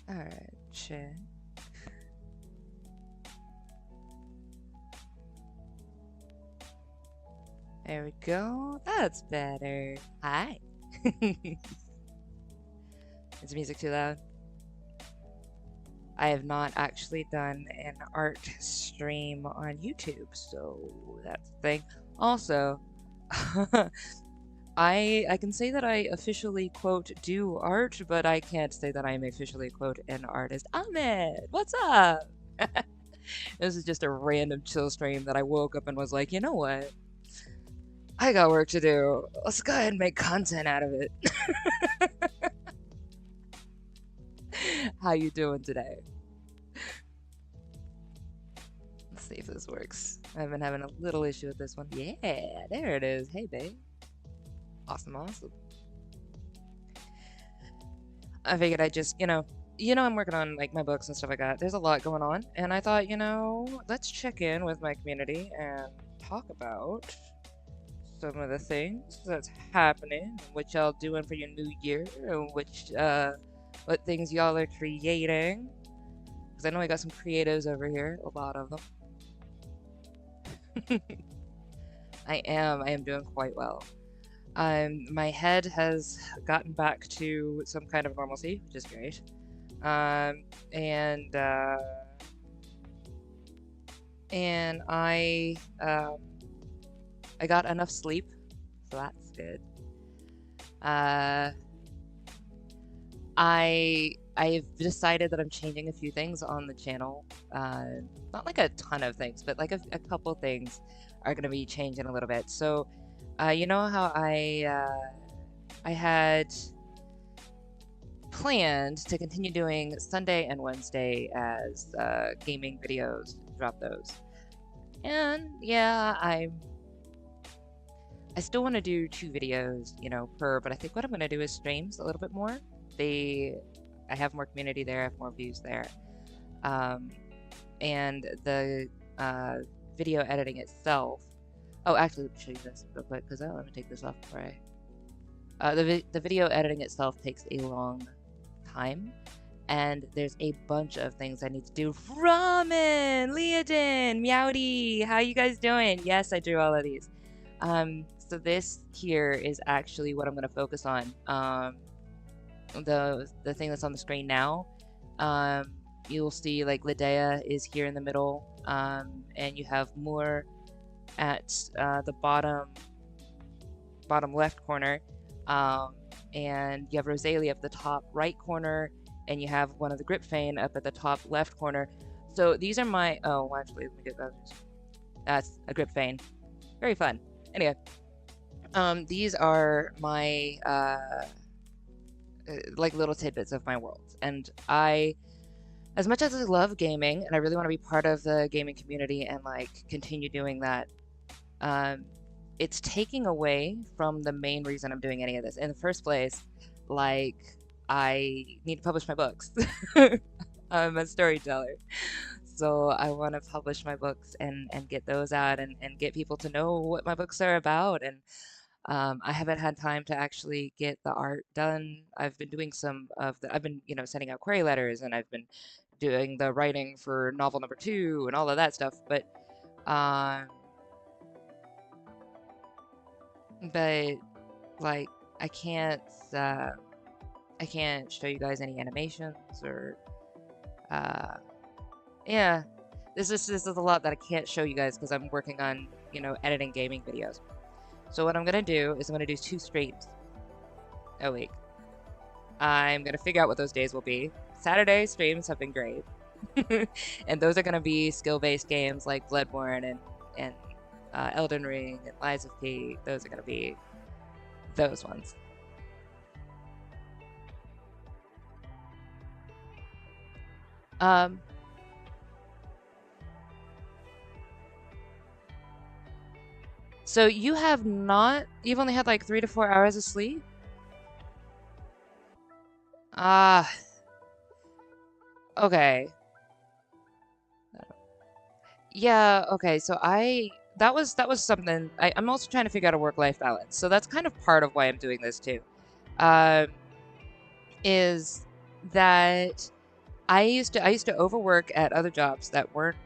Alright, check. There we go. That's better. Hi. Is the music too loud? I have not actually done an art stream on YouTube, so that's the thing. Also, I can say that I officially, quote, do art, but I can't say that I'm officially, quote, an artist. Ahmed, what's up? This is just a random chill stream that I woke up and was like, you know what? I got work to do. Let's go ahead and make content out of it. How you doing today? Let's see if this works. I've been having a little issue with this one. Yeah, there it is. Hey, babe. Awesome, awesome. I figured I'd just, I'm working on like my books and stuff like that. There's a lot going on, and I thought, let's check in with my community and talk about some of the things that's happening, what y'all doing for your new year, and what things y'all are creating. Because I know I got some creatives over here, a lot of them. I am doing quite well. My head has gotten back to some kind of normalcy, which is great. And I got enough sleep, so that's good. I've decided that I'm changing a few things on the channel. Not like a ton of things, but like a couple things are gonna be changing a little bit. So, you know how I had planned to continue doing Sunday and Wednesday as gaming videos, drop those. And yeah, I still want to do 2 videos, per, but I think what I'm going to do is streams a little bit more. I have more community there, I have more views there. And the video editing itself. Oh, actually, let me show you this real quick, because let me take this off before I... the video editing itself takes a long time, and there's a bunch of things I need to do. Ramen, Leodin, Meowdy, how you guys doing? Yes, I drew all of these. So this here is actually what I'm going to focus on. The thing that's on the screen now. You'll see like Lidea is here in the middle, and you have more at the bottom left corner, and you have Rosalie up the top right corner, and you have one of the Gripfane up at the top left corner. So these are my actually let me get that. That's a Gripfane. Very fun. Anyway, these are my like little tidbits of my world, and as much as I love gaming and I really want to be part of the gaming community and like continue doing that, it's taking away from the main reason I'm doing any of this in the first place. Like, I need to publish my books. I'm a storyteller, so I want to publish my books and get those out and get people to know what my books are about. And I haven't had time to actually get the art done. I've been doing I've been, sending out query letters, and I've been doing the writing for novel number 2 and all of that stuff. But like I can't show you guys any animations or yeah, this is a lot that I can't show you guys because I'm working on, editing gaming videos. So what I'm gonna do is I'm gonna do 2 streams a week. I'm gonna figure out what those days will be. Saturday streams have been great. And those are gonna be skill-based games like Bloodborne and Elden Ring and Lies of P. Those are gonna be those ones. So you've only had like 3 to 4 hours of sleep? Okay. Yeah, okay, so that was something. I'm also trying to figure out a work-life balance. So that's kind of part of why I'm doing this too. Is that I used to overwork at other jobs that weren't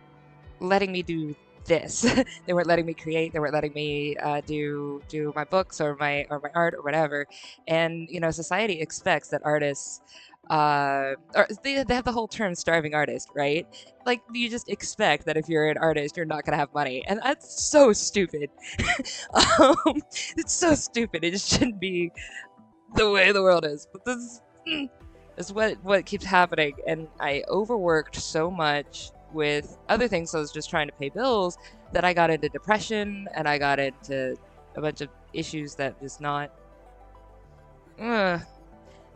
letting me do this. They weren't letting me create. They weren't letting me do my books or my art or whatever. And society expects that artists, or they have the whole term starving artist, right? Like you just expect that if you're an artist, you're not gonna have money, and that's so stupid. um, it's so stupid. It just shouldn't be the way the world is. But this is what keeps happening, and I overworked so much with other things. So I was just trying to pay bills that I got into depression, and I got into a bunch of issues that is not. Uh,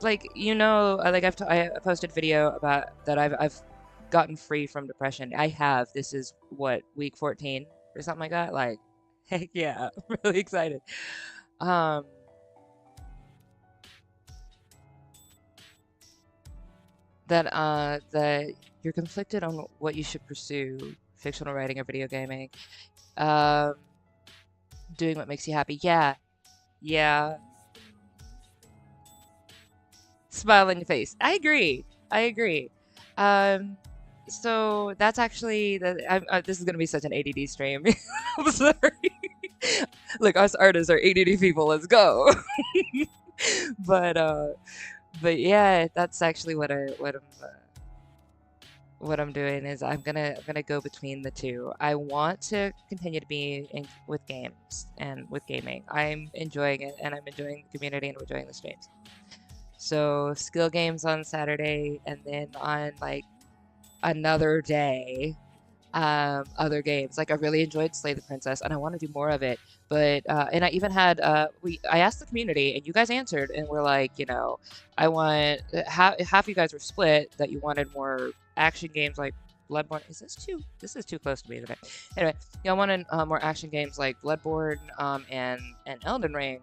like like I posted video about that I've gotten free from depression. I have. This is what, week 14 or something like that. Like, heck yeah, I'm really excited. Um, that you're conflicted on what you should pursue, fictional writing or video gaming. Um, doing what makes you happy. Yeah, yeah. Smile on your face. I agree. I agree. Um, so that's actually this is gonna be such an ADD stream. I'm sorry. Look, us artists are ADD people. Let's go. But but yeah, that's actually what I'm doing is I'm gonna go between the two. I want to continue to be with games and with gaming. I'm enjoying it, and I'm enjoying the community, and I'm enjoying the streams. So skill games on Saturday, and then on like another day, other games. Like I really enjoyed Slay the Princess, and I want to do more of it. But and I even had I asked the community, and you guys answered, and we're like, I want half you guys were split that you wanted more action games like Bloodborne. This is too close to me today. Anyway, I wanted more action games like Bloodborne and Elden Ring.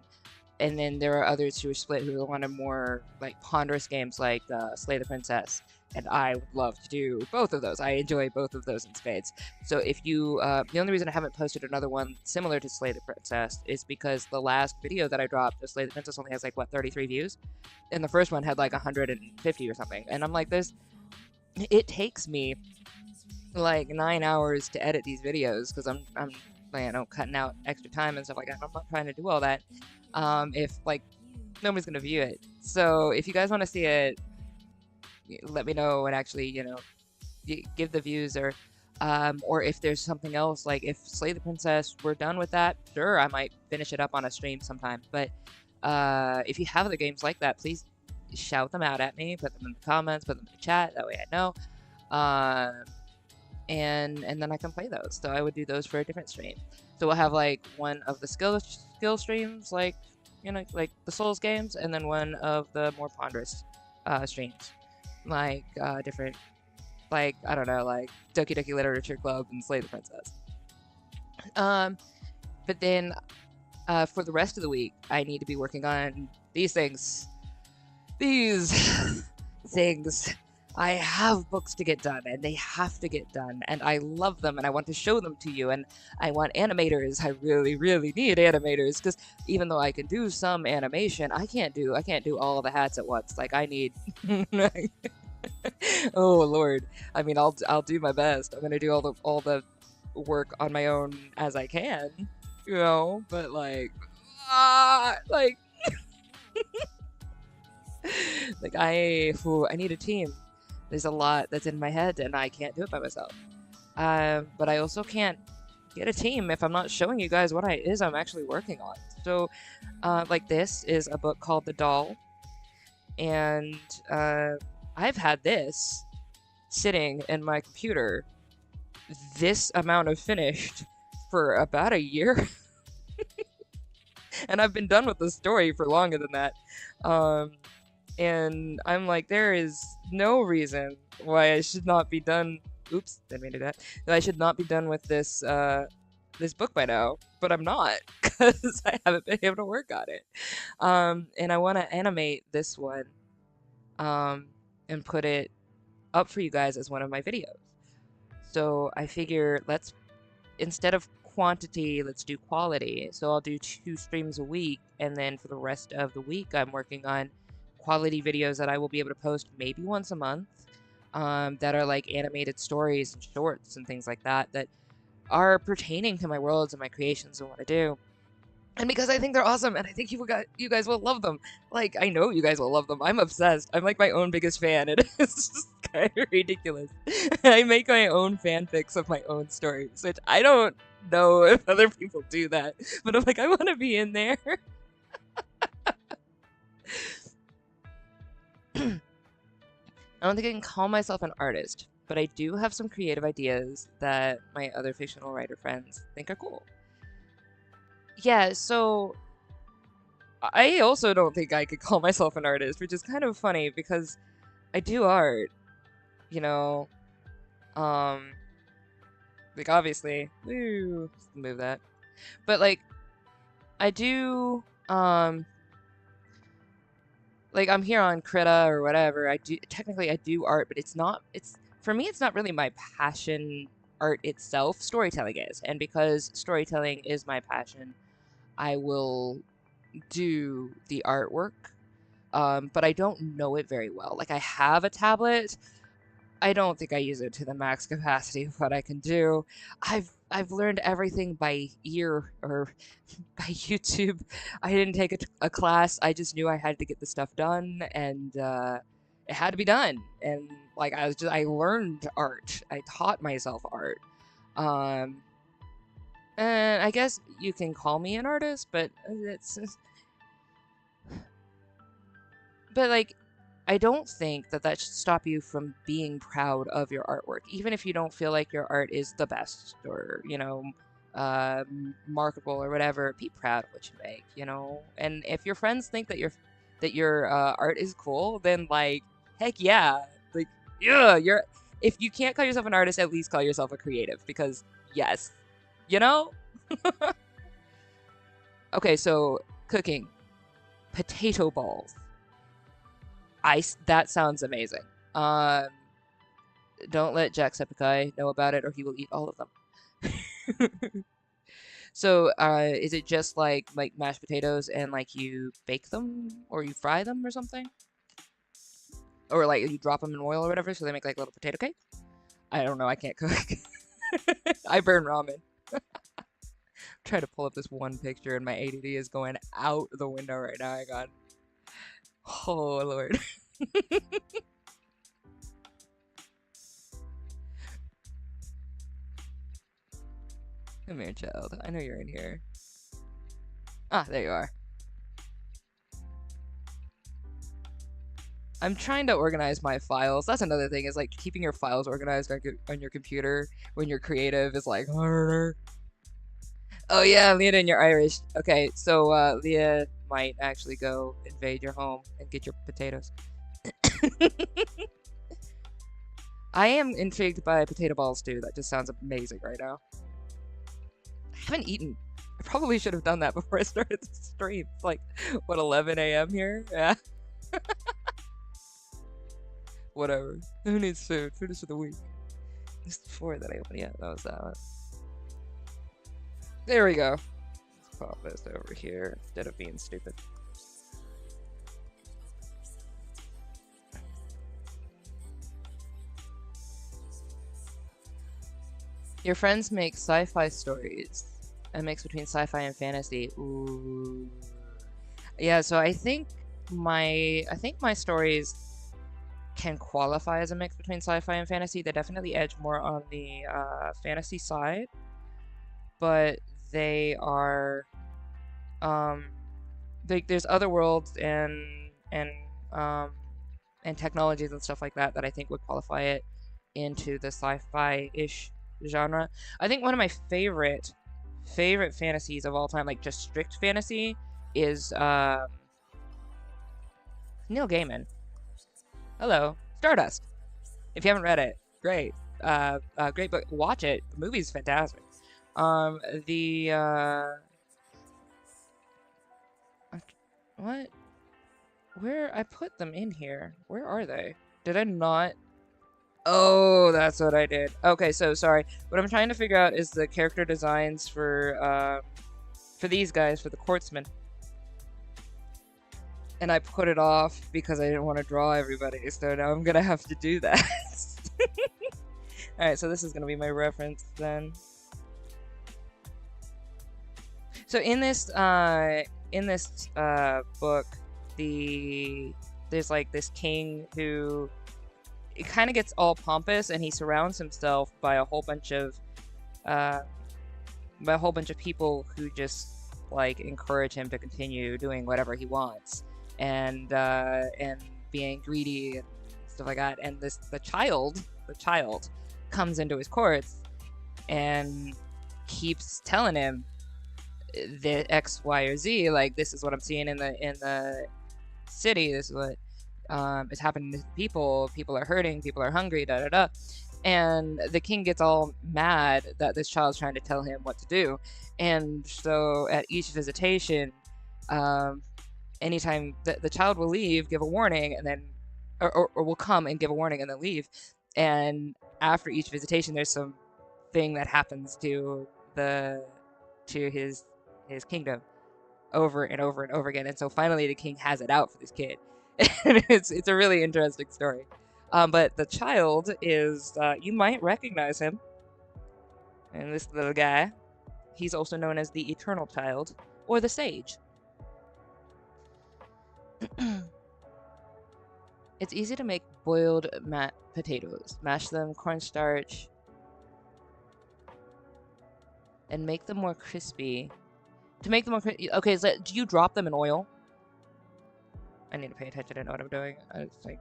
And then there are others who were split who wanted more like ponderous games like Slay the Princess. And I would love to do both of those. I enjoy both of those in spades. So if you, the only reason I haven't posted another one similar to Slay the Princess is because the last video that I dropped of Slay the Princess only has like, what, 33 views? And the first one had like 150 or something. And I'm like, it takes me like 9 hours to edit these videos because I'm cutting out extra time and stuff like that. I'm not trying to do all that if like nobody's gonna view it. So if you guys want to see it, let me know and actually give the views, or if there's something else, like if Slay the Princess, we're done with that, sure, I might finish it up on a stream sometime. But if you have other games like that, please shout them out at me, put them in the comments, put them in the chat, that way I know. And then I can play those. So I would do those for a different stream. So we'll have like one of the skill streams, like like the Souls games, and then one of the more ponderous streams, like different, like I don't know, like Doki Doki Literature Club and Slay the Princess. But then for the rest of the week, I need to be working on these things. These things. I have books to get done, and they have to get done, and I love them, and I want to show them to you, and I want animators. I really, really need animators, because even though I can do some animation, I can't do all the hats at once. Like I need. Oh Lord. I mean, I'll do my best. I'm gonna do all the work on my own as I can, but like, like, like I need a team. There's a lot that's in my head, and I can't do it by myself. But I also can't get a team if I'm not showing you guys what I'm actually working on. So, like this is a book called The Doll, and I've had this sitting in my computer, this amount of finished, for about a year. And I've been done with the story for longer than that. And I'm like, there is no reason why I should not be done. Oops, didn't mean to do that. That I should not be done with this this book by now, but I'm not, because I haven't been able to work on it. And I want to animate this one, and put it up for you guys as one of my videos. So I figure instead of quantity, let's do quality. So I'll do 2 streams a week, and then for the rest of the week, I'm working on quality videos that I will be able to post maybe once a month. that are like animated stories and shorts and things like that that are pertaining to my worlds and my creations and what I do. And because I think they're awesome, and I think you guys will love them. Like, I know you guys will love them. I'm obsessed. I'm like my own biggest fan. It is just kind of ridiculous. I make my own fanfics of my own stories, which I don't know if other people do that. But I'm like, I want to be in there. I don't think I can call myself an artist, but I do have some creative ideas that my other fictional writer friends think are cool. Yeah, so I also don't think I could call myself an artist, which is kind of funny because I do art, you know. Um, like obviously, woo, move that. But like I do like I'm here on Krita or whatever. I do art, but it's for me it's not really my passion art itself. Storytelling is. And because storytelling is my passion, I will do the artwork. But I don't know it very well. Like I have a tablet. I don't think I use it to the max capacity of what I can do. I've learned everything by ear or by YouTube. I didn't take a class. I just knew I had to get the stuff done, and it had to be done. And like I learned art. I taught myself art. Um, and I guess you can call me an artist, but like I don't think that should stop you from being proud of your artwork, even if you don't feel like your art is the best or, marketable or whatever. Be proud of what you make, you know? And if your friends think that your art is cool, then like, heck yeah. Like, yeah, if you can't call yourself an artist, at least call yourself a creative because yes, you know? Okay, so cooking. Potato balls. That sounds amazing. Don't let Jacksepticeye know about it or he will eat all of them. So, is it just like mashed potatoes and like you bake them or you fry them or something? Or like you drop them in oil or whatever so they make like little potato cake? I don't know, I can't cook. I burn ramen. Try to pull up this one picture and my ADD is going out the window right now. I got oh lord. Come here, child. I know you're in here. Ah, there you are. I'm trying to organize my files. That's another thing, is like keeping your files organized on your computer when you're creative is like harder. Oh yeah, Leah, and you're Irish. Okay, so Leah might actually go invade your home and get your potatoes. I am intrigued by potato balls too. That just sounds amazing right now. I haven't eaten. I probably should have done that before I started the stream. It's like, what, 11 a.m. here? Yeah. Whatever. Who needs food? Food is for the weak. It's before that I opened. Yeah, that was that one. There we go. Let's pop this over here instead of being stupid. Your friends make sci-fi stories. A mix between sci-fi and fantasy. Ooh. Yeah, so I think my stories can qualify as a mix between sci-fi and fantasy. They definitely edge more on the fantasy side, but they are there's other worlds and technologies and stuff like that that I think would qualify it into the sci-fi-ish genre. I think one of my favorite fantasies of all time, like just strict fantasy, is Neil Gaiman. Hello, Stardust. If you haven't read it, great. Great book. Watch it. The movie's fantastic. What? Where? I put them in here. Where are they? Did I not? Oh, that's what I did. Okay, so sorry. What I'm trying to figure out is the character designs for these guys, for the Quartzmen. and I put it off because I didn't want to draw everybody, so now I'm gonna have to do that. Alright, so this is gonna be my reference then. So in this book, there's like this king who it kind of gets all pompous, and he surrounds himself by a whole bunch of people who just like encourage him to continue doing whatever he wants, and being greedy and stuff like that. And the child comes into his courts and keeps telling him the X, Y, or Z. Like, this is what I'm seeing in the city. This is what is happening to people. People are hurting. People are hungry. Da da da. And the king gets all mad that this child's trying to tell him what to do. And so at each visitation, anytime the child will leave, give a warning, and then, or will come and give a warning and then leave. And after each visitation, there's some thing that happens to his kingdom over and over and over again. And so finally the king has it out for this kid. And it's a really interesting story. But the child is, you might recognize him. And this little guy, he's also known as the Eternal Child, or the Sage. It's easy to make boiled potatoes. Mash them, cornstarch, and make them more crispy. To make them more crispy, okay, so do you drop them in oil? I need to pay attention to know what I'm doing.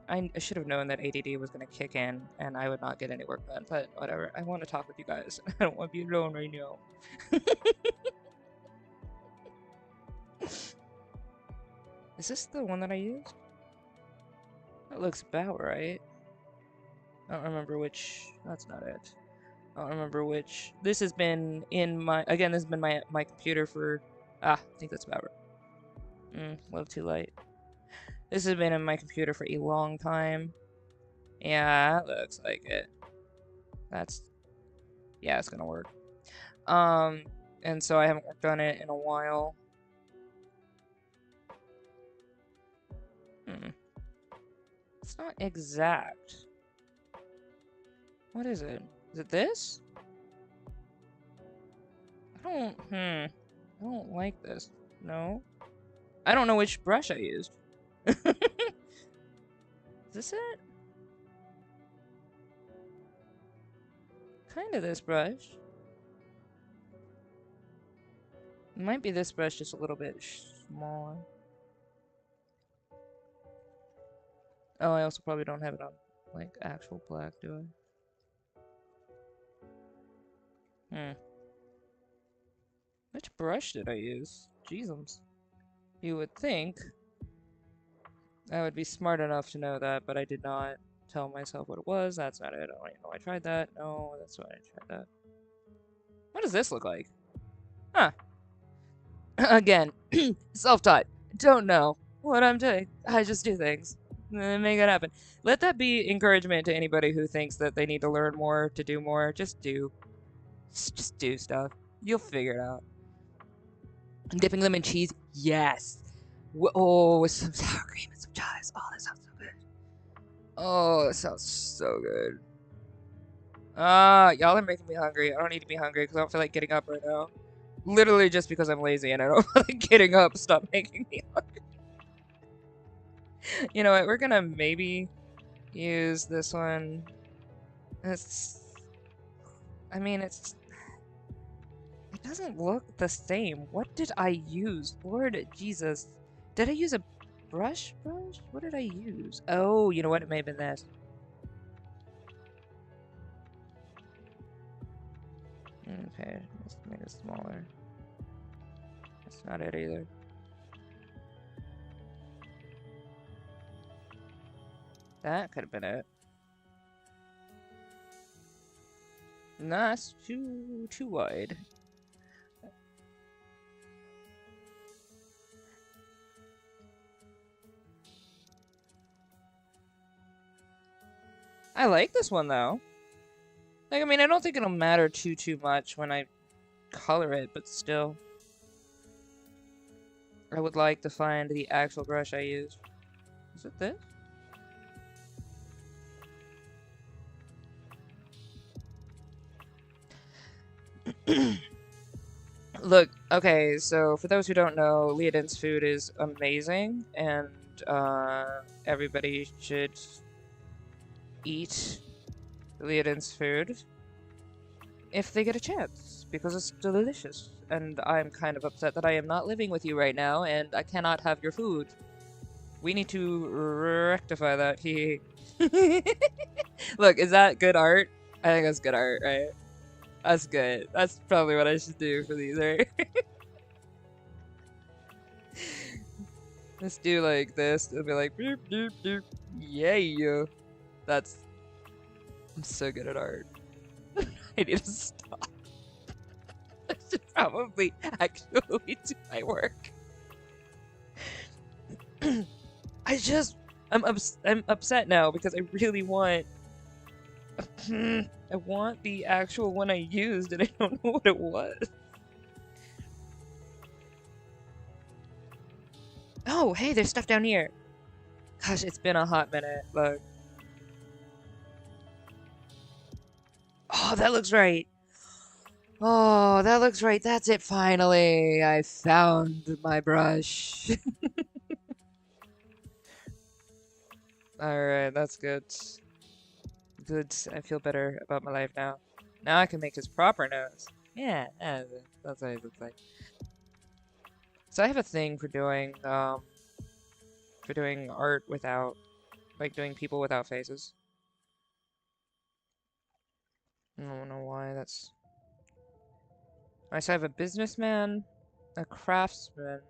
I should have known that ADD was going to kick in and I would not get any work done, but whatever. I want to talk with you guys. I don't want to be alone right now. Is this the one that I used? That looks about right. I don't remember which. That's not it. I don't remember which. This has been in my. Again, this has been my computer for. I think that's about right. A little too light. This has been in my computer for a long time. Yeah, that looks like it. Yeah, it's gonna work. And so I haven't worked on it in a while. It's not exact. What is it? Is it this? I don't like this. No. I don't know which brush I used. Is this it? Kind of this brush. It might be this brush, just a little bit smaller. Oh, I also probably don't have it on, like, actual black, do I? Which brush did I use? Jeezums. You would think I would be smart enough to know that, but I did not tell myself what it was. That's not it. I don't even know I tried that. No, that's why I tried that. What does this look like? Huh. Again, self-taught. Don't know what I'm doing. I just do things. Make it happen. Let that be encouragement to anybody who thinks that they need to learn more, to do more. Just do. Just do stuff. You'll figure it out. Dipping them in cheese? Yes. Oh, with some sour cream and some chives. Oh, that sounds so good. Oh, that sounds so good. Y'all are making me hungry. I don't need to be hungry because I don't feel like getting up right now. Literally just because I'm lazy and I don't feel like getting up. Stop making me hungry. You know what? We're gonna maybe use this one. It doesn't look the same. What did I use? Lord Jesus. Did I use a brush? What did I use? Oh, you know what? It may have been this. Okay, let's make it smaller. That's not it either. That could have been it. No, that's too wide. I like this one though. Like, I mean, I don't think it'll matter too much when I color it, but still. I would like to find the actual brush I used. Is it this? Look, okay, so for those who don't know, Leodin's food is amazing, and everybody should eat Leodin's food if they get a chance, because it's delicious. And I'm kind of upset that I am not living with you right now, and I cannot have your food. We need to rectify that. Look, is that good art? I think that's good art, right? That's good. That's probably what I should do for these, right? Let's do like this. It'll be like, boop, boop, boop. Yeah. That's... I'm so good at art. I need to stop. I should probably actually do my work. I'm upset now because I really want... I want the actual one I used and I don't know what it was. Oh, hey, there's stuff down here. Gosh, it's been a hot minute. Look. Oh, that looks right. Oh, that looks right. That's it, finally. I found my brush. Alright, that's good. Good. I feel better about my life now. Now I can make his proper nose. Yeah, that's what it looks like. So I have a thing for doing art without, like, doing people without faces. I don't know why that's... Alright, so I have a businessman, a craftsman,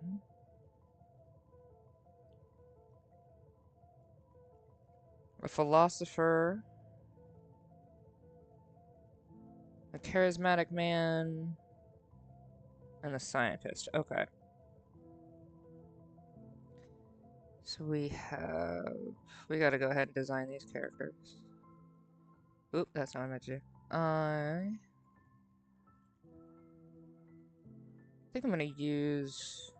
a philosopher, a charismatic man, and a scientist. Okay. So we gotta go ahead and design these characters. Oop, that's not what I meant to do. I think I'm gonna use...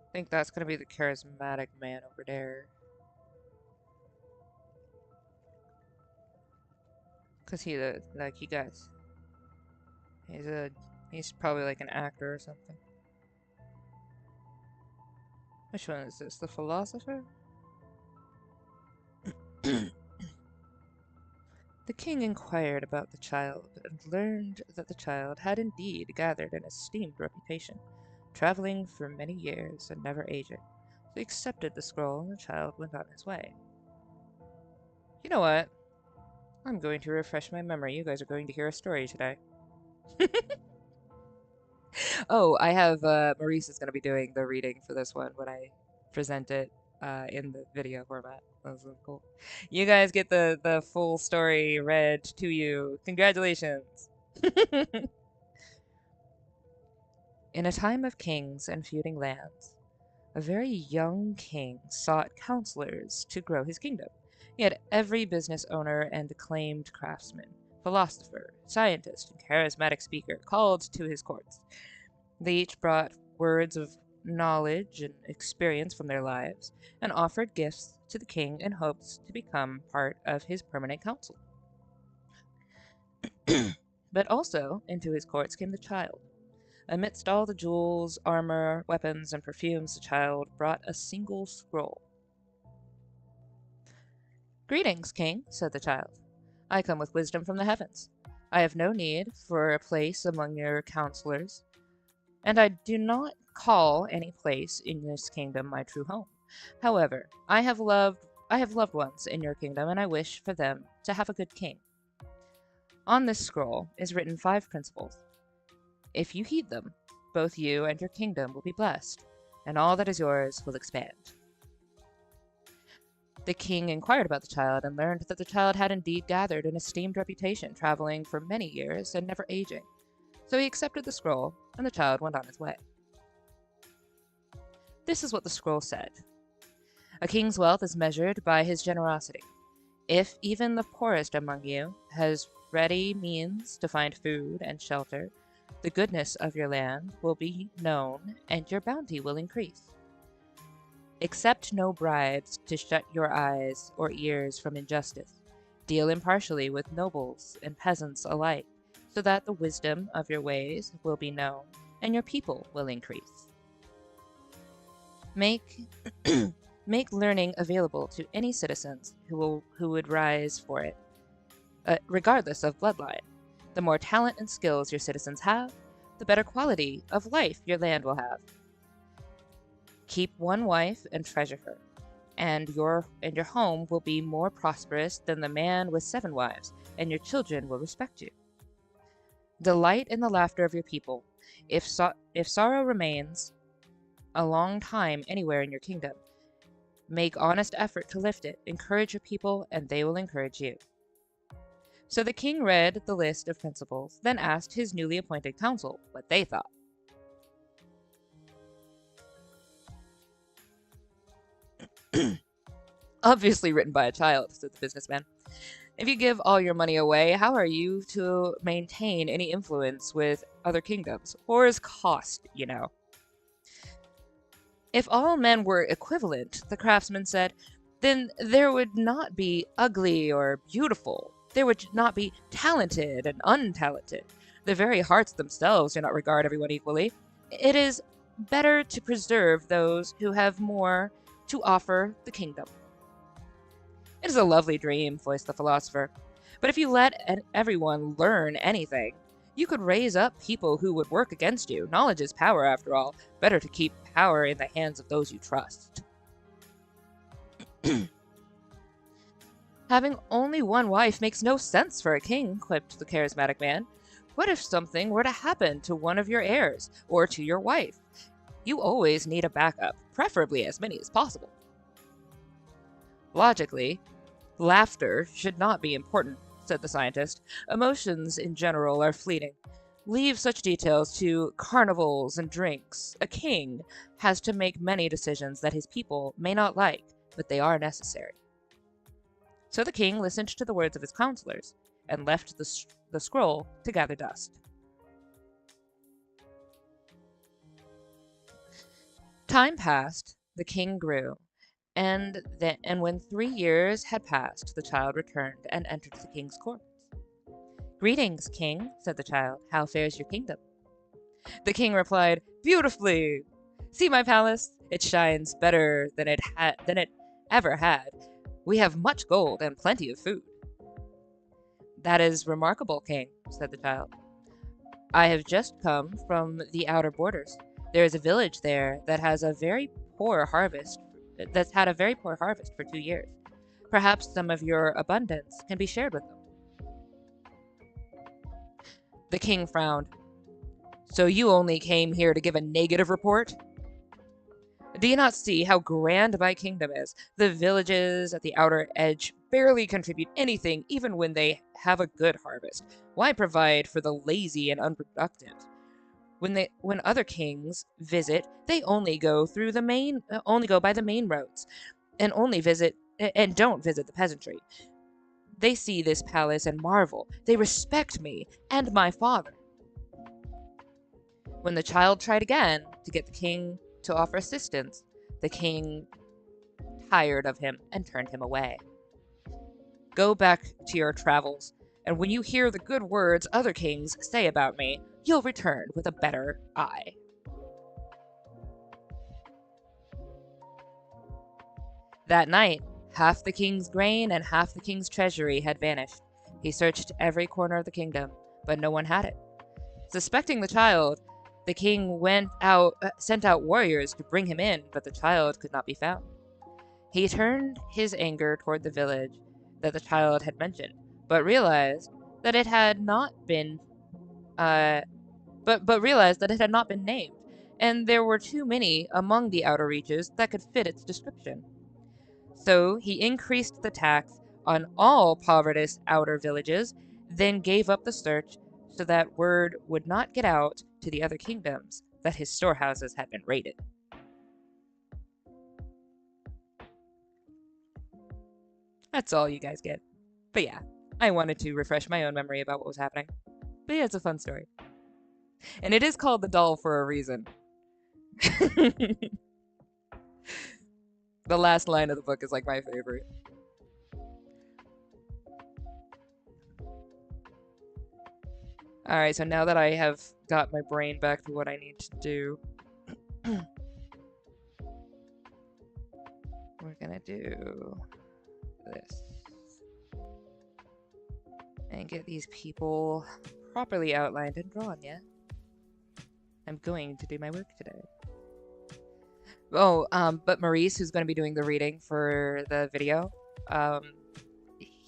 I think that's gonna be the charismatic man over there. Cause he like, you guys. He's probably like an actor or something. Which one is this? The philosopher? The king inquired about the child, and learned that the child had indeed gathered an esteemed reputation, traveling for many years and never aging. So he accepted the scroll, and the child went on his way. You know what? I'm going to refresh my memory. You guys are going to hear a story today. Oh, I have, Maurice is going to be doing the reading for this one when I present it in the video format. That's so cool. You guys get the full story read to you. Congratulations! In a time of kings and feuding lands, a very young king sought counselors to grow his kingdom. He had every business owner and acclaimed craftsman, philosopher, scientist, and charismatic speaker called to his courts. They each brought words of knowledge and experience from their lives and offered gifts to the king in hopes to become part of his permanent council. But also into his courts came the child. Amidst all the jewels, armor, weapons, and perfumes, the child brought a single scroll. "Greetings, king," said the child. "I come with wisdom from the heavens. I have no need for a place among your counselors, and I do not call any place in this kingdom my true home. However, I have loved ones in your kingdom, and I wish for them to have a good king. On this scroll is written 5 principles. If you heed them, both you and your kingdom will be blessed, and all that is yours will expand." The king inquired about the child and learned that the child had indeed gathered an esteemed reputation, traveling for many years and never aging. So he accepted the scroll, and the child went on his way. This is what the scroll said. "A king's wealth is measured by his generosity. If even the poorest among you has ready means to find food and shelter, The goodness of your land will be known, and your bounty will increase. Accept no bribes to shut your eyes or ears from injustice. Deal impartially with nobles and peasants alike, so that the wisdom of your ways will be known, and your people will increase. Make make learning available to any citizens who would rise for it, regardless of bloodline. The more talent and skills your citizens have, the better quality of life your land will have. Keep one wife and treasure her, and your home will be more prosperous than the man with 7 wives, and your children will respect you. Delight in the laughter of your people. If sorrow remains a long time anywhere in your kingdom, make honest effort to lift it. Encourage your people, and they will encourage you. So the king read the list of principles, then asked his newly appointed council what they thought. Obviously written by a child, said the businessman. If you give all your money away, how are you to maintain any influence with other kingdoms? Wars cost, you know. If all men were equivalent, the craftsman said, then there would not be ugly or beautiful. There would not be talented and untalented. The very hearts themselves do not regard everyone equally. It is better to preserve those who have more to offer the kingdom. It is a lovely dream, voiced the philosopher. But if you let everyone learn anything, you could raise up people who would work against you. Knowledge is power, after all. Better to keep power in the hands of those you trust. Having only one wife makes no sense for a king, quipped the charismatic man. What if something were to happen to one of your heirs, or to your wife? You always need a backup, preferably as many as possible. Logically, laughter should not be important, said the scientist. Emotions in general are fleeting. Leave such details to carnivals and drinks. A king has to make many decisions that his people may not like, but they are necessary. So the king listened to the words of his counselors and left the scroll to gather dust. Time passed, the king grew, and when 3 years had passed, the child returned and entered the king's court. Greetings, king, said the child. How fares your kingdom? The king replied, beautifully. See my palace? It shines better than it ever had. We have much gold and plenty of food. That is remarkable, king, said the child. I have just come from the outer borders. There is a village there that has a very poor harvest, that's had a very poor harvest for 2 years. Perhaps some of your abundance can be shared with them. The king frowned. So you only came here to give a negative report? Do you not see how grand my kingdom is? The villages at the outer edge barely contribute anything even when they have a good harvest. Why provide for the lazy and unproductive? When other kings visit, they only go by the main roads and don't visit the peasantry. They see this palace and marvel. They respect me and my father. When the child tried again to get the king to offer assistance, the king tired of him and turned him away. Go back to your travels, and when you hear the good words other kings say about me, you'll return with a better eye. That night, half the king's grain and half the king's treasury had vanished. He searched every corner of the kingdom, but no one had it. Suspecting the child, the king sent out warriors to bring him in, but the child could not be found. He turned his anger toward the village that the child had mentioned, but realized that it had not been named, and there were too many among the outer reaches that could fit its description. So he increased the tax on all povertous outer villages, then gave up the search so that word would not get out to the other kingdoms that his storehouses had been raided. That's all you guys get. But yeah, I wanted to refresh my own memory about what was happening. But yeah, it's a fun story. And it is called the doll for a reason. The last line of the book is like my favorite. Alright, so now that I have got my brain back to what I need to do, we're gonna do this. And get these people properly outlined and drawn, yeah? I'm going to do my work today. Oh, but Maurice, who's going to be doing the reading for the video,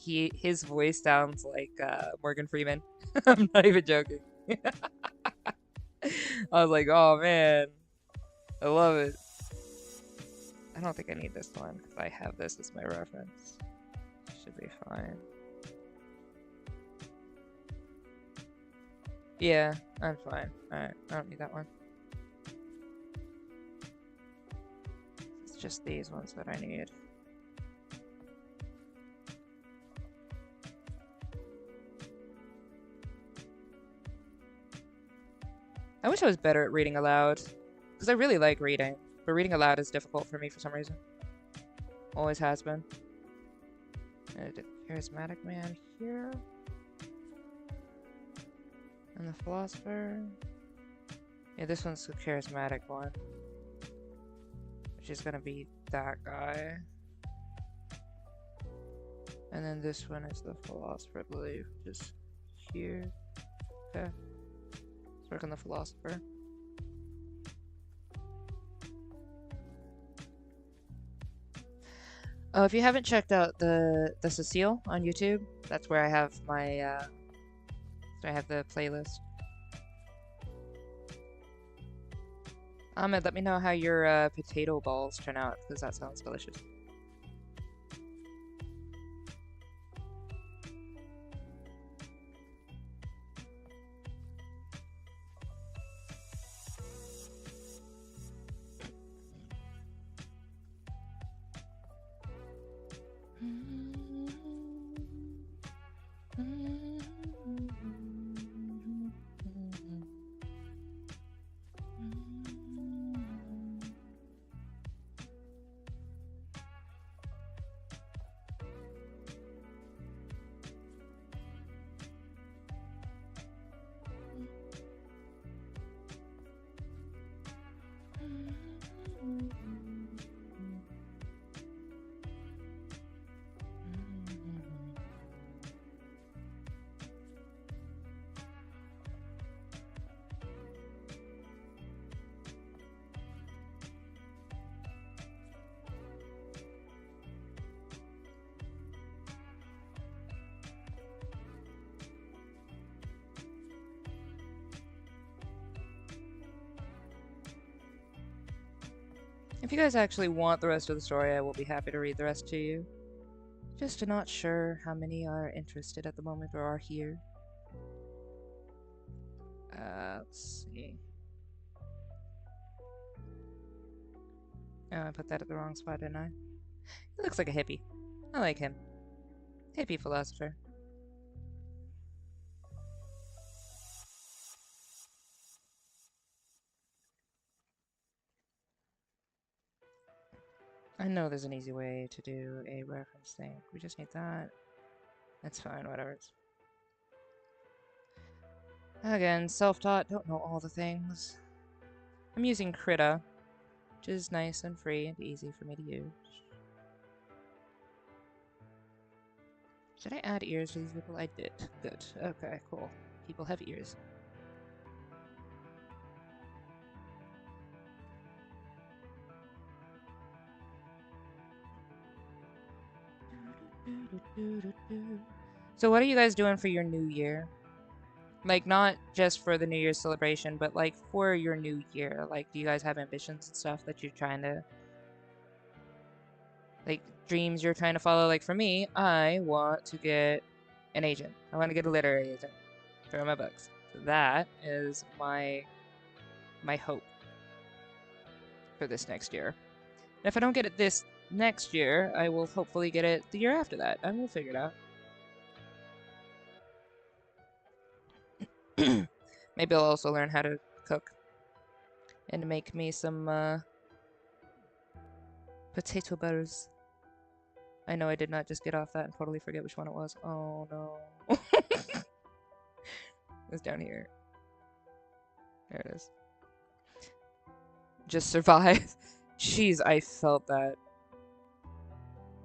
his voice sounds like Morgan Freeman. I'm not even joking. I was like, oh man, I love it. I don't think I need this one because I have this as my reference. Should be fine. Yeah, I'm fine. Alright, I don't need that one. It's just these ones that I need. I wish I was better at reading aloud, because I really like reading, but reading aloud is difficult for me for some reason. Always has been. And a charismatic man here. And the philosopher. Yeah, this one's the charismatic one. Which is gonna be that guy. And then this one is the philosopher, I believe. Just here. Okay. Let's work on the philosopher. Oh, if you haven't checked out the Cecile on YouTube, that's where I have my so I have the playlist. Ahmed, let me know how your potato balls turn out, because that sounds delicious. If you guys actually want the rest of the story, I will be happy to read the rest to you. Just not sure how many are interested at the moment or are here. Let's see. Oh, I put that at the wrong spot, didn't I? He looks like a hippie. I like him. Hippie philosopher. I know there's an easy way to do a reference thing. We just need that. That's fine, whatever. Again, self-taught, don't know all the things. I'm using Krita, which is nice and free and easy for me to use. Should I add ears to these people? I did. Good. Okay, cool. People have ears. So what are you guys doing for your new year? Like, not just for the New Year's celebration, but like for your new year. Like, do you guys have ambitions and stuff that you're trying to... Like, dreams you're trying to follow? Like, for me, I want to get an agent. I want to get a literary agent for my books. So that is my hope for this next year. And if I don't get it this next year, I will hopefully get it the year after that. I will figure it out. Maybe I'll also learn how to cook and make me some potato burgers. I know I did not just get off that and totally forget which one it was. Oh no. It's down here. There it is. Just survive. Jeez, I felt that.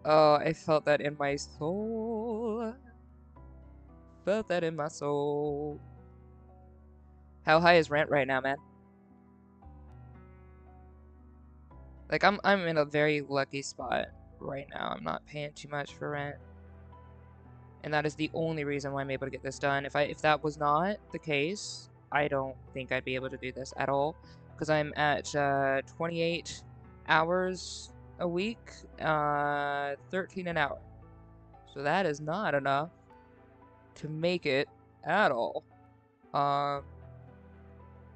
Oh, I felt that in my soul. Felt that in my soul. How high is rent right now, man? Like I'm in a very lucky spot right now. I'm not paying too much for rent. And that is the only reason why I'm able to get this done. If that was not the case, I don't think I'd be able to do this at all. Because I'm at 28 hours a week, 13 an hour. So that is not enough to make it at all.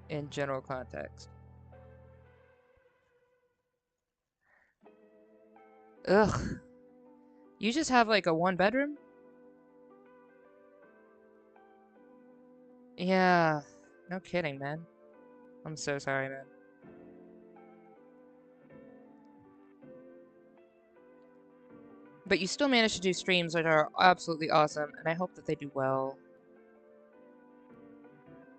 In general context. Ugh. You just have like a 1 bedroom? Yeah. No kidding, man. I'm so sorry, man. But you still manage to do streams that are absolutely awesome, and I hope that they do well.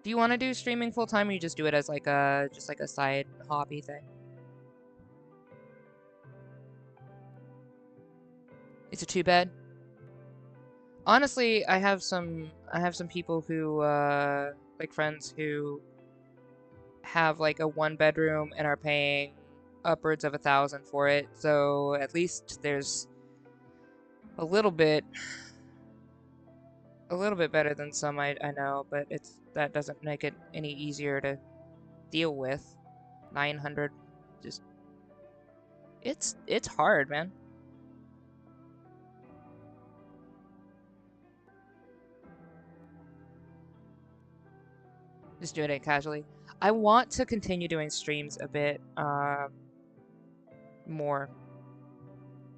Do you want to do streaming full time, or you just do it as like a side hobby thing? It's a 2 bed. Honestly, I have some people who like friends who have like a 1 bedroom and are paying upwards of 1,000 for it. So at least there's a little bit better than some I know, but that doesn't make it any easier to deal with. 900, just it's hard, man. Just doing it casually. I want to continue doing streams a bit more.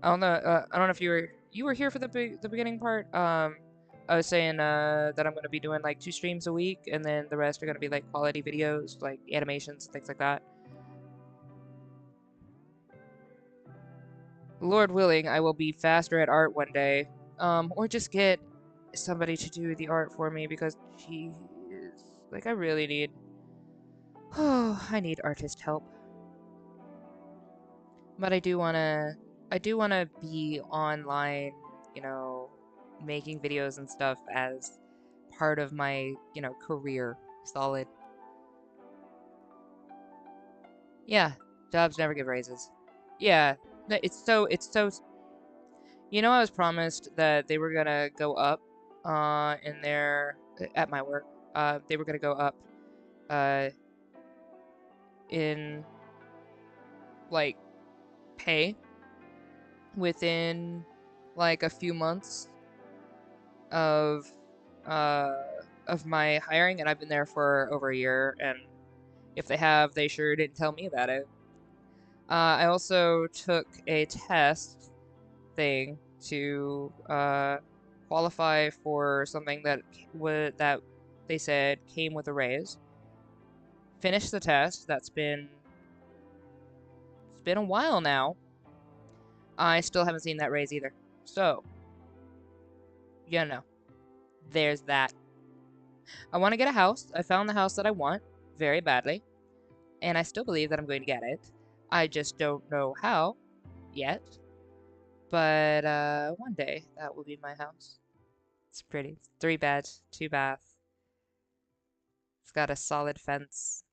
I don't know if you were here for the beginning part. I was saying that I'm gonna be doing like 2 streams a week, and then the rest are gonna be like quality videos, like animations, things like that. Lord willing, I will be faster at art one day, or just get somebody to do the art for me because geez, like I really need. Oh, I need artist help. But I do wanna be online, you know, making videos and stuff as part of my, career. Solid. Yeah, jobs never give raises. Yeah, it's so. I was promised that they were gonna go up, in their at my work. They were gonna go up, uh, in like pay within like a few months of uh of my hiring, and I've been there for over a year, and if they have, they sure didn't tell me about it. I also took a test thing to qualify for something that they said came with a raise. Finished the test. It's been a while now. I still haven't seen that raise either. So, there's that. I want to get a house. I found the house that I want very badly, and I still believe that I'm going to get it. I just don't know how yet. But one day that will be my house. It's pretty. 3 bed, 2 bath. It's got a solid fence.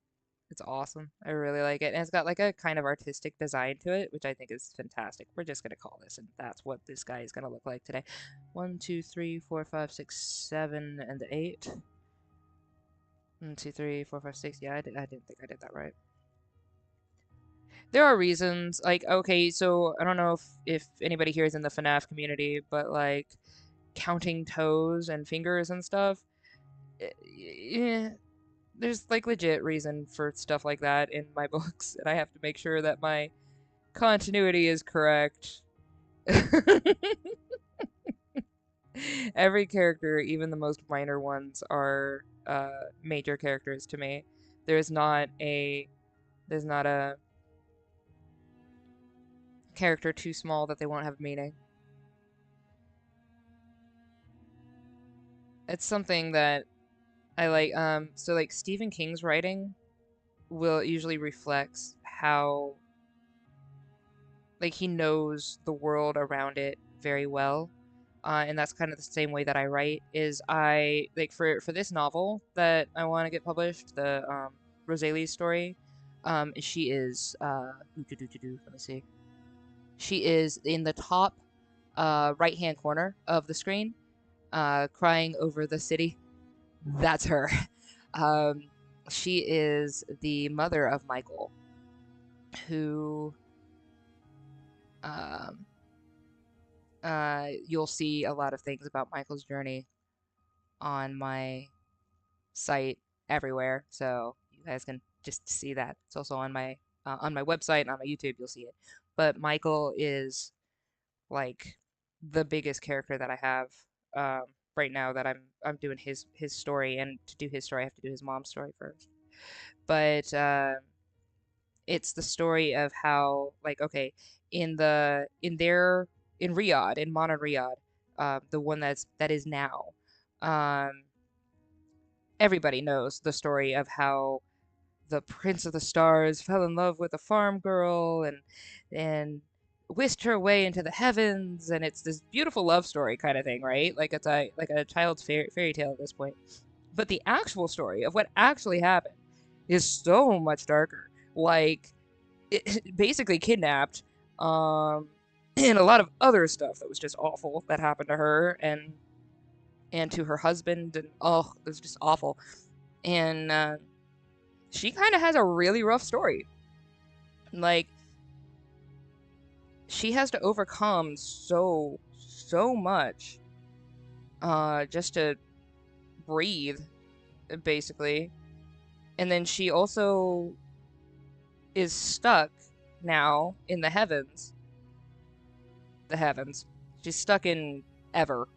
It's awesome. I really like it. And it's got like a kind of artistic design to it, which I think is fantastic. We're just gonna call this, and that's what this guy is gonna look like today. 1, 2, 3, 4, 5, 6, 7, and 8. 1, 2, 3, 4, 5, 6. Yeah, I didn't think I did that right. There are reasons, like, okay, so I don't know if anybody here is in the FNAF community, but like counting toes and fingers and stuff, yeah, there's like legit reason for stuff like that in my books, and I have to make sure that my continuity is correct. Every character, even the most minor ones, are major characters to me. There's not a there's not a character too small that they won't have meaning. It's something that I like. So like Stephen King's writing will usually reflects how like he knows the world around it very well. And that's kind of the same way that I write is I like for this novel that I want to get published, the Rosalie's story. She is let me see. She is in the top right hand corner of the screen, crying over the city. That's her. Um, she is the mother of Michael, who um, you'll see a lot of things about Michael's journey on my site everywhere, so you guys can just see that. It's also on my website and on my YouTube. You'll see it. But Michael is like the biggest character that I have um, right now. That I'm doing his story, and to do his story, I have to do his mom's story first. But it's the story of how like okay in Riyadh, in modern Riyadh, the one that is now, um, everybody knows the story of how the Prince of the Stars fell in love with a farm girl and whisked her away into the heavens, and it's this beautiful love story kind of thing, right? Like it's a child's fairy tale at this point. But the actual story of what actually happened is so much darker. Like basically kidnapped, um, and a lot of other stuff that was just awful that happened to her and to her husband, and oh, it was just awful. And she kind of has a really rough story. Like she has to overcome so much, just to breathe, basically. And then she also is stuck now in the heavens. She's stuck in ever.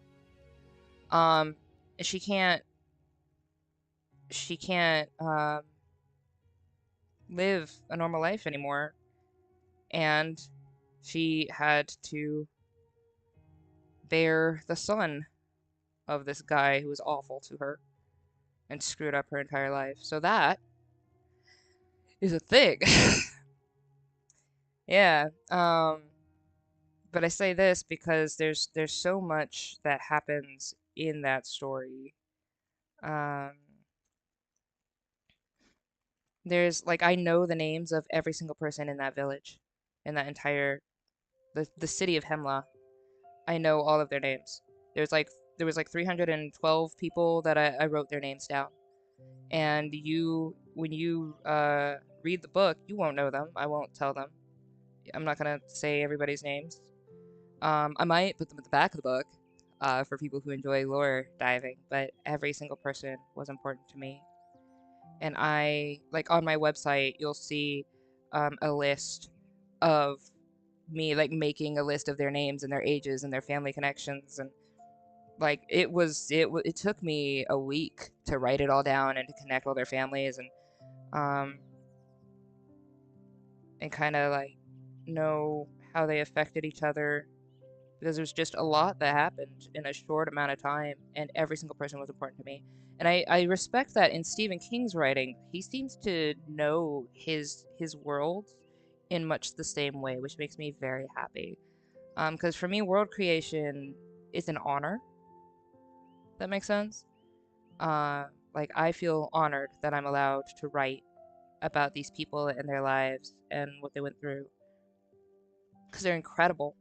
Um, she can't live a normal life anymore, and she had to bear the son of this guy who was awful to her and screwed up her entire life. So that is a thing. Yeah. But I say this because there's so much that happens in that story. Um, there's like I know the names of every single person in that village, in that entire the city of Hemla. I know all of their names. There's like there was like 312 people that I wrote their names down. And you when you read the book, you won't know them. I won't tell them. I'm not gonna say everybody's names. I might put them at the back of the book for people who enjoy lore diving, but every single person was important to me. And I, like on my website, you'll see a list of me, like making a list of their names and their ages and their family connections. And like it took me a week to write it all down and to connect all their families um, and kind of like know how they affected each other because there's just a lot that happened in a short amount of time, and every single person was important to me. And I respect that in Stephen King's writing. He seems to know his worlds in much the same way, which makes me very happy. Because for me, world creation is an honor. That makes sense. Uh, like I feel honored that I'm allowed to write about these people and their lives and what they went through, because they're incredible.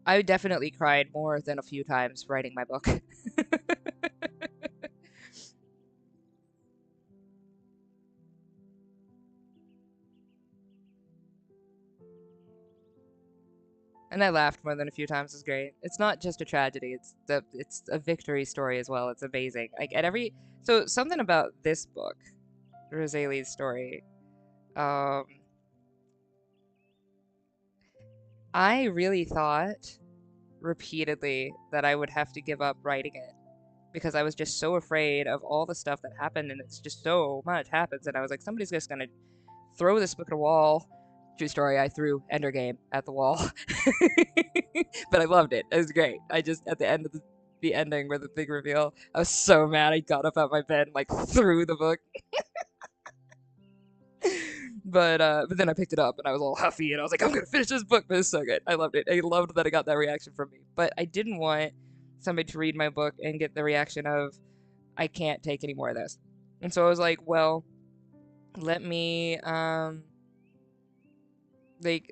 I definitely cried more than a few times writing my book. And I laughed more than a few times. It's great. It's not just a tragedy. It's a victory story as well. It's amazing. Like at every so something about this book, Rosalie's story. Um, I really thought. repeatedly that I would have to give up writing it because I was just so afraid of all the stuff that happened, and it's just so much happens, and I was like, somebody's just gonna throw this book at a wall. True story, I threw Ender Game at the wall. But I loved it. It was great. I just, at the end of the ending with the big reveal, I was so mad. I got up out my bed and like threw the book. But then I picked it up and I was all huffy and I was like, I'm gonna finish this book. But it's so good. I loved it. I loved that I got that reaction from me. But I didn't want somebody to read my book and get the reaction of, I can't take any more of this. And so I was like, well, let me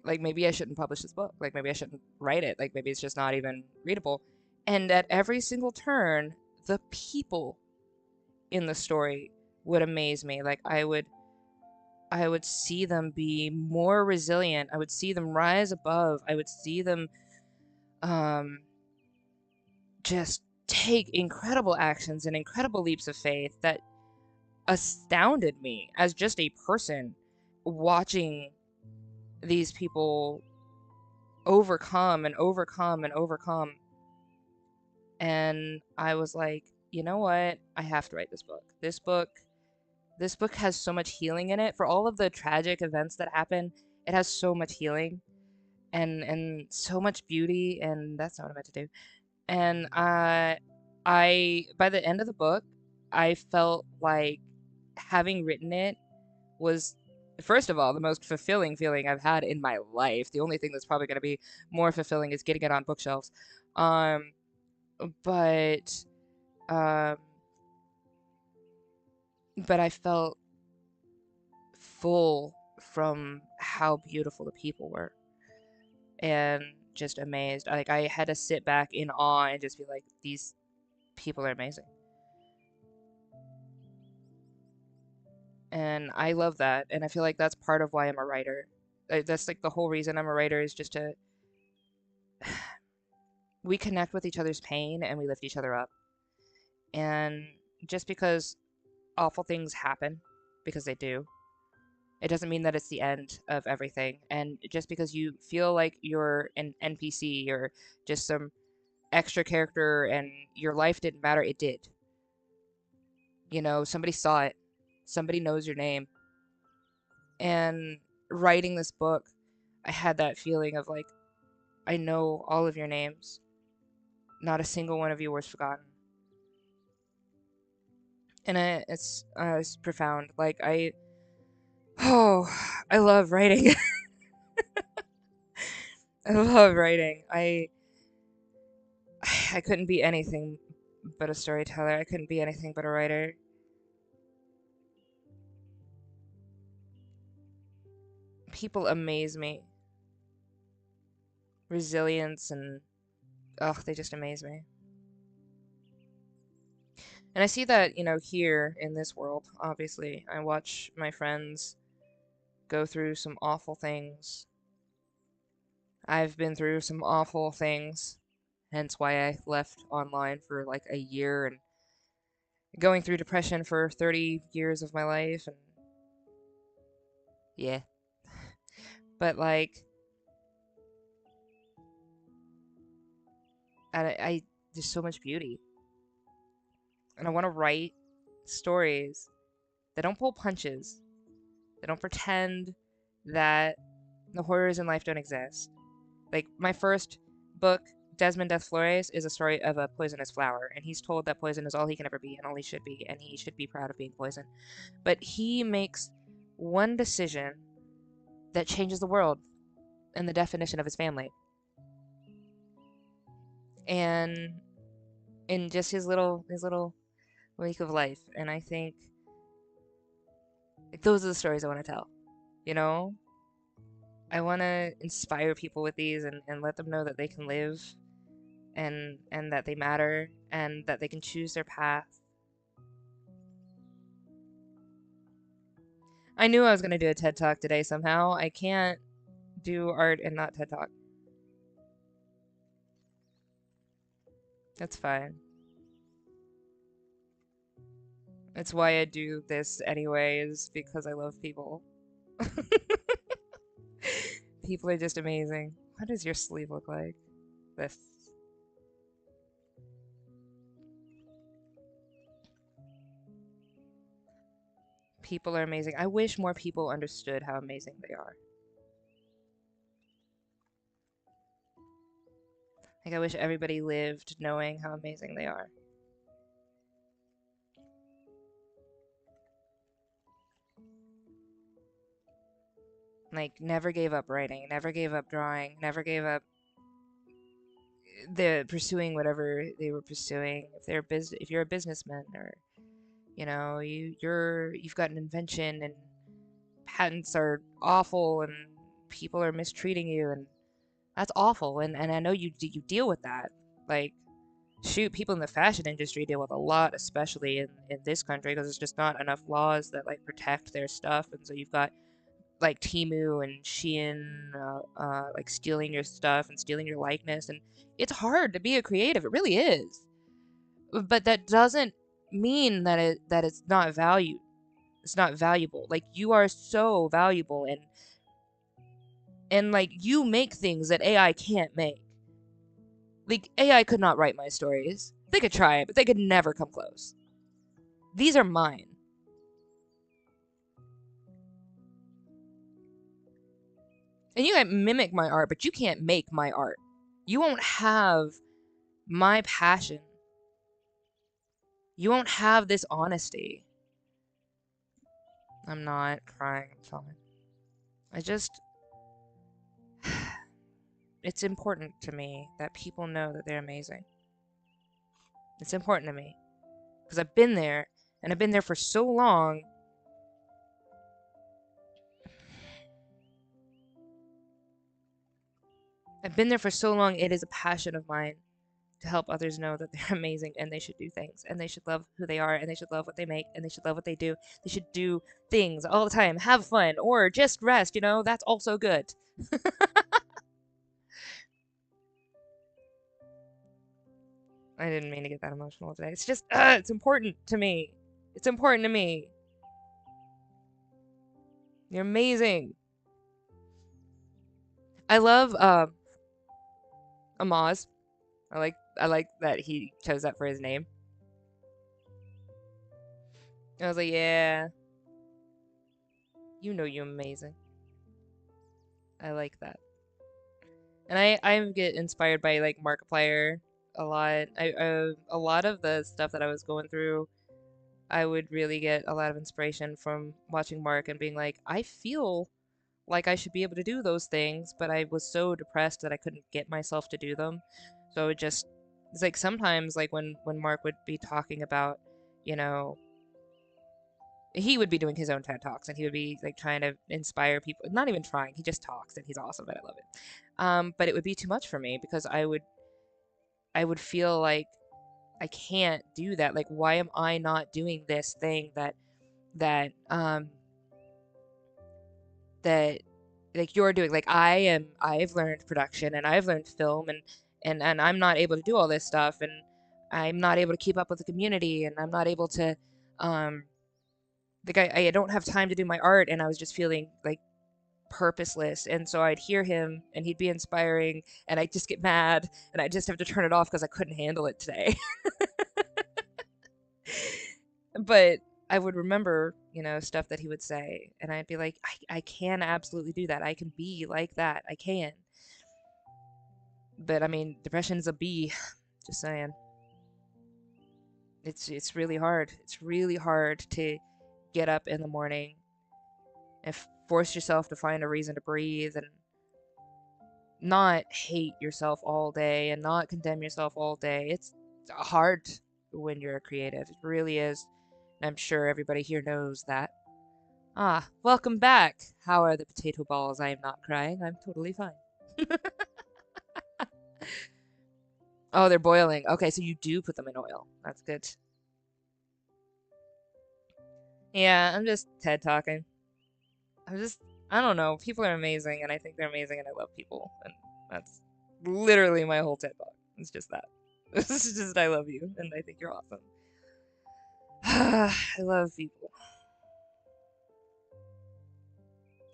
like maybe I shouldn't publish this book. Like maybe I shouldn't write it. Like maybe it's just not even readable. And at every single turn, the people in the story would amaze me. Like I would see them be more resilient. I would see them rise above. I would see them um just take incredible actions and incredible leaps of faith that astounded me as just a person watching these people overcome and overcome and overcome. And I was like, you know what? I have to write this book. This book has so much healing in it. For all of the tragic events that happen, it has so much healing and so much beauty, and that's not what I meant to do. And I by the end of the book, I felt like having written it was, first of all, the most fulfilling feeling I've had in my life. The only thing that's probably going to be more fulfilling is getting it on bookshelves. Um, but um, but I felt full from how beautiful the people were and just amazed. Like I had to sit back in awe and just be like, these people are amazing. And I love that. And I feel like that's part of why I'm a writer. That's like the whole reason I'm a writer is just to we connect with each other's pain and we lift each other up. And just because awful things happen, because they do, it doesn't mean that it's the end of everything. And just because you feel like you're an NPC or just some extra character and your life didn't matter, it did. You know, somebody saw it, somebody knows your name. And writing this book, I had that feeling of like, I know all of your names. Not a single one of you was forgotten. And it's profound. Like oh, I love writing. I love writing. I couldn't be anything but a storyteller. I couldn't be anything but a writer. People amaze me. Resilience and oh, they just amaze me. And I see that, here in this world, obviously. I watch my friends go through some awful things. I've been through some awful things, hence why I left online for like a year and going through depression for 30 years of my life and yeah. But like I there's so much beauty. And I want to write stories that don't pull punches. That don't pretend that the horrors in life don't exist. Like my first book, Desmond Death Flores, is a story of a poisonous flower, and he's told that poison is all he can ever be and all he should be, and he should be proud of being poison. But he makes one decision that changes the world and the definition of his family. And in just his little week of life. And I think like, those are the stories I want to tell. You know? I want to inspire people with these and let them know that they can live and that they matter and that they can choose their path. I knew I was going to do a TED Talk today somehow. I can't do art and not TED Talk. That's fine. That's why I do this anyway, is because I love people. People are just amazing. What does your sleeve look like? This. People are amazing. I wish more people understood how amazing they are. Like, I wish everybody lived knowing how amazing they are. Like, never gave up writing, never gave up drawing, never gave up the pursuing whatever they were pursuing. If you're a businessman, or you've got an invention and patents are awful and people are mistreating you, and that's awful, and I know you deal with that. Like, shoot, people in the fashion industry deal with a lot, especially in this country, because there's just not enough laws that like protect their stuff, and so you've got like Timu and Shein, like stealing your stuff and stealing your likeness, and it's hard to be a creative. It really is, but that doesn't mean that it's not valued. It's not valuable. Like, you are so valuable, and like, you make things that AI can't make. Like, AI could not write my stories. They could try it, but they could never come close. These are mine. And you can mimic my art, but you can't make my art. You won't have my passion. You won't have this honesty. I'm not crying. I'm fine. I just... It's important to me that people know that they're amazing. It's important to me. Because I've been there, and I've been there for so long. I've been there for so long, it is a passion of mine to help others know that they're amazing, and they should do things, and they should love who they are, and they should love what they make, and they should love what they do. They should do things all the time, have fun, or just rest, that's also good. I didn't mean to get that emotional today. It's just, it's important to me. It's important to me. You're amazing. I love, Amaz. I like that he chose that for his name. I was like, yeah. You're amazing. I like that. And I get inspired by like Markiplier a lot. A lot of the stuff that I was going through, I would really get a lot of inspiration from watching Mark and being like, I feel like I should be able to do those things, but I was so depressed that I couldn't get myself to do them. So it's like sometimes like when Mark would be talking about, you know, he would be doing his own TED Talks, and he would be like trying to inspire people. Not even trying, he just talks, and he's awesome, and I love it. But it would be too much for me because I would feel like I can't do that. Like, why am I not doing this thing that that like you're doing? Like, I've learned production, and I've learned film, and I'm not able to do all this stuff, and I'm not able to keep up with the community, and I'm not able to like I don't have time to do my art, and I was just feeling like purposeless. And so I'd hear him and he'd be inspiring, and I'd just get mad, and I'd just have to turn it off because I couldn't handle it today. But I would remember, stuff that he would say, and I'd be like, I can absolutely do that. I can be like that. I can. But I mean, depression's a B. Just saying. It's really hard. It's really hard to get up in the morning and force yourself to find a reason to breathe, and not hate yourself all day and not condemn yourself all day. It's hard when you're a creative. It really is. And I'm sure everybody here knows that. Ah, welcome back. How are the potato balls? I am not crying. I'm totally fine. Oh, they're boiling. Okay, so you do put them in oil. That's good. Yeah, I'm just TED talking. I don't know. People are amazing, and I think they're amazing, and I love people. And that's literally my whole TED talk. It's just that. It's just, I love you, and I think you're awesome. I love people.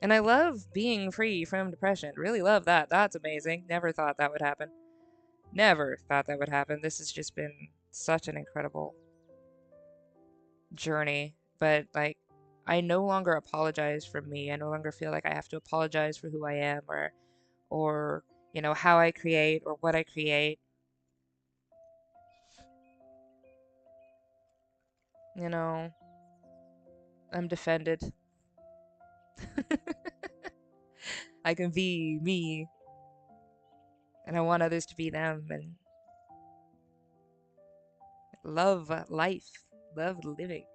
And I love being free from depression. Really love that. That's amazing. Never thought that would happen. Never thought that would happen. This has just been such an incredible journey. But, like, I no longer apologize for me. I no longer feel like I have to apologize for who I am or how I create or what I create. You know, I'm defended. I can be me, and I want others to be them and love life, love living.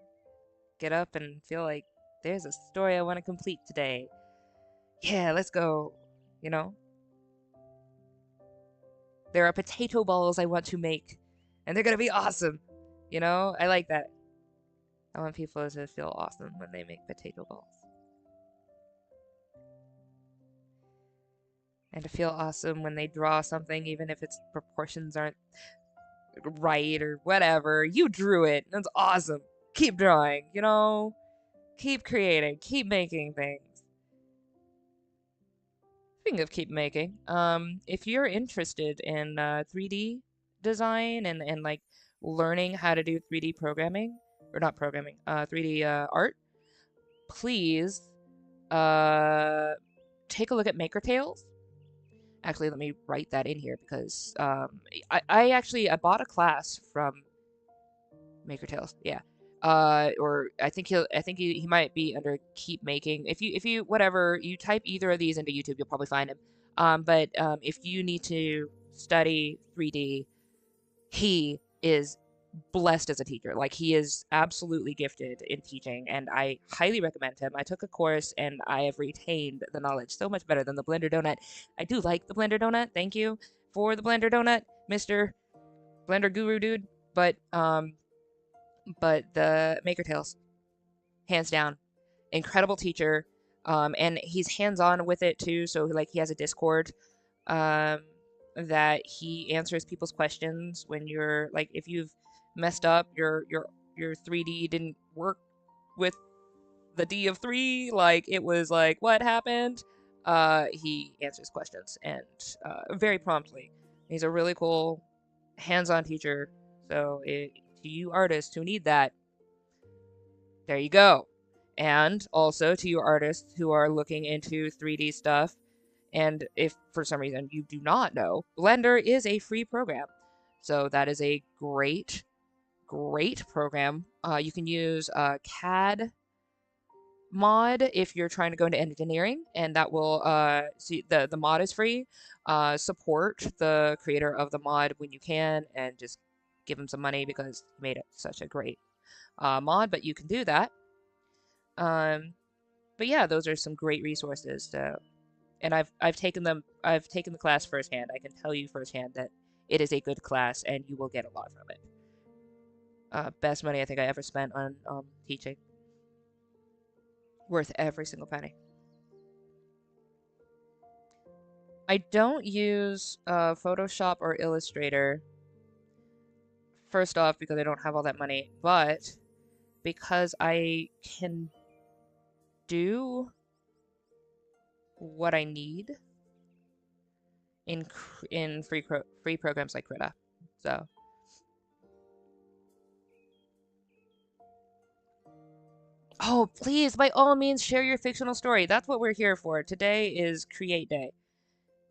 Get up and feel like there's a story I want to complete today. Yeah, let's go. You know, there are potato balls I want to make, and they're gonna be awesome. I like that. I want people to feel awesome when they make potato balls. And to feel awesome when they draw something, even if its proportions aren't right or whatever. You drew it. That's awesome. Keep drawing, Keep creating, keep making things. Speaking of keep making, if you're interested in 3D design and like learning how to do 3D programming, or not programming, 3D art, please take a look at Maker Tales. Actually, let me write that in here because I bought a class from Maker Tales. Yeah. Or I think he might be under Keep Making. If you whatever you type either of these into YouTube, you'll probably find him. But if you need to study 3D, he is blessed as a teacher. Like he is absolutely gifted in teaching, and I highly recommend him. I took a course and I have retained the knowledge so much better than the Blender Donut. I do like the Blender Donut. Thank you for the Blender Donut, Mr. Blender Guru dude. But the Maker Tales, hands down, incredible teacher. And he's hands-on with it too. So like he has a Discord um, that he answers people's questions when you're like if you've messed up your 3D didn't work with the D of 3, like it was like what happened. He answers questions and very promptly. He's a really cool hands-on teacher. So to you artists who need that, there you go. And also to you artists who are looking into 3D stuff, and if for some reason you do not know, Blender is a free program. So that is a great, great program. You can use CAD mod if you're trying to go into engineering, and that will see the mod is free. Support the creator of the mod when you can, and just give him some money because he made it such a great mod. But you can do that. But yeah, those are some great resources. And I've taken them. I've taken the class firsthand. I can tell you firsthand that it is a good class, and you will get a lot from it. Best money I think I ever spent on teaching. Worth every single penny. I don't use Photoshop or Illustrator. First off, because I don't have all that money, but because I can do what I need in free programs like Krita. So oh, please, by all means, share your fictional story. That's what we're here for. Today is Create Day.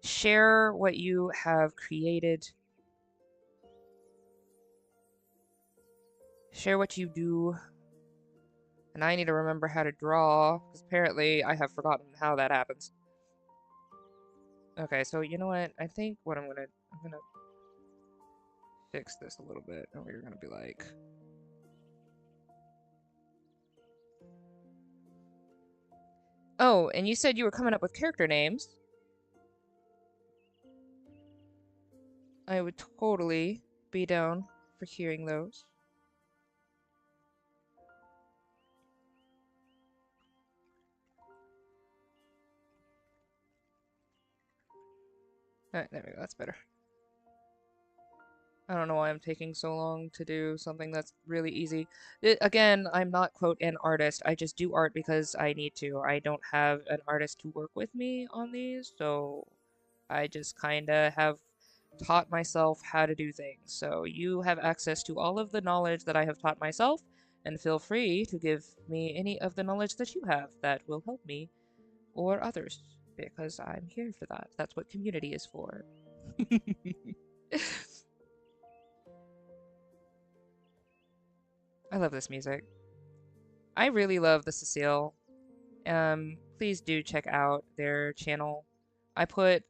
Share what you have created. Share what you do. And I need to remember how to draw, because apparently I have forgotten how that happens. Okay, so you know what? I think what I'm gonna fix this a little bit, and we're gonna be like, oh, and you said you were coming up with character names. I would totally be down for hearing those. Alright, there we go, that's better. I don't know why I'm taking so long to do something that's really easy. Again, I'm not, quote, an artist. I just do art because I need to. I don't have an artist to work with me on these, so I just kind of have taught myself how to do things. So you have access to all of the knowledge that I have taught myself. and feel free to give me any of the knowledge that you have that will help me or others, because I'm here for that. That's what community is for. I love this music. I really love the Cecile. Please do check out their channel. I put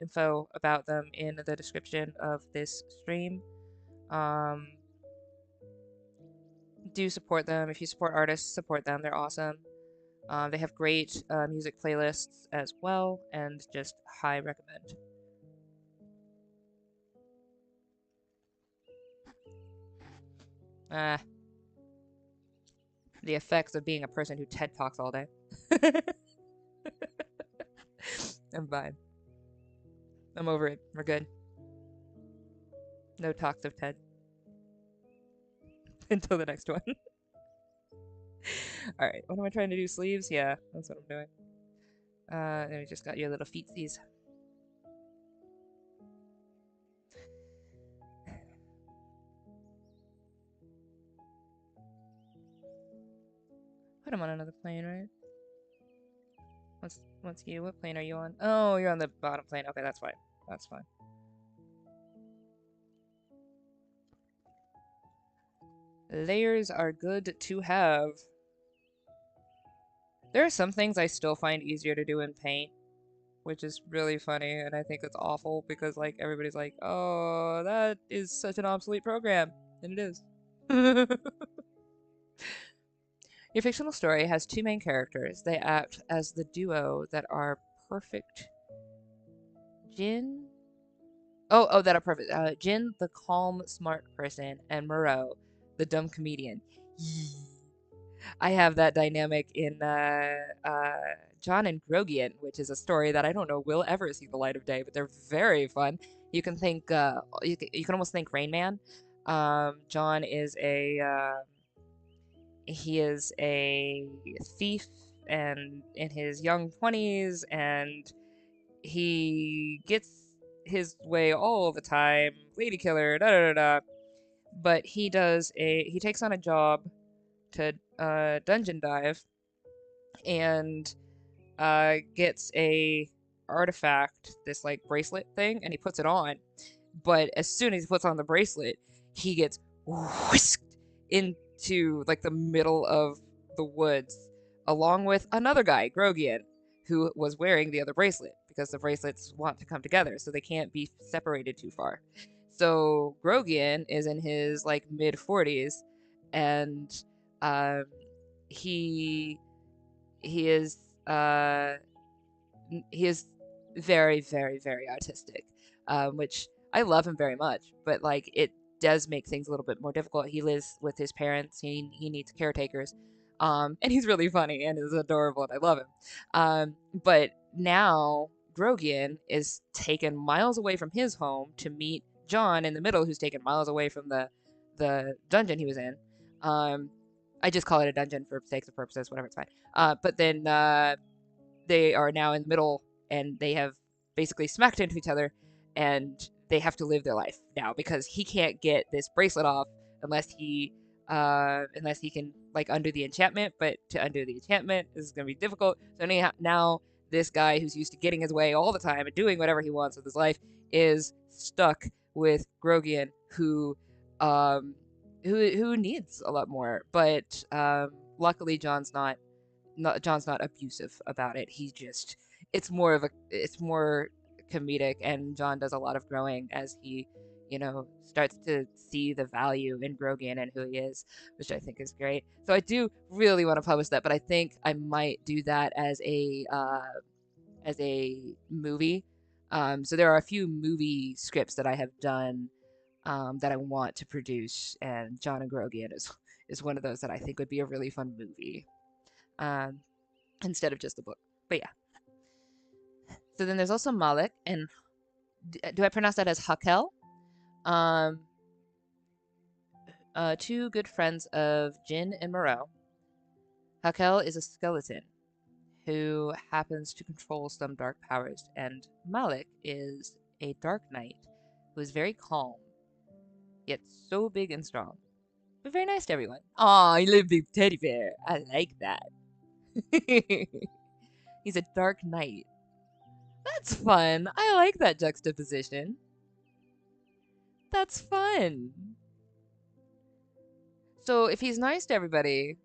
info about them in the description of this stream. Um, do support them. If you support artists, support them. They're awesome. They have great music playlists as well, and just high recommend. Ah, the effects of being a person who TED Talks all day. I'm fine. I'm over it. We're good. No talks of TED. Until the next one. Alright, what am I trying to do? Sleeves? Yeah, that's what I'm doing. And we just got your little feetsies. Put him on another plane, right? What's you? What plane are you on? Oh, you're on the bottom plane. Okay, that's fine. That's fine. Layers are good to have. There are some things I still find easier to do in Paint, which is really funny, and I think it's awful because, like, everybody's like, oh, that is such an obsolete program. And it is. Your fictional story has two main characters. They act as the duo that are perfect. Jin? Oh, that are perfect. Jin, the calm, smart person, and Moreau, the dumb comedian. I have that dynamic in John and Grogian, which is a story that I don't know will ever see the light of day, but they're very fun. You can think, you can almost think Rain Man. John is he is a thief and in his young 20s, and he gets his way all the time, lady killer, da da da da. But he takes on a job to dungeon dive and gets a artifact, this like bracelet thing, and he puts it on. But as soon as he puts on the bracelet, he gets whisked into like the middle of the woods, along with another guy, Grogian, who was wearing the other bracelet because the bracelets want to come together, so they can't be separated too far. So Grogian is in his like mid 40s, and um, he he is uh, he is very, very, very autistic, which I love him very much, but like it does make things a little bit more difficult. He lives with his parents. He needs caretakers, and he's really funny and is adorable, and I love him. But now Grogian is taken miles away from his home to meet John in the middle, who's taken miles away from the dungeon he was in. I just call it a dungeon for sakes of purposes, whatever, it's fine. But then they are now in the middle, and they have basically smacked into each other, and they have to live their life now because he can't get this bracelet off unless he can like undo the enchantment. But to undo the enchantment is going to be difficult. So now this guy who's used to getting his way all the time and doing whatever he wants with his life is stuck with Grogian, who needs a lot more. But luckily John's not abusive about it. It's more comedic, and John does a lot of growing as he, starts to see the value in Grogan and who he is, which I think is great. So I do really want to publish that, but I think I might do that as a movie. So there are a few movie scripts that I have done that I want to produce, and John and Grogan is one of those that I think would be a really fun movie. Um, Instead of just a book. But yeah. So then there's also Malik, and do I pronounce that as Hakel? Um, two good friends of Jin and Moreau. Hakel is a skeleton who happens to control some dark powers, and Malik is a dark knight who is very calm, yet so big and strong. but very nice to everyone. Aw, you little big teddy bear. I like that. He's a dark knight. That's fun. I like that juxtaposition. That's fun. So if he's nice to everybody,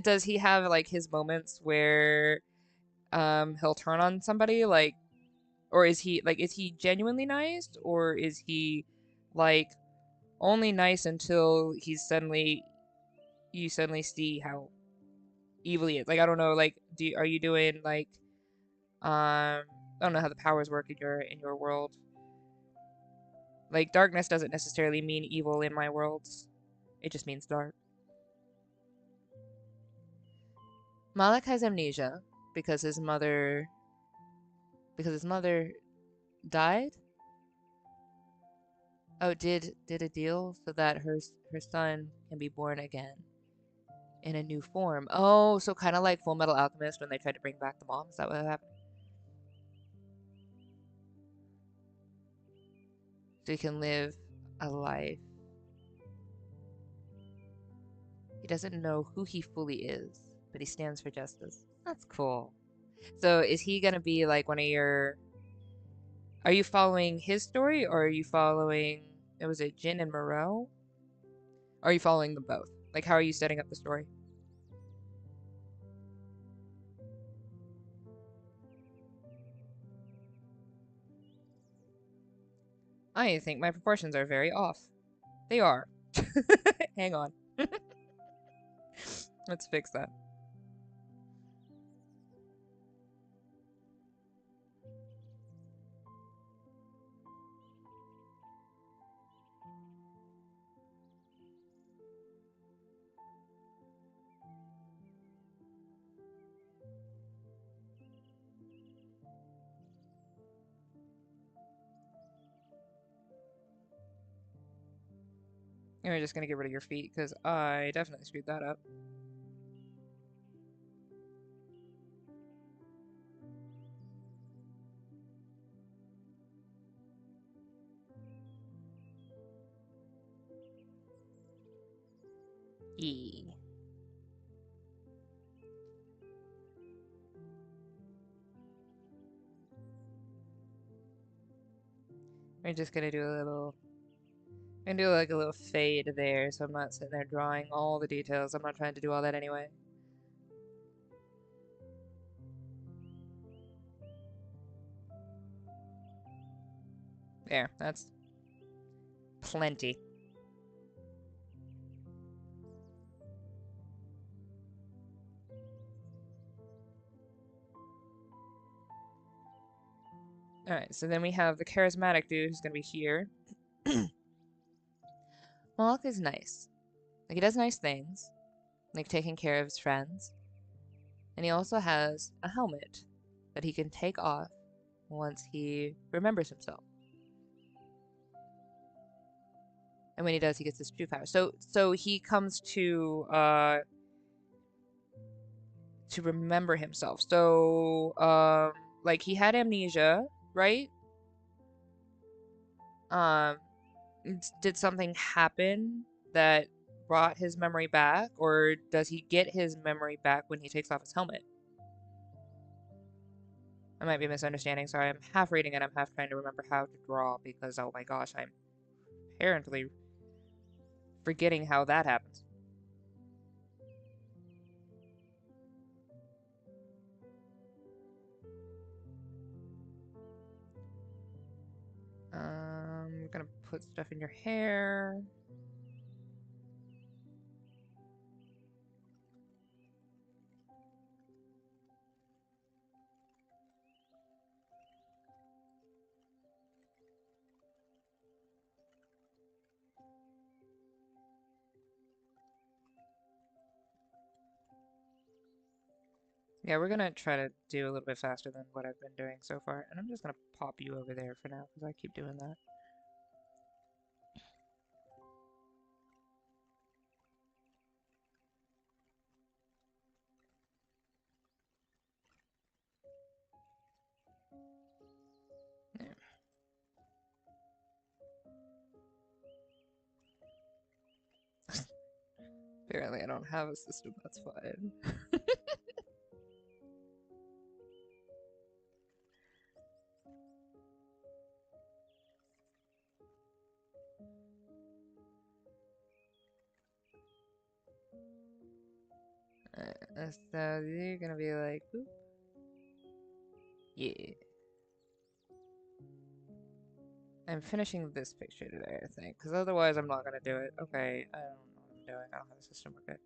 does he have like his moments where he'll turn on somebody like, or is he genuinely nice, or is he like only nice until you suddenly see how evil he is? Like I don't know, like are you doing like I don't know how the powers work in your world. Like darkness doesn't necessarily mean evil in my worlds. It just means dark. Malak has amnesia because his mother died. Oh, did a deal so that her son can be born again in a new form. Oh, so kind of like Full Metal Alchemist when they tried to bring back the mom. Is that what happened? So he can live a life. He doesn't know who he fully is, but he stands for justice. That's cool. So is he gonna be like one of your? Are you following his story, or are you following? Was it Jin and Moreau? Or are you following them both? Like, how are you setting up the story? I think my proportions are very off. They are. Hang on. Let's fix that. You're just gonna get rid of your feet because I definitely screwed that up. E. We're just gonna do a little. I'm gonna do like a little fade there, so I'm not sitting there drawing all the details. I'm not trying to do all that anyway. There, that's plenty. Alright, so then we have the charismatic dude who's gonna be here. Moloch is nice. Like, he does nice things, like taking care of his friends. And he also has a helmet that he can take off once he remembers himself. And when he does, he gets his true power. So he comes to remember himself. So like he had amnesia, right? Um did something happen that brought his memory back, or does he get his memory back when he takes off his helmet? I might be misunderstanding. Sorry, I'm half reading it. I'm half trying to remember how to draw because, oh my gosh, I'm apparently forgetting how that happens. I'm gonna put stuff in your hair. Yeah, we're gonna try to do a little bit faster than what I've been doing so far. And I'm just gonna pop you over there for now, because I keep doing that. There. Apparently I don't have a system, that's fine. So you're gonna be like, boop. Yeah. I'm finishing this picture today, I think, because otherwise I'm not gonna do it. Okay, I don't know what I'm doing. I don't have a system. Okay.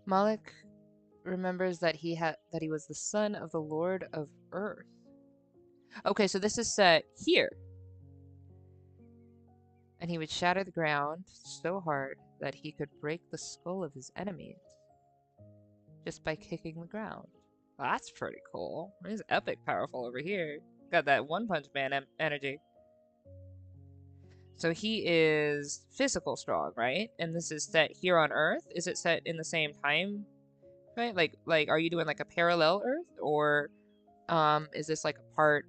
Malik remembers that he was the son of the Lord of Earth. Okay, so this is set here. And he would shatter the ground so hard that he could break the skull of his enemies just by kicking the ground. Well, that's pretty cool. He's epic powerful over here. Got that One Punch Man energy. So he is physical strong, right? And this is set here on Earth. Is it set in the same time? Right? Like are you doing like a parallel Earth, or is this like a part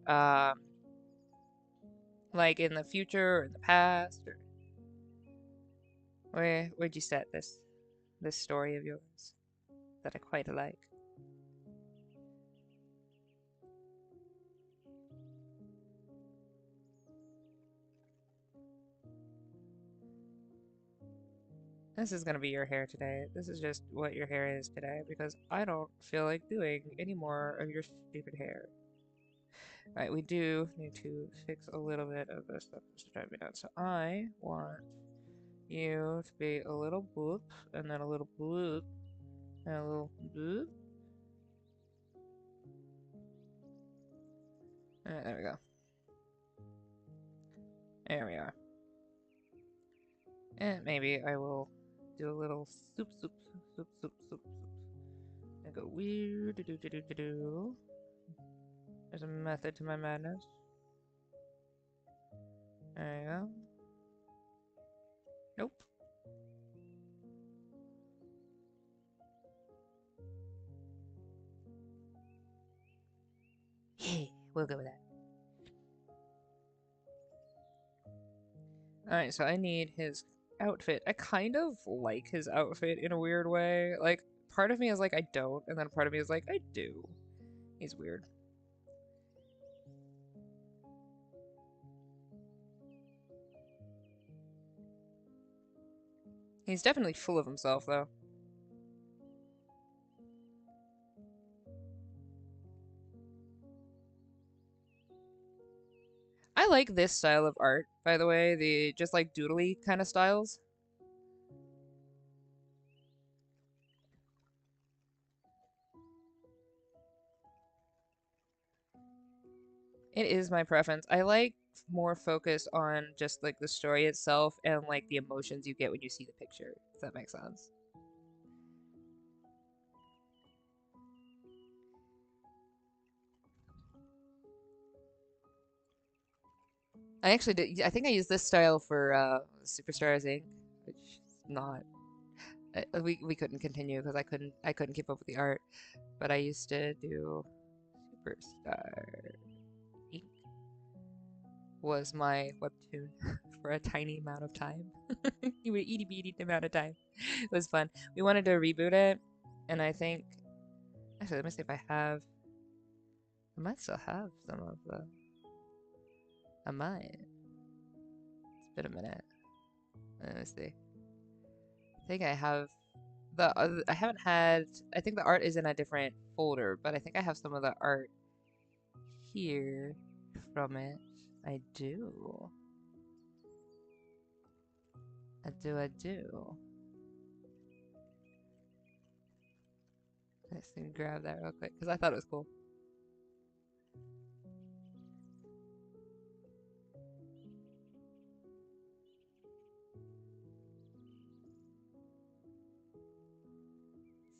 like in the future or in the past, or where'd you set this story of yours that I quite like? This is gonna be your hair today. This is just what your hair is today because I don't feel like doing any more of your stupid hair. Alright, we do need to fix a little bit of this stuff that's driving me nuts. So I want you to be a little boop, and then a little boop, and a little boop. Alright, there we go. There we are. And maybe I will do a little soup, soup, soup, soup, soup, soup. And go weird, do do do do do do. There's a method to my madness. There you go. Nope. Yeah, we'll go with that. Alright, so I need his outfit. I kind of like his outfit in a weird way. Like, part of me is like, I don't, and then part of me is like, I do. He's weird. He's definitely full of himself, though. I like this style of art, by the way, the just like doodly kind of styles. It is my preference. I like more focus on just like the story itself and like the emotions you get when you see the picture, if that makes sense. I actually did. I think I used this style for Superstars Inc., which is not. We couldn't continue because I couldn't keep up with the art. But I used to do Superstar Inc. was my webtoon for a tiny amount of time. A itty bitty amount of time. It was fun. We wanted to reboot it, and I think actually let me see if I have. I might still have some of the. I might. It's been a minute. Let me see. I think I have the I haven't had. I think the art is in a different folder, but I think I have some of the art here from it. I do. I do. I do. Let's see, grab that real quick because I thought it was cool.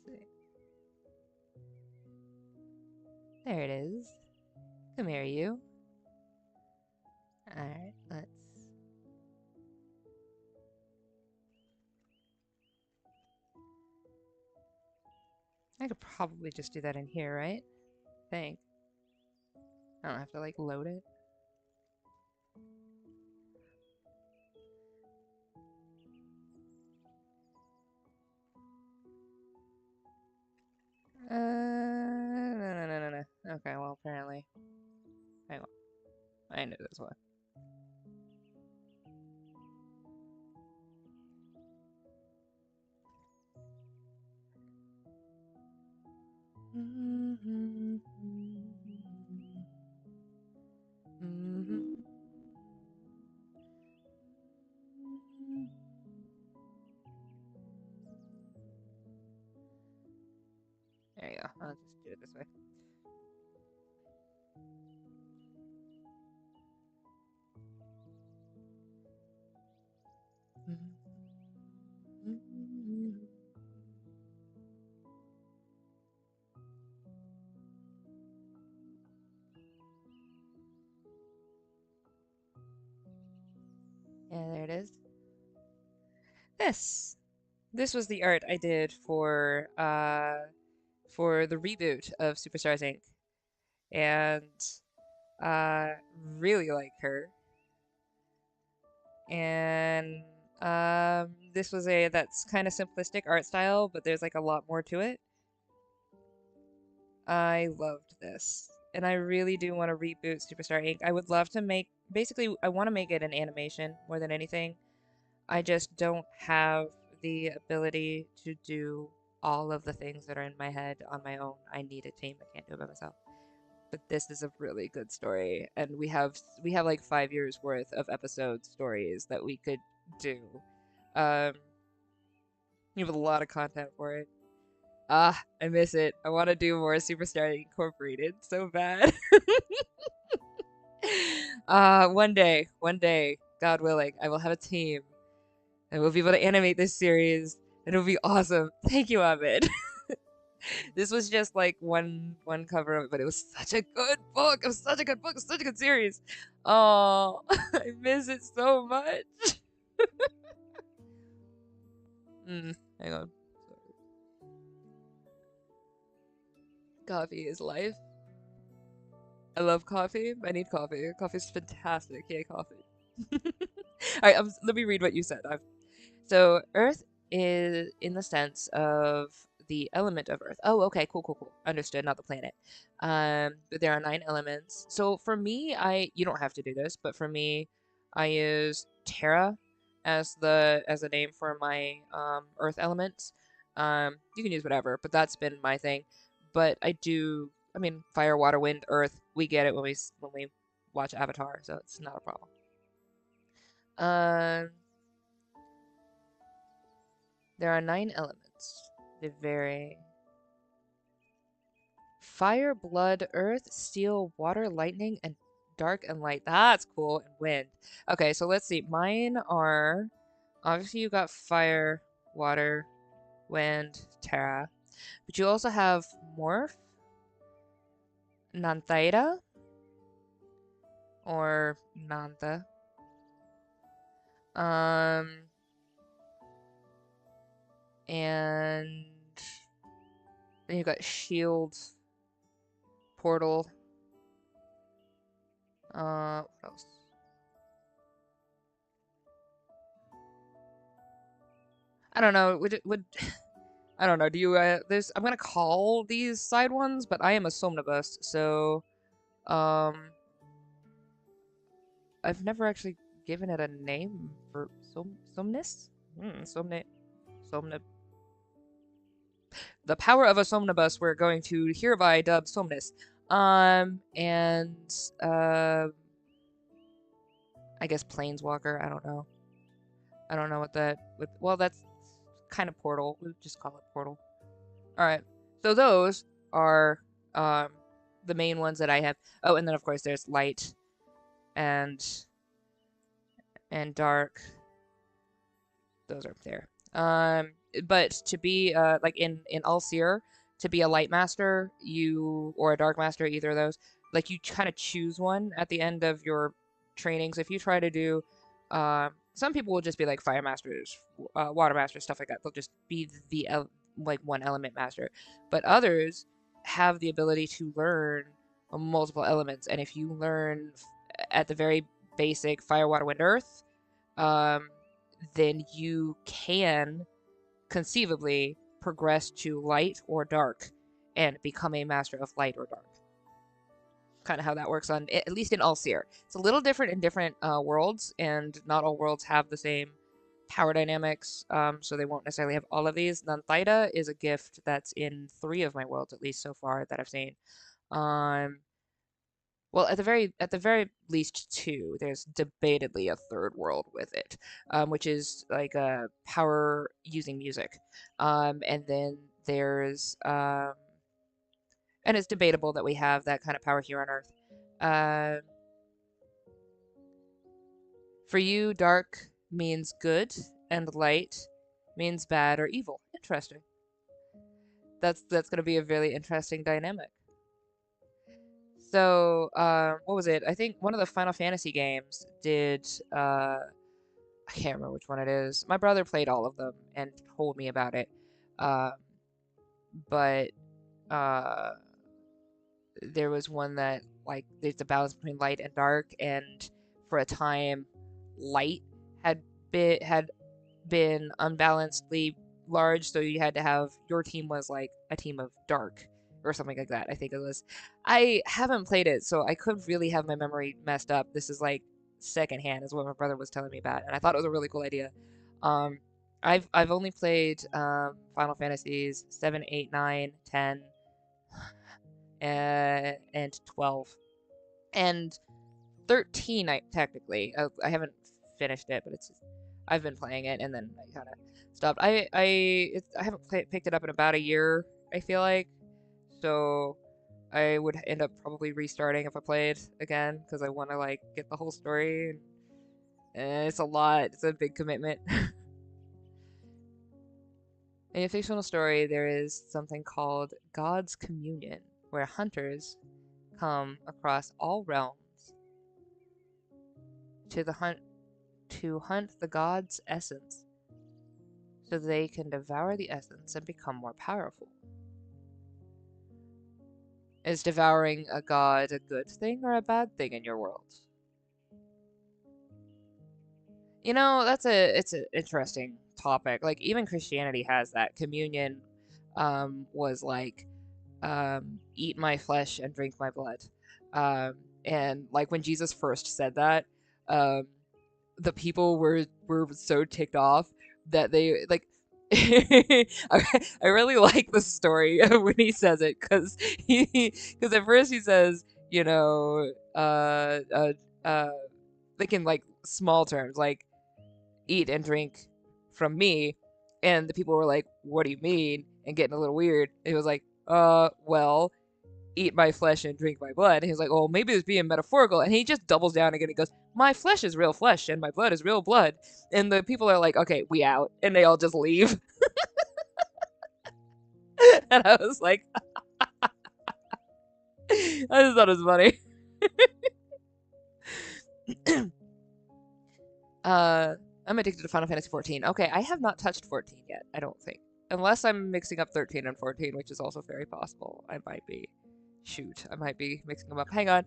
Let's see. There it is. Come here, you. Alright, let's. I could probably just do that in here, right? Think. I don't have to like load it. No. Okay, well, apparently. Hang on. I knew this one. There you go. I'll just do it this way. Yeah, there it is. This. This was the art I did for the reboot of Superstars Inc. And uh really like her. And this was a that's kind of simplistic art style, but there's like a lot more to it. I loved this. And I really do want to reboot Superstar Inc. I would love to make basically I want to make it an animation more than anything. I just don't have the ability to do all of the things that are in my head on my own. I need a team. I can't do it by myself. But this is a really good story, and we have like 5 years worth of episode stories that we could do. Um, we have a lot of content for it. Ah, I miss it. I want to do more Superstar Incorporated so bad. One day, God willing, I will have a team and we'll be able to animate this series and it'll be awesome. Thank you, Ahmed. This was just like one cover of it, but it was such a good book. It was such a good book. It was such a good series. Oh, I miss it so much. Hang on. Coffee is life. I love coffee. I need coffee. Coffee's fantastic. Yay, coffee. All right, let me read what you said. So Earth is in the sense of the element of Earth. Oh, okay, cool. Understood, not the planet. But there are 9 elements. So for me, you don't have to do this, but for me, I use Terra as a name for my Earth elements. You can use whatever, but that's been my thing. But I mean, fire, water, wind, earth. We get it when we watch Avatar, so it's not a problem. Um, there are 9 elements. They vary. Fire, blood, earth, steel, water, lightning, and dark and light. That's cool. And wind. Okay, so let's see. Mine are obviously you got fire, water, wind, terra, but you also have morph, nantaira, or nanta. Um, and then you got shield, portal. What else? I don't know. Would I don't know. Do you there's I'm gonna call these side ones, but I am a somnibus, so um I've never actually given it a name for somnus? Somni the power of a somnibus we're going to hereby dub somnus. And uh I guess planeswalker, I don't know. I don't know what that would well that's kind of portal. We'll just call it portal. Alright. So those are um the main ones that I have. Oh, and then of course there's light and dark. Those are there. But to be like in Ulcir, to be a light master, you or a dark master, either of those, like you kind of choose one at the end of your trainings. If you try to do, some people will just be like fire masters, water masters, stuff like that. They'll just be like one element master, but others have the ability to learn multiple elements. And if you learn at the very basic fire, water, wind, earth, um, then you can conceivably progress to light or dark and become a master of light or dark. Kind of how that works on, at least in Ulcir. It's a little different in different worlds, and not all worlds have the same power dynamics, so they won't necessarily have all of these. Nanthaida is a gift that's in 3 of my worlds, at least so far, that I've seen. Um, well, at the very least 2. There's debatedly a 3rd world with it, which is like a power using music, and then there's and it's debatable that we have that kind of power here on Earth. Uh, for you, dark means good, and light means bad or evil. Interesting. That's going to be a really interesting dynamic. So, what was it? I think one of the Final Fantasy games did, I can't remember which one it is. My brother played all of them and told me about it. Um, but, uh, there was one that, like, there's a balance between light and dark, and for a time, light had been unbalancedly large, so you had to have, your team was like a team of dark or something like that, I think it was. I haven't played it, so I could really have my memory messed up. This is like secondhand, is what my brother was telling me about, and I thought it was a really cool idea. Um, I've only played Final Fantasies 7, 8, 9, 10, and 12, and 13. Technically, I haven't finished it, but I've been playing it, and then I kind of stopped. I haven't picked it up in about a year, I feel like, so I would end up probably restarting if I played again, because I want to like get the whole story, and it's a lot. It's a big commitment. In a fictional story, there is something called God's Communion, where hunters come across all realms to hunt the god's essence, so they can devour the essence and become more powerful. Is devouring a god a good thing or a bad thing in your world? You know, it's an interesting topic. Like, even Christianity has that. Communion was like, eat my flesh and drink my blood. And like when Jesus first said that, um, the people were so ticked off that they like. I really like the story when he says it, because at first he says, you know, like in like small terms, like eat and drink from me, and the people were like, what do you mean? And getting a little weird. It was like, well, eat my flesh and drink my blood. And he was like, well, maybe it's being metaphorical. And he just doubles down again. He goes, my flesh is real flesh and my blood is real blood. And the people are like, okay, we out. And they all just leave. And I was like, I just thought it was funny. I'm addicted to Final Fantasy 14. Okay, I have not touched 14 yet, I don't think. Unless I'm mixing up 13 and 14, which is also very possible. I might be. Shoot, I might be mixing them up. Hang on.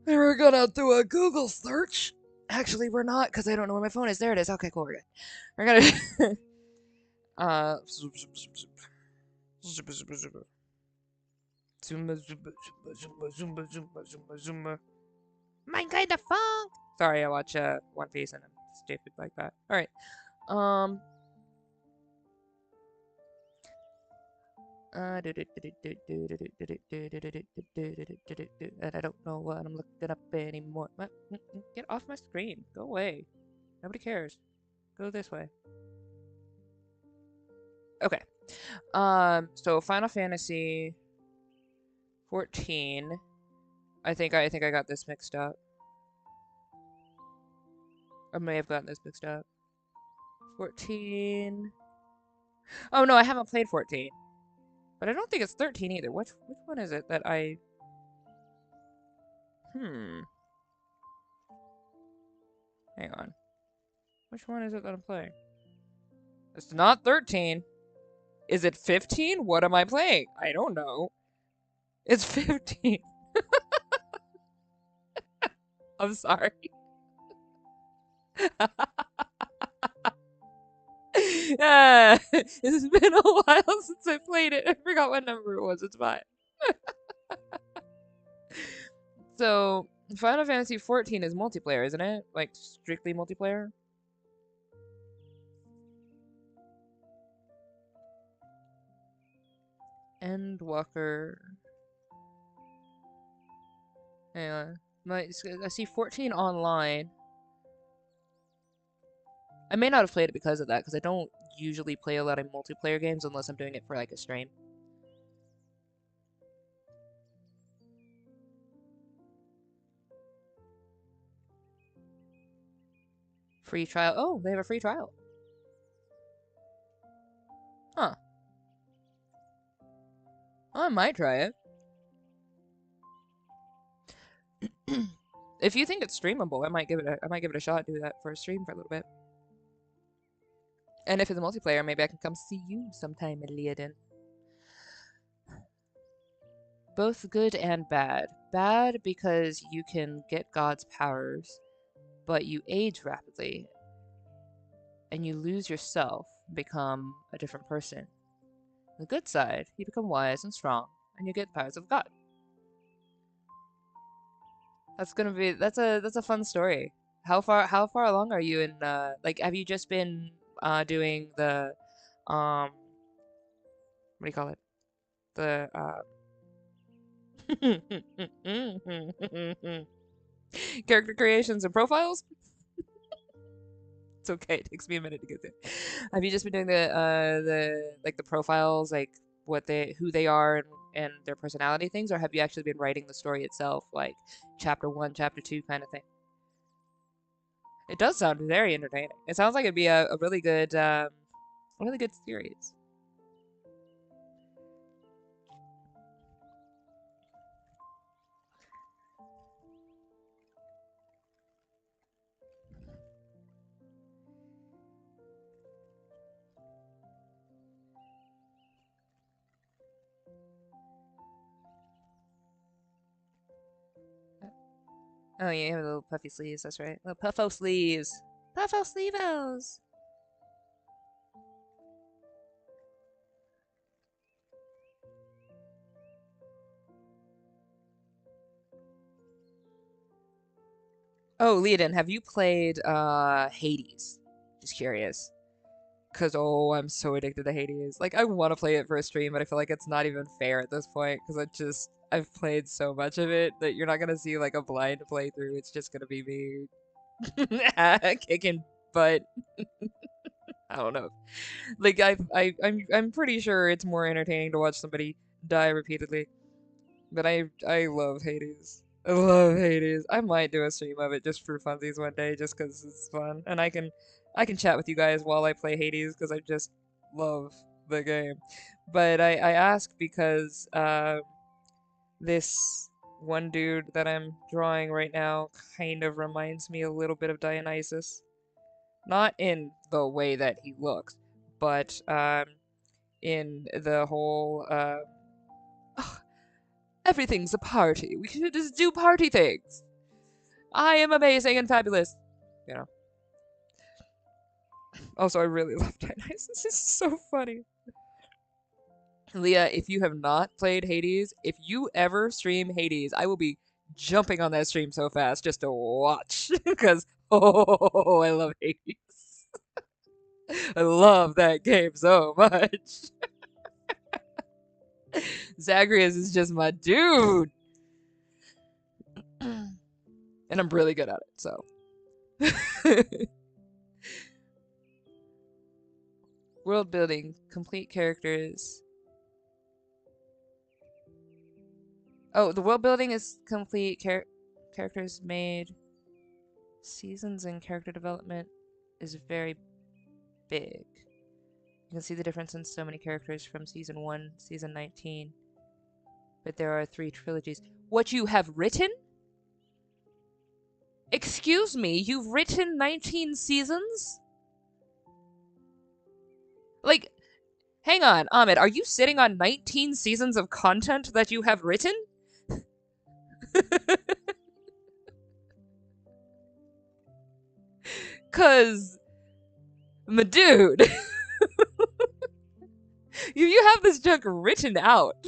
We're gonna do a Google search. Actually, we're not, because I don't know where my phone is. There it is. Okay, cool, we're good. We're gonna... My kind of funk! Sorry, I watch One Piece and I'm stupid like that. Alright. And I don't know what I'm looking up anymore. Get off my screen. Go away. Nobody cares. Go this way. Okay. So Final Fantasy 14. I think I got this mixed up. I may have gotten this mixed up. 14. Oh no, I haven't played 14. But I don't think it's 13 either. Which one is it that I... Hang on. Which one is it that I'm playing? It's not 13. Is it 15? What am I playing? I don't know. It's 15. I'm sorry. It's been a while since I played it. I forgot what number it was. It's fine. So, Final Fantasy 14 is multiplayer, isn't it? Like, strictly multiplayer? Endwalker. Hang on. I see 14 online. I may not have played it because of that, because I don't usually play a lot of multiplayer games unless I'm doing it for like a stream. Free trial. Oh, they have a free trial. Huh. I might try it. If you think it's streamable, I might give it a shot, do that for a stream for a little bit. And if it's a multiplayer, maybe I can come see you sometime in Leoden. Both good and bad. Bad because you can get God's powers, but you age rapidly and you lose yourself, become a different person. The good side, you become wise and strong, and you get the powers of God. That's a fun story. How far along are you in like have you just been doing the what do you call it? The character creations and profiles? It's okay. It takes me a minute to get there. Have you just been doing the profiles, like who they are and their personality things, or have you actually been writing the story itself, like chapter 1, chapter 2 kind of thing? It does sound very entertaining. It sounds like it'd be a really good series. Oh yeah, you have little puffy sleeves, that's right. Little puffo sleeves. Puffo sleevos! Oh, Leoden, have you played Hades? Just curious. Cause oh, I'm so addicted to Hades. Like I want to play it for a stream, but I feel like it's not even fair at this point because I've played so much of it that you're not gonna see like a blind playthrough. It's just gonna be me kicking butt. I don't know. Like I'm pretty sure it's more entertaining to watch somebody die repeatedly. But I love Hades. I love Hades. I might do a stream of it just for funsies one day, just because it's fun, and I can chat with you guys while I play Hades because I just love the game. But I ask because this one dude that I'm drawing right now kind of reminds me a little bit of Dionysus. Not in the way that he looks, but in the whole everything's a party. We should just do party things. I am amazing and fabulous. You know. Also, I really love Dionysus. It's so funny. Leah, if you have not played Hades, if you ever stream Hades, I will be jumping on that stream so fast just to watch. Because, oh, I love Hades. I love that game so much. Zagreus is just my dude. And I'm really good at it, so. World building, complete characters. Oh, the world building is complete. Characters made. Seasons and character development is very big. You can see the difference in so many characters from Season 1, Season 19. But there are 3 trilogies. What you have written? Excuse me, you've written 19 seasons? Like, Hang on, Ahmed, are you sitting on 19 seasons of content that you have written? Cause, my dude, you have this junk written out.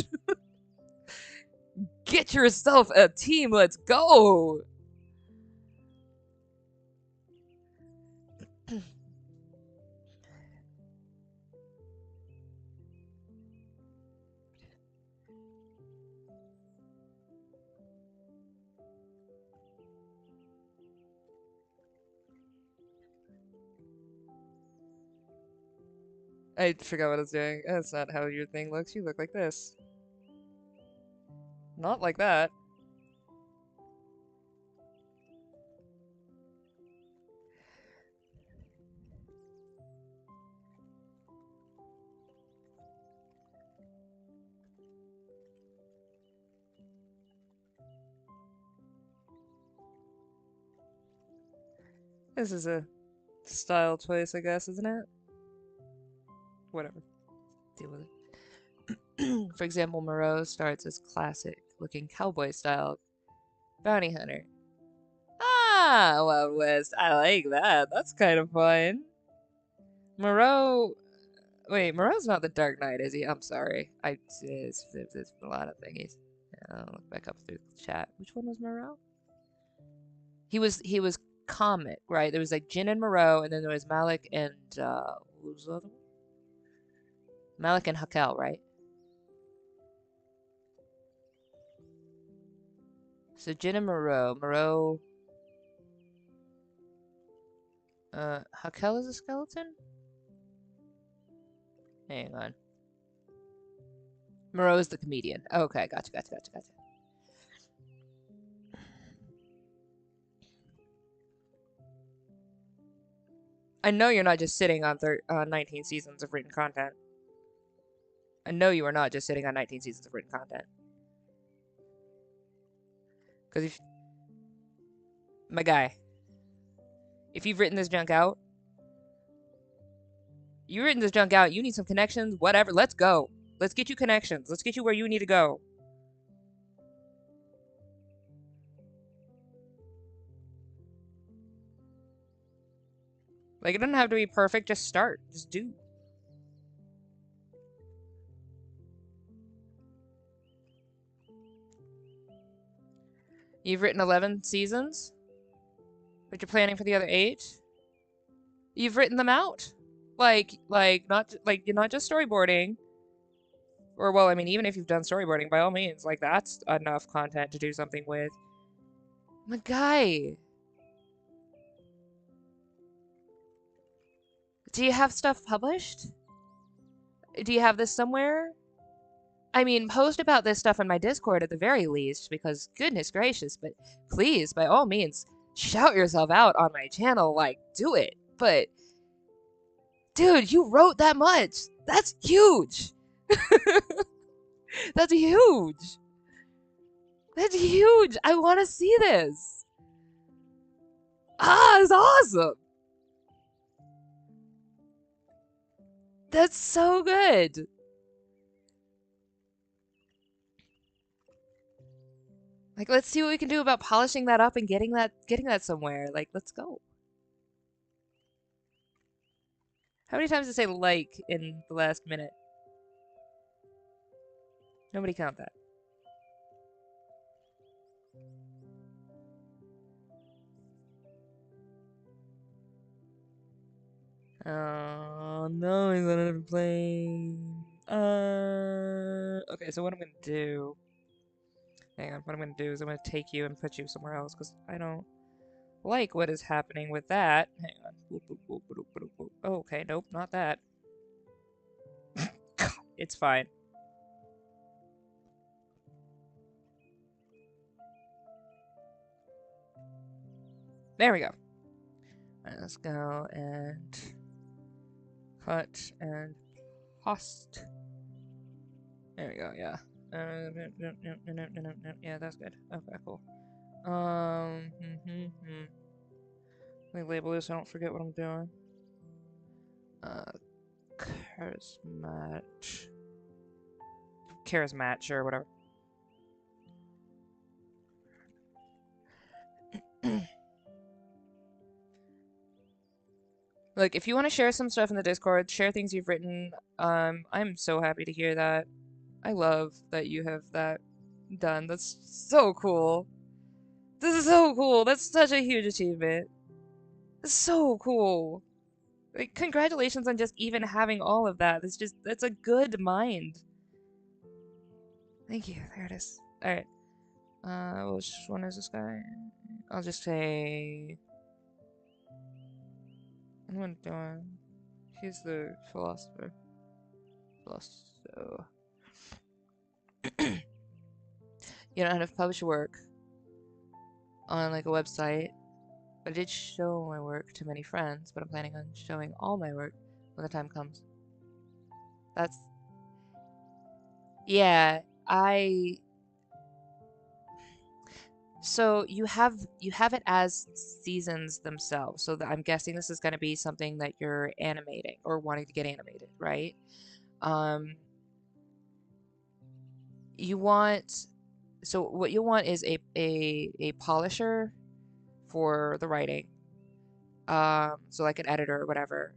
Get yourself a team, let's go! I forgot what I was doing. That's not how your thing looks. You look like this. Not like that. This is a style choice, I guess, isn't it? Whatever. Deal with it. For example, Moreau starts as classic looking cowboy style bounty hunter. Ah, Wild West. I like that. That's kind of fun. Moreau. Wait, Moreau's not the Dark Knight, is he? I'm sorry. It's a lot of thingies. I'll look back up through the chat. Which one was Moreau? He was Comet, right? There was like Jin and Moreau, and then there was Malik and what was the other one? Malik and Hakel, right? So Jin and Moreau. Moreau. Hakel is a skeleton? Hang on. Moreau is the comedian. Okay, gotcha. I know you're not just sitting on 19 seasons of written content. I know you are not just sitting on 19 seasons of written content. Because if... My guy. If you've written this junk out... You've written this junk out, you need some connections, whatever, let's go. Let's get you connections. Let's get you where you need to go. Like, it doesn't have to be perfect, just start. Just do. You've written 11 seasons? But you're planning for the other 8? You've written them out? You're not just storyboarding. Or, well, I mean, even if you've done storyboarding, by all means, like, that's enough content to do something with. My guy. Do you have stuff published? Do you have this somewhere? I mean, post about this stuff in my Discord at the very least, because goodness gracious, but please, by all means, shout yourself out on my channel, like, do it. But, dude, you wrote that much. That's huge. That's huge. That's huge. I want to see this. Ah, it's awesome. That's so good. Like, let's see what we can do about polishing that up and getting that somewhere. Like, let's go. How many times did I say like in the last minute? Nobody count that. Oh, no, he's gonna play. Okay, so what I'm gonna do... Hang on, what I'm gonna do is I'm gonna take you and put you somewhere else, because I don't like what is happening with that. Hang on. Boop, boop, boop, boop, boop, boop. Oh, okay, nope, not that. God, it's fine. There we go. Alright, let's go and cut and paste. There we go, yeah. Yeah, that's good. Okay, cool. Let me label this so I don't forget what I'm doing. charismat, or whatever. Like, if you want to share some stuff in the Discord, share things you've written, I'm so happy to hear that. I love that you have that done. That's so cool. This is so cool. That's such a huge achievement. It's so cool. Like, congratulations on just even having all of that. That's a good mind. Thank you. There it is. Alright. Which one is this guy? I'll just say... I'm doing... He's the philosopher. So... You don't have to publish work on, like, a website. I did show my work to many friends, but I'm planning on showing all my work when the time comes. That's... Yeah, So you have it as seasons themselves. So I'm guessing this is going to be something that you're animating or wanting to get animated, right? Um, you want so what you want is a polisher for the writing. So like an editor or whatever.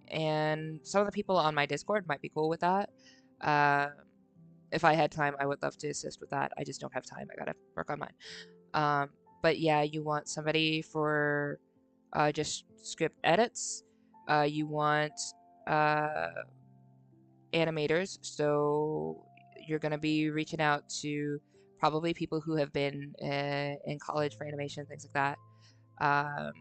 And some of the people on my Discord might be cool with that. If I had time, I would love to assist with that. I just don't have time. I gotta work on mine. But yeah, you want somebody for just script edits. You want uh, animators. So you're gonna be reaching out to probably people who have been in college for animation, things like that. Um,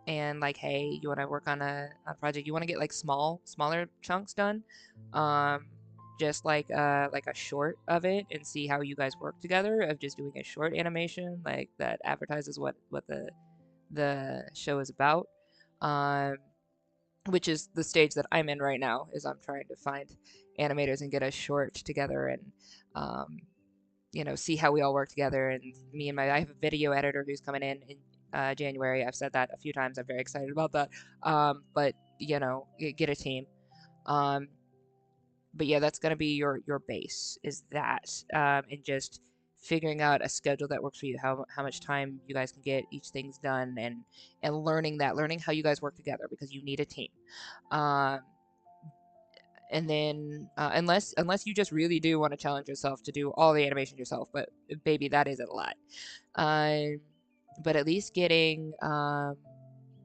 and like, hey, you want to work on a project? You want to get like smaller chunks done. Um, just like a short of it and see how you guys work together of just doing a short animation like that advertises what the show is about. Um, which is the stage that I'm in right now is I'm trying to find animators and get a short together and um, see how we all work together. And I have a video editor who's coming in January. I've said that a few times. I'm very excited about that. But get a team. Um, but yeah, that's gonna be your base is that, and just figuring out a schedule that works for you, how much time you guys can get each thing's done, and learning how you guys work together because you need a team. Um, and then unless you just really do want to challenge yourself to do all the animation yourself, but baby, that is a lot. Um, but at least getting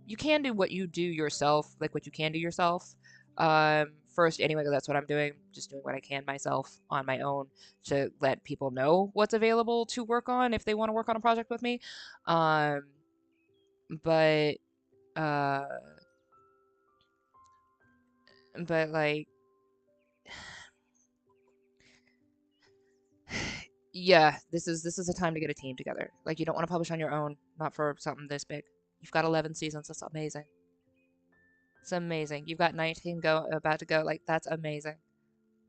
you can do what you do yourself, like what you can do yourself. First anyway, that's what I'm doing, just doing what I can myself on my own to let people know what's available to work on if they want to work on a project with me. Um, but uh, but like yeah, this is a time to get a team together. Like you don't want to publish on your own, not for something this big. You've got 11 seasons. That's amazing. It's amazing. You've got 19 about to go. Like that's amazing.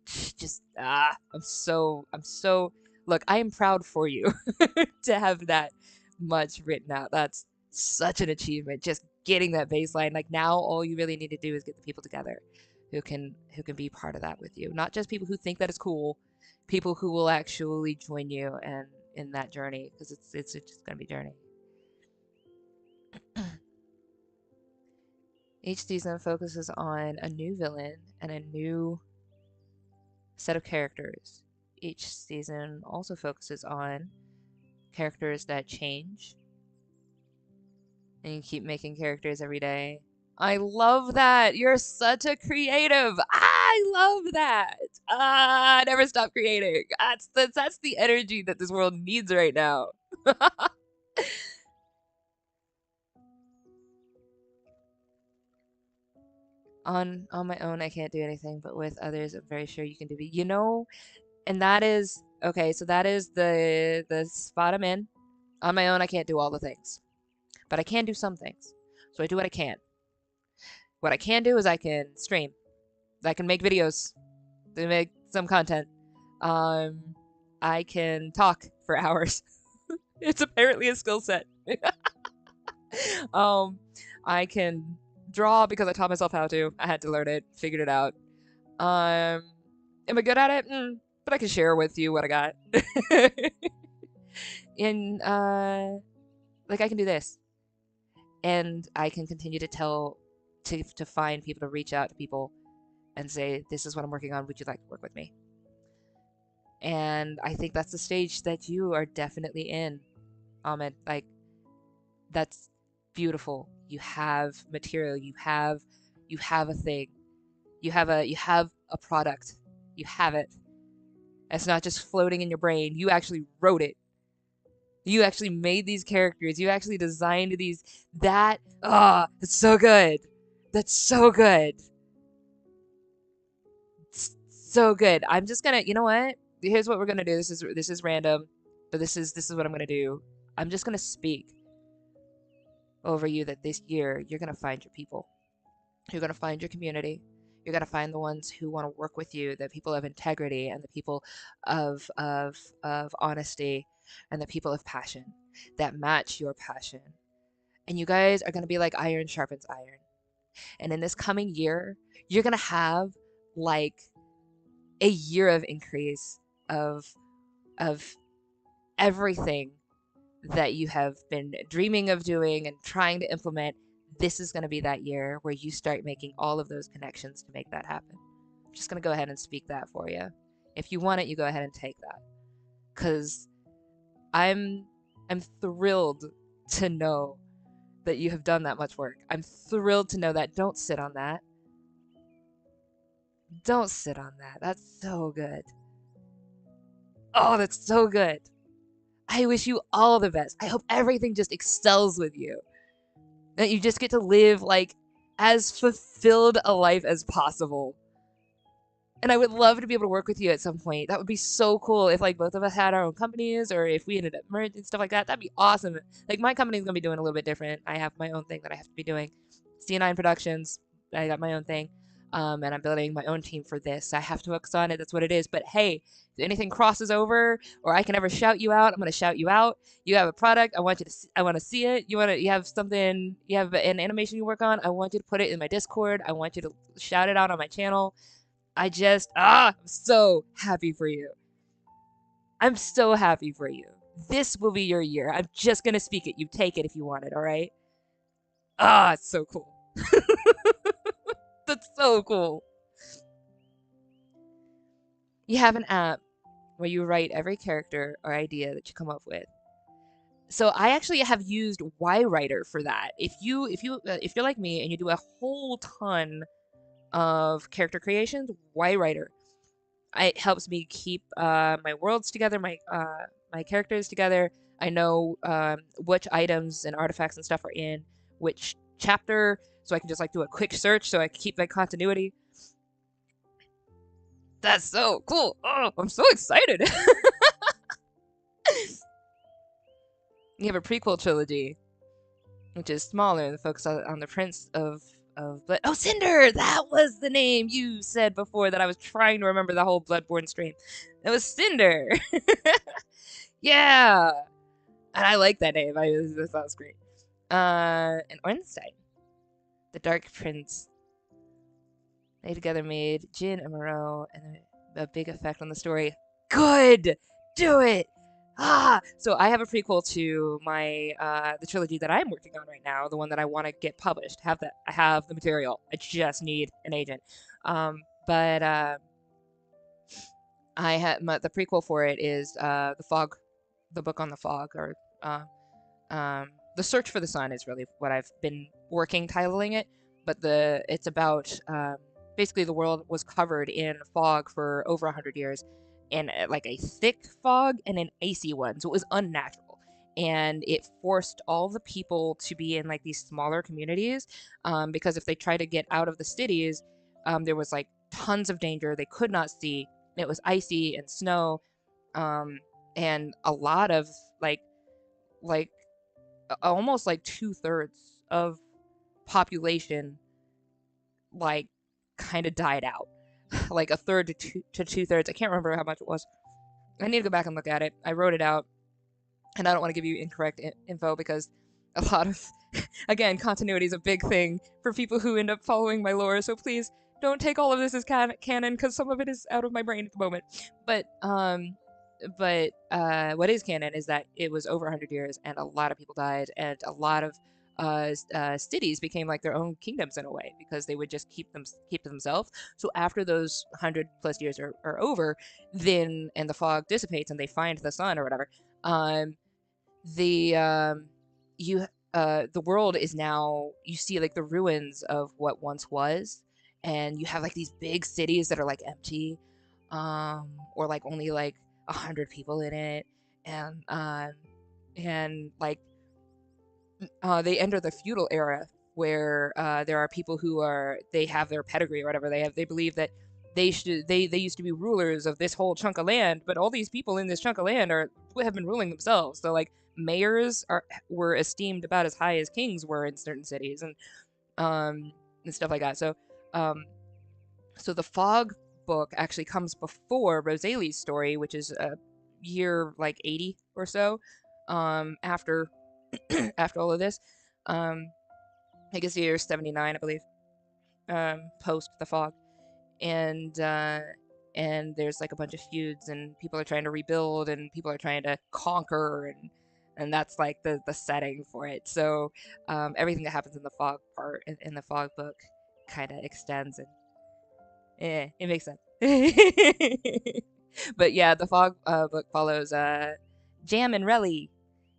Just I'm so look, I am proud for you to have that much written out. That's such an achievement. Just getting that baseline. Like now all you really need to do is get the people together who can be part of that with you. Not just people who think that is cool, people who will actually join you and in that journey because it's just gonna be a journey. Each season focuses on a new villain and a new set of characters. Each season also focuses on characters that change, and you keep making characters every day. I love that. You're such a creative. I love that. Never stop creating. That's the energy that this world needs right now. On my own, I can't do anything, but with others, I'm very sure you can do it. And that is okay. So that is the spot I'm in. On my own, I can't do all the things, but I can do some things. So I do what I can. What I can do is I can stream. I can make videos. To make some content. Um, I can talk for hours. It's apparently a skill set. um, I can Draw because I taught myself how to. I had to learn it, figured it out. Am I good at it? But I can share with you what I got. And like I can do this, and I can continue to tell to find people, to reach out to people and say, this is what I'm working on. Would you like to work with me? And I think that's the stage that you are definitely in, Ahmed. Like, that's beautiful. You have material. You have a thing. You have a product. You have it. It's not just floating in your brain. You actually wrote it. You actually made these characters. You actually designed these. It's so good. That's so good. It's so good. I'm just gonna, you know what? Here's what we're gonna do. This is random, but this is what I'm gonna do. I'm just gonna speak over you that this year you're gonna find your people. You're gonna find your community. You're gonna find the ones who want to work with you, the people of integrity and the people of honesty and the people of passion that match your passion. And you guys are gonna be like iron sharpens iron. And in this coming year, you're gonna have like a year of increase of of everything that you have been dreaming of doing and trying to implement. This is going to be that year where you start making all of those connections to make that happen. I'm just going to go ahead and speak that for you. If you want it, you go ahead and take that. Cuz I'm thrilled to know that you have done that much work. I'm thrilled to know that. Don't sit on that. Don't sit on that. That's so good. Oh, that's so good. I wish you all the best. I hope everything just excels with you. That you just get to live like as fulfilled a life as possible. And I would love to be able to work with you at some point. That would be so cool if like both of us had our own companies, or if we ended up merging, stuff like that. That'd be awesome. Like my company's gonna be doing a little bit different. I have my own thing that I have to be doing. C9 Productions. I got my own thing. And I'm building my own team for this. I have to focus on it. That's what it is. But hey, if anything crosses over, or I can ever shout you out, I'm gonna shout you out. You have a product, I want you to. I want to see it. You have something. You have an animation you work on. I want you to put it in my Discord. I want you to shout it out on my channel. I'm so happy for you. I'm so happy for you. This will be your year. I'm just gonna speak it. You take it if you want it. All right. It's so cool. That's so cool. You have an app where you write every character or idea that you come up with. So I actually have used YWriter for that. If you're like me and you do a whole ton of character creations, YWriter. It helps me keep my worlds together, my characters together. I know which items and artifacts and stuff are in which chapter, so I can just like do a quick search so I can keep my continuity. That's so cool. Oh, I'm so excited. You have a prequel trilogy, which is smaller and focused on the Prince of Cinder! That was the name you said before that I was trying to remember the whole Bloodborne stream. It was Cinder. Yeah. And I like that name. I thought was great. And Ornstein, the Dark Prince. They together made Jin and Moreau, and a big effect on the story. Good! Do it! So I have a prequel to my the trilogy that I'm working on right now, the one that I want to get published. I have the material. I just need an agent. But I had the prequel for it is the Fog, the book on the fog, or the Search for the Sun is really what I've been working titling it. But it's about basically the world was covered in fog for over 100 years, and like a thick fog and an icy one, so it was unnatural, and it forced all the people to be in like these smaller communities, because if they tried to get out of the cities, there was like tons of danger. They could not see. It was icy and snow, and a lot of like almost like 2/3 of population like kind of died out. Like a third to 2/3. I can't remember how much it was. I need to go back and look at it. I wrote it out, and I don't want to give you incorrect info because a lot of again, continuity is a big thing for people who end up following my lore. So please don't take all of this as canon because some of it is out of my brain at the moment. But what is canon is that it was over 100 years and a lot of people died and a lot of cities became like their own kingdoms in a way because they would just keep to themselves. So after those 100+ years are over, then and the fog dissipates and they find the sun or whatever. The you the world is now, you see like the ruins of what once was, and you have like these big cities that are like empty, or like only like 100 people in it, and like they enter the feudal era where there are people who are, they have their pedigree or whatever, they believe that they used to be rulers of this whole chunk of land, but all these people in this chunk of land have been ruling themselves. So like mayors were esteemed about as high as kings were in certain cities, and stuff like that. Um so the Fog book actually comes before Rosalie's story, which is a year like 80 or so after after all of this. Um, I guess the year 79, I believe, post the Fog, and there's like a bunch of feuds, and people are trying to rebuild, and people are trying to conquer, and that's like the setting for it. So everything that happens in the Fog part in the Fog book kind of extends, and it makes sense. But yeah, the Fog book follows Jam and Relly,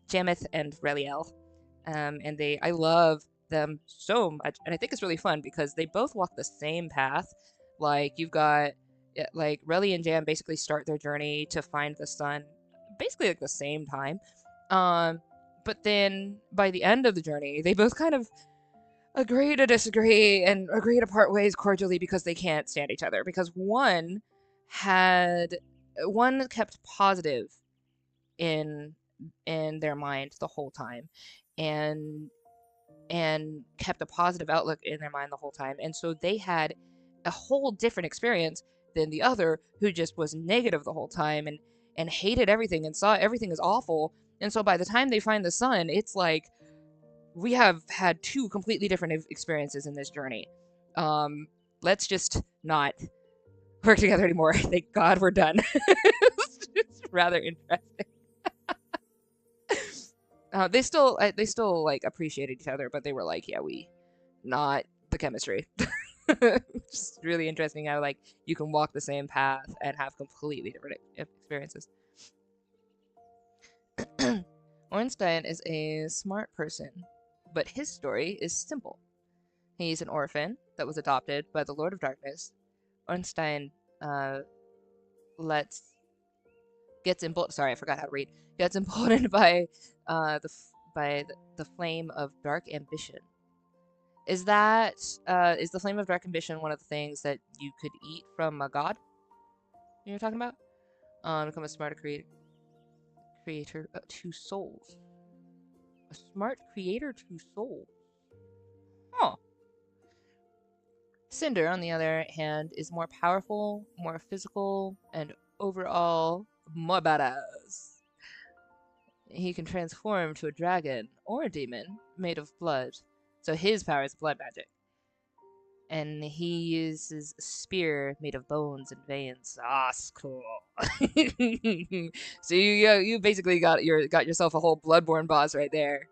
Jameth and Reliel. And I love them so much, and I think it's really fun because they both walk the same path. Like you've got, like Relly and Jam basically start their journey to find the sun, basically like the same time. Um, but then by the end of the journey, they both kind of agree to disagree and agree to part ways cordially because they can't stand each other. Because had one kept positive in their mind the whole time, and kept a positive outlook in their mind the whole time, and so they had a whole different experience than the other, who just was negative the whole time and hated everything and saw everything as awful. And so by the time they find the sun, it's like we have had two completely different experiences in this journey. Let's just not work together anymore. Thank God we're done. It's rather interesting. They still like appreciated each other, but they were like, yeah, we not the chemistry. Just really interesting how like you can walk the same path and have completely different experiences. Ornstein is a smart person, but his story is simple. He's an orphan that was adopted by the Lord of Darkness. Ornstein uh, lets gets emboldened. Sorry, I forgot how to read. Gets emboldened by the flame of dark ambition. Is the flame of dark ambition one of the things that you could eat from a god? You're talking about? Become a smarter creator, 2 souls. A smart creator, 2 souls. Huh. Cinder, on the other hand, is more powerful, more physical, and overall more badass. He can transform to a dragon or a demon made of blood. So his power is blood magic. And he uses a spear made of bones and veins. Ah, it's cool. So you basically got yourself a whole Bloodborne boss right there.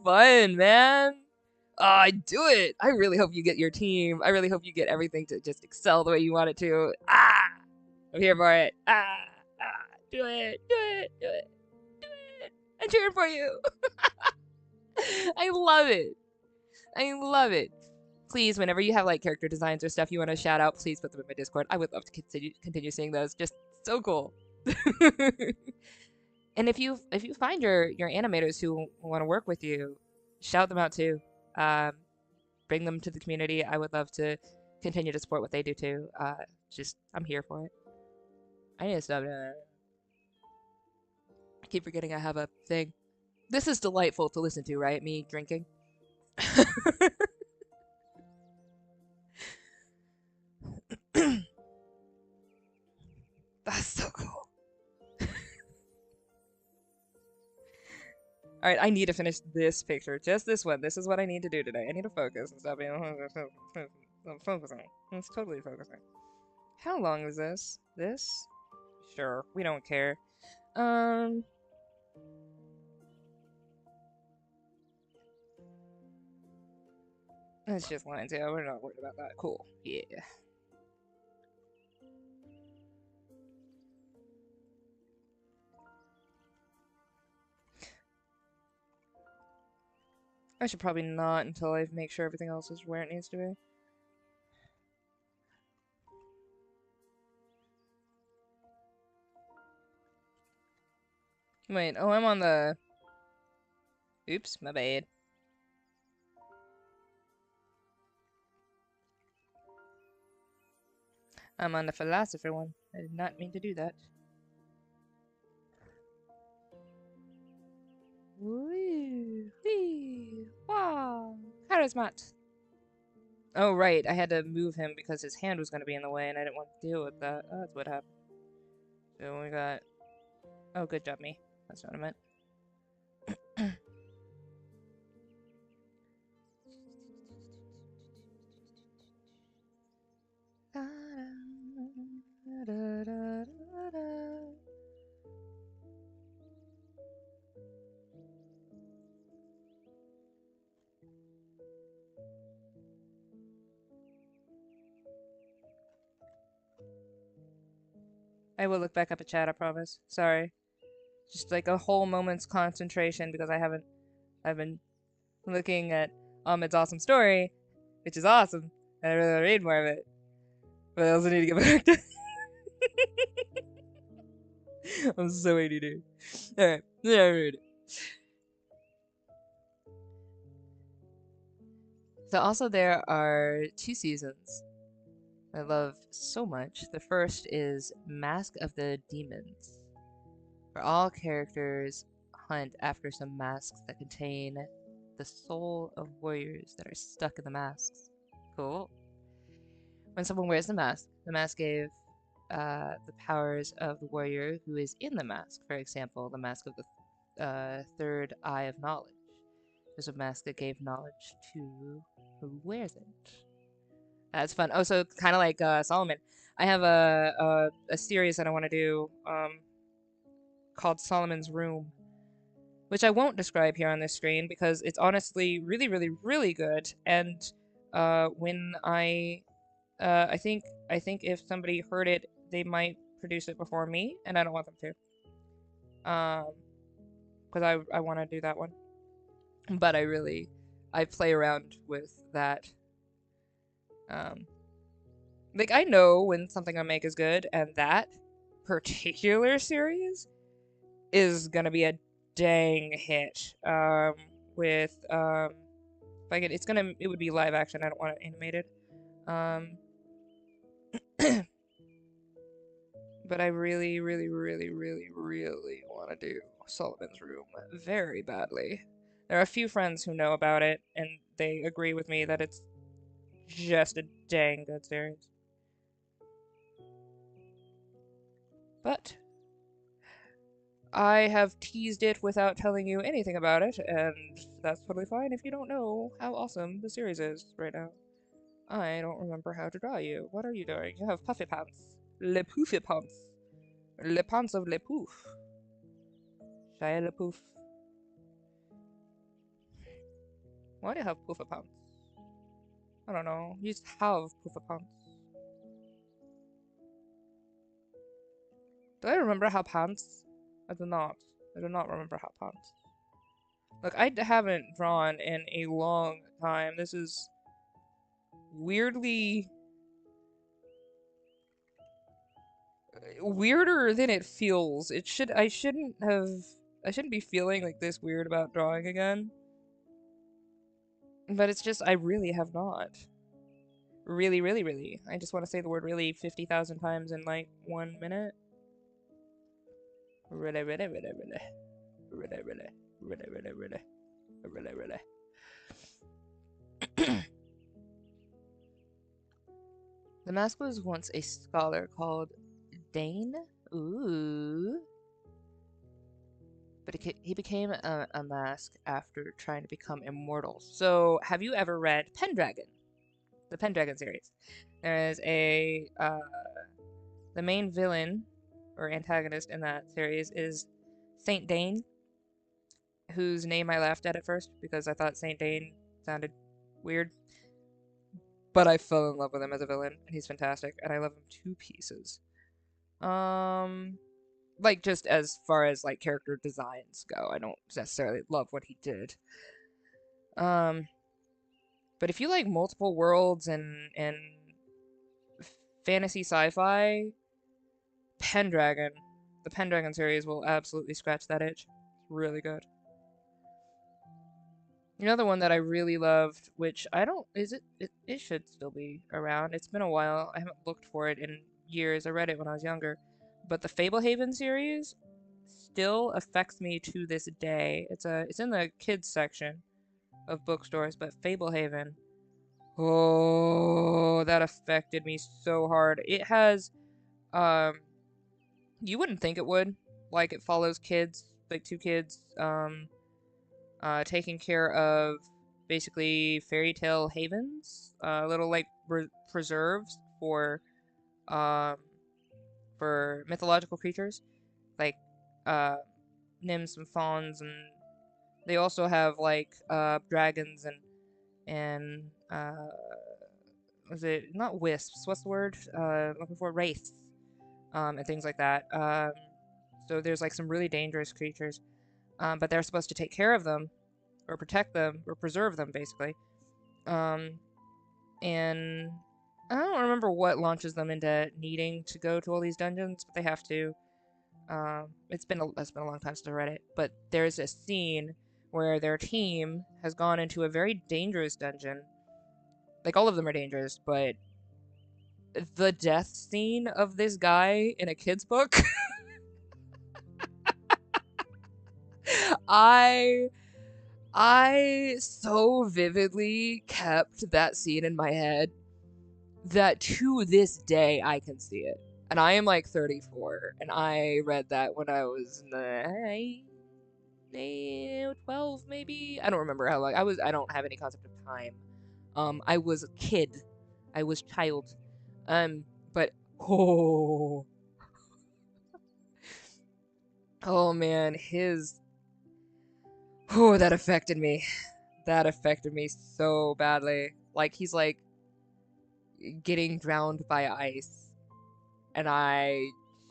Fun, man. Oh, I do it. I really hope you get your team. I really hope you get everything to just excel the way you want it to. Ah, I'm here for it. Do it, do it, do it, do it. I'm cheering for you. I love it. I love it. Please, whenever you have like character designs or stuff you want to shout out, please put them in my Discord. I would love to continue seeing those. Just so cool. And if you find your animators who want to work with you, shout them out too. Bring them to the community. I would love to continue to support what they do too. Just I'm here for it. I need to stop doing that. I keep forgetting I have a thing. This is delightful to listen to, right? Me drinking. That's so cool. Alright, I need to finish this picture. Just this one. This is what I need to do today. I need to focus and stop being... I'm focusing. It's totally focusing. How long is this? This? Sure, we don't care. It's just lines, yeah, we're not worried about that. Cool. Yeah. I should probably not until I make sure everything else is where it needs to be. Wait, oh, I'm on the... Oops, my bad. I'm on the philosopher one. I did not mean to do that. Woo! Wee! Wow! Charismat! Oh, right, I had to move him because his hand was going to be in the way and I didn't want to deal with that. Oh, that's what happened. So we got... Oh, good job, me. That's what I meant. I will look back up at chat, I promise. Sorry. Just like a whole moment's concentration because I've been looking at Ahmed's awesome story, which is awesome, and I really want to read more of it. But I also need to get back to I'm so ADD. Alright, yeah, read it. So also there are 2 seasons I love so much. The first is Mask of the Demons, where all characters hunt after some masks that contain the soul of warriors that are stuck in the masks. Cool. When someone wears the mask gave the powers of the warrior who is in the mask. For example, the mask of the third eye of knowledge. There's a mask that gave knowledge to who wears it. That's fun. Oh, so kind of like Solomon. I have a series that I want to do called Solomon's Room, which I won't describe here on this screen because it's honestly really, really, really good. And when I think if somebody heard it, they might produce it before me, and I don't want them to. Because I want to do that one, but I play around with that. Like I know when something I make is good, and that particular series is gonna be a dang hit. With like it would be live action. I don't want it animated. But I really, really, really, really, really want to do Sullivan's Room very badly. There are a few friends who know about it, and they agree with me that it's just a dang good series. But I have teased it without telling you anything about it, and that's totally fine if you don't know how awesome the series is right now. I don't remember how to draw you. What are you doing? You have puffy pants. Le poofy pants. Le pants of le poof. Shia le poof. Why do you have poofa pants? I don't know. You just have poofa pants. Do I remember how pants? I do not. I do not remember how pants. Look, I haven't drawn in a long time. This is weirdly weirder than it feels. I shouldn't be feeling like this weird about drawing again. But it's just I really have not. Really, really, really. I just want to say the word really 50,000 times in like 1 minute. Really, really, really, really. Really, really, really, really, really. Really, really. The mask was once a scholar called Dane. Ooh. but he became a mask after trying to become immortal. So, have you ever read Pendragon, the Pendragon series? There is the main villain or antagonist in that series is Saint Dane, whose name I laughed at first because I thought Saint Dane sounded weird. But I fell in love with him as a villain, and he's fantastic, and I love him to pieces. Like just as far as like character designs go, I don't necessarily love what he did. Um, but if you like multiple worlds and fantasy sci-fi, Pendragon, the Pendragon series will absolutely scratch that itch. It's really good. Another one that I really loved, which I don't, it should still be around. It's been a while. I haven't looked for it in years. I read it when I was younger. But the Fablehaven series still affects me to this day. It's in the kids section of bookstores, but Fablehaven, oh, that affected me so hard. It has, um, you wouldn't think it would. Like, it follows kids, like two kids, taking care of basically fairy tale havens, little like preserves um, for mythological creatures, like uh, nymphs and fauns, and they also have like dragons and was it not wisps? What's the word? Looking for wraiths, and things like that. So there's like some really dangerous creatures, but they're supposed to take care of them, or protect them, or preserve them, basically. Um, and I don't remember what launches them into needing to go to all these dungeons, but they have to. It's been a long time since I read it, but there's a scene where their team has gone into a very dangerous dungeon. Like, all of them are dangerous, but the death scene of this guy in a kid's book, I I so vividly kept that scene in my head that to this day I can see it. And I am like 34, and I read that when I was 12 maybe. I don't remember how long. I don't have any concept of time. I was a kid. I was child. But oh, oh man, that affected me. That affected me so badly. Like, he's like getting drowned by ice, and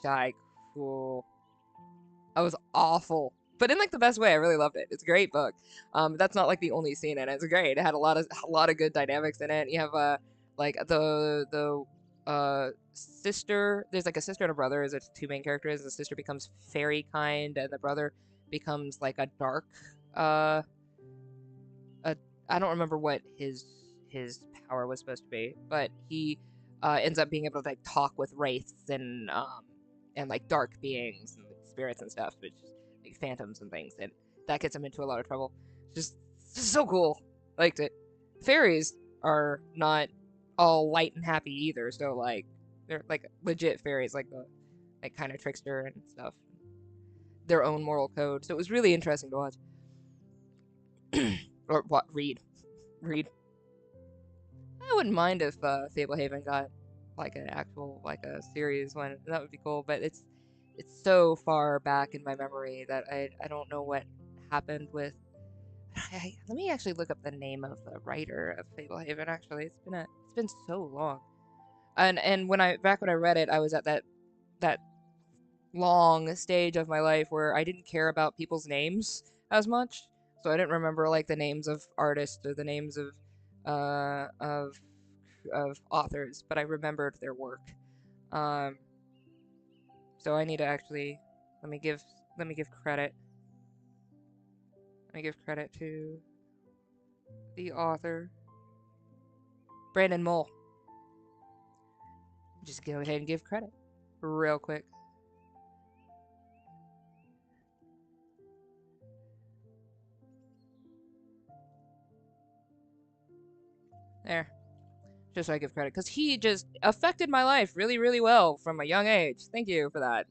like, oh, I was awful, but in like the best way. I really loved it. It's a great book. That's not like the only scene in it. It's great. It had a lot of good dynamics in it. You have like the sister. There's like a sister and a brother as its two main characters. The sister becomes fairy kind, and the brother becomes like a dark uh a I don't remember what his power was supposed to be, but he ends up being able to like talk with wraiths and like dark beings and like, spirits and stuff, which like phantoms and things, and that gets him into a lot of trouble. Just so cool. Liked it. Fairies are not all light and happy either, so like they're like legit fairies, like the like kind of trickster and stuff. Their own moral code. So it was really interesting to watch. Or what? Read. I wouldn't mind if Fablehaven got like an actual like a series one. That would be cool. But it's so far back in my memory that I don't know what happened with. Let me actually look up the name of the writer of Fablehaven. Actually, it's been so long. And when I read it, I was at that long stage of my life where I didn't care about people's names as much. So I didn't remember like the names of artists or the names of uh of of authors, but I remembered their work. Um so I need to actually let me give let me give credit. Let me give credit to the author, Brandon Mull. Just go ahead and give credit real quick. There. Just so I give credit, because he just affected my life really, really well from a young age. Thank you for that.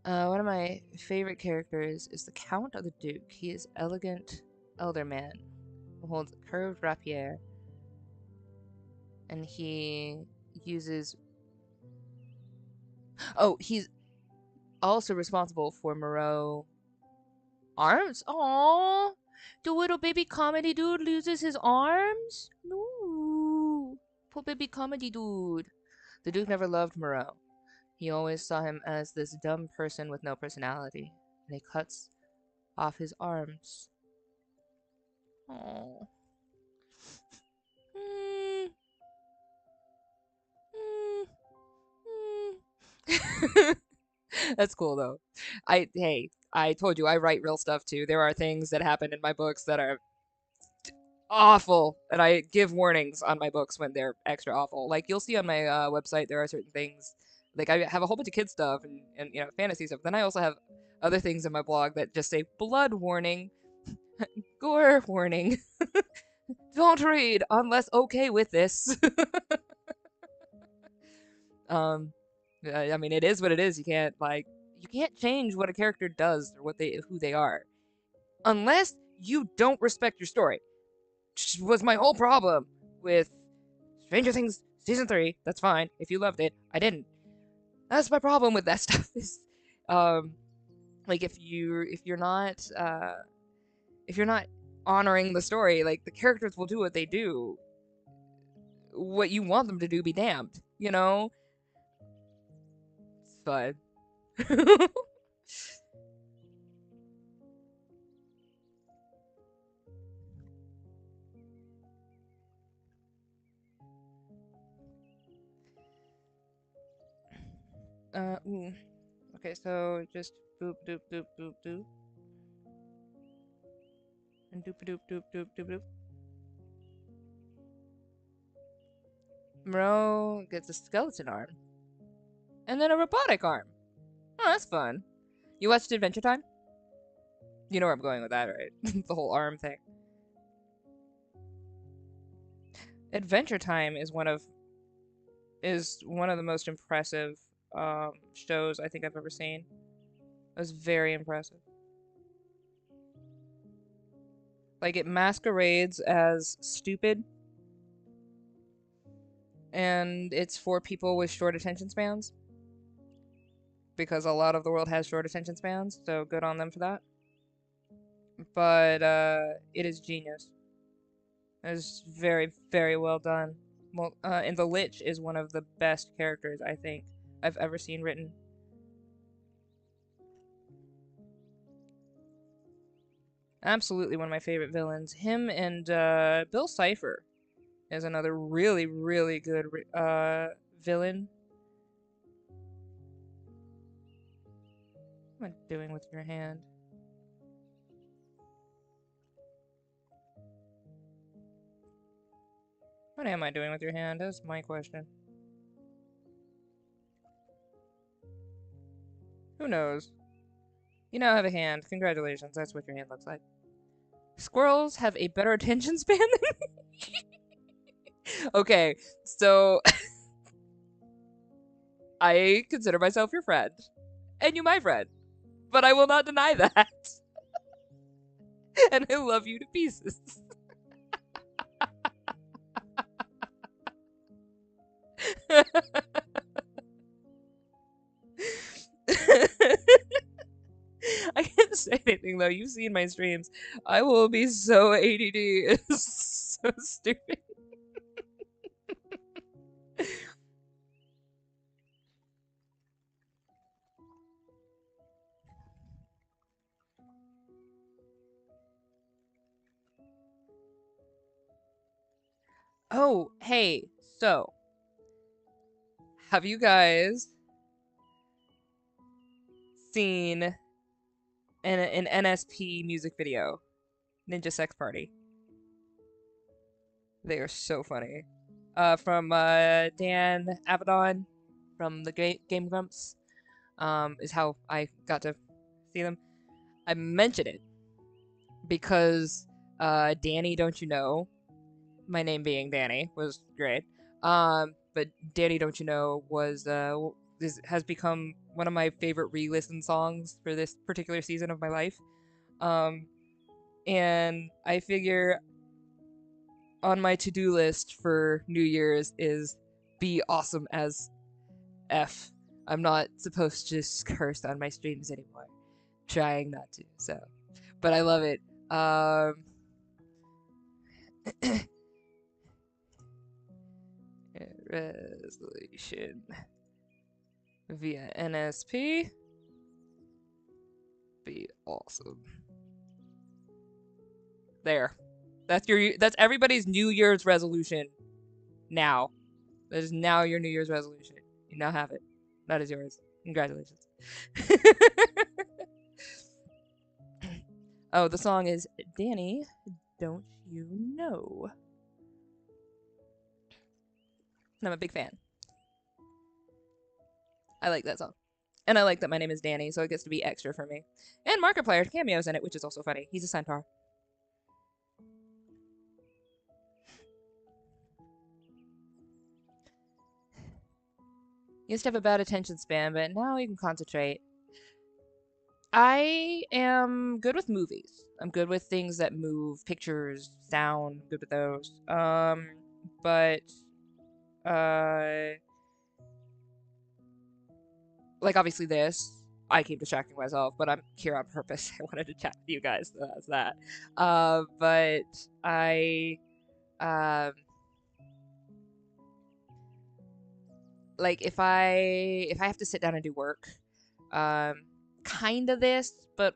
One of my favorite characters is the Count of the Duke. He is elegant elder man who holds a curved rapier, and he uses. Oh, he's also responsible for Moreau arms. Aww, the little baby comedy dude loses his arms. No, poor baby comedy dude. The Duke never loved Moreau. He always saw him as this dumb person with no personality, and he cuts off his arms. Oh. Mm, mm. That's cool though. I told you I write real stuff too. There are things that happen in my books that are awful, and I give warnings on my books when they're extra awful. Like you'll see on my website, there are certain things. Like I have a whole bunch of kid stuff and fantasy stuff. Then I also have other things in my blog that just say blood warning, gore warning. Don't read unless okay with this. um, I mean, it is what it is. You can't change what a character does or who they are, unless you don't respect your story. Which was my whole problem with Stranger Things season 3. That's fine if you loved it. I didn't. That's my problem with that stuff. Is, um, like if you're not honoring the story, like the characters will do what they do. What you want them to do, be damned. It's fine. Ooh. Okay, so just boop doop doop doop doop. And doop doop doop doop doop doop. Moreau gets a skeleton arm. And then a robotic arm. Oh, that's fun. You watched Adventure Time? You know where I'm going with that, right? The whole arm thing. Adventure Time is one of the most impressive shows I think I've ever seen. It was very impressive. Like it masquerades as stupid, and it's for people with short attention spans because a lot of the world has short attention spans, so good on them for that. But it is genius. It is very, very well done. Well, and the Lich is one of the best characters I think I've ever seen written. Absolutely one of my favorite villains. Him and Bill Cipher is another really, really good villain. What am I doing with your hand? What am I doing with your hand? That's my question. Who knows? You now have a hand. Congratulations, that's what your hand looks like. Squirrels have a better attention span than me. Okay, so I consider myself your friend, and you my friend, but I will not deny that. And I love you to pieces. I can't say anything though. You've seen my streams. I will be so ADD. It's so stupid. Oh, hey, so have you guys seen an NSP music video? Ninja Sex Party. They are so funny. From Dan Avedon from the Game Grumps, is how I got to see them. I mention it because Danny, don't you know? My name being Danny was great. But Danny, don't you know, has become one of my favorite re-listen songs for this particular season of my life. Um, and I figure on my to-do list for New Year's is be awesome as F. I'm not supposed to just curse on my streams anymore. Trying not to, so. But I love it. Resolution via NSP. Be awesome. There. That's everybody's New Year's resolution now. That is now your New Year's resolution. You now have it. That is yours. Congratulations. Oh, the song is Danny, Don't You Know? And I'm a big fan. I like that song. And I like that my name is Danny, so it gets to be extra for me. And Markiplier cameos in it, which is also funny. He's a centaur. Used to have a bad attention span, but now you can concentrate. I am good with movies. I'm good with things that move, pictures, sound, good with those. But like obviously this, I keep distracting myself, but I'm here on purpose. I wanted to chat with you guys, so that's that. But I, like if I have to sit down and do work, kind of this, but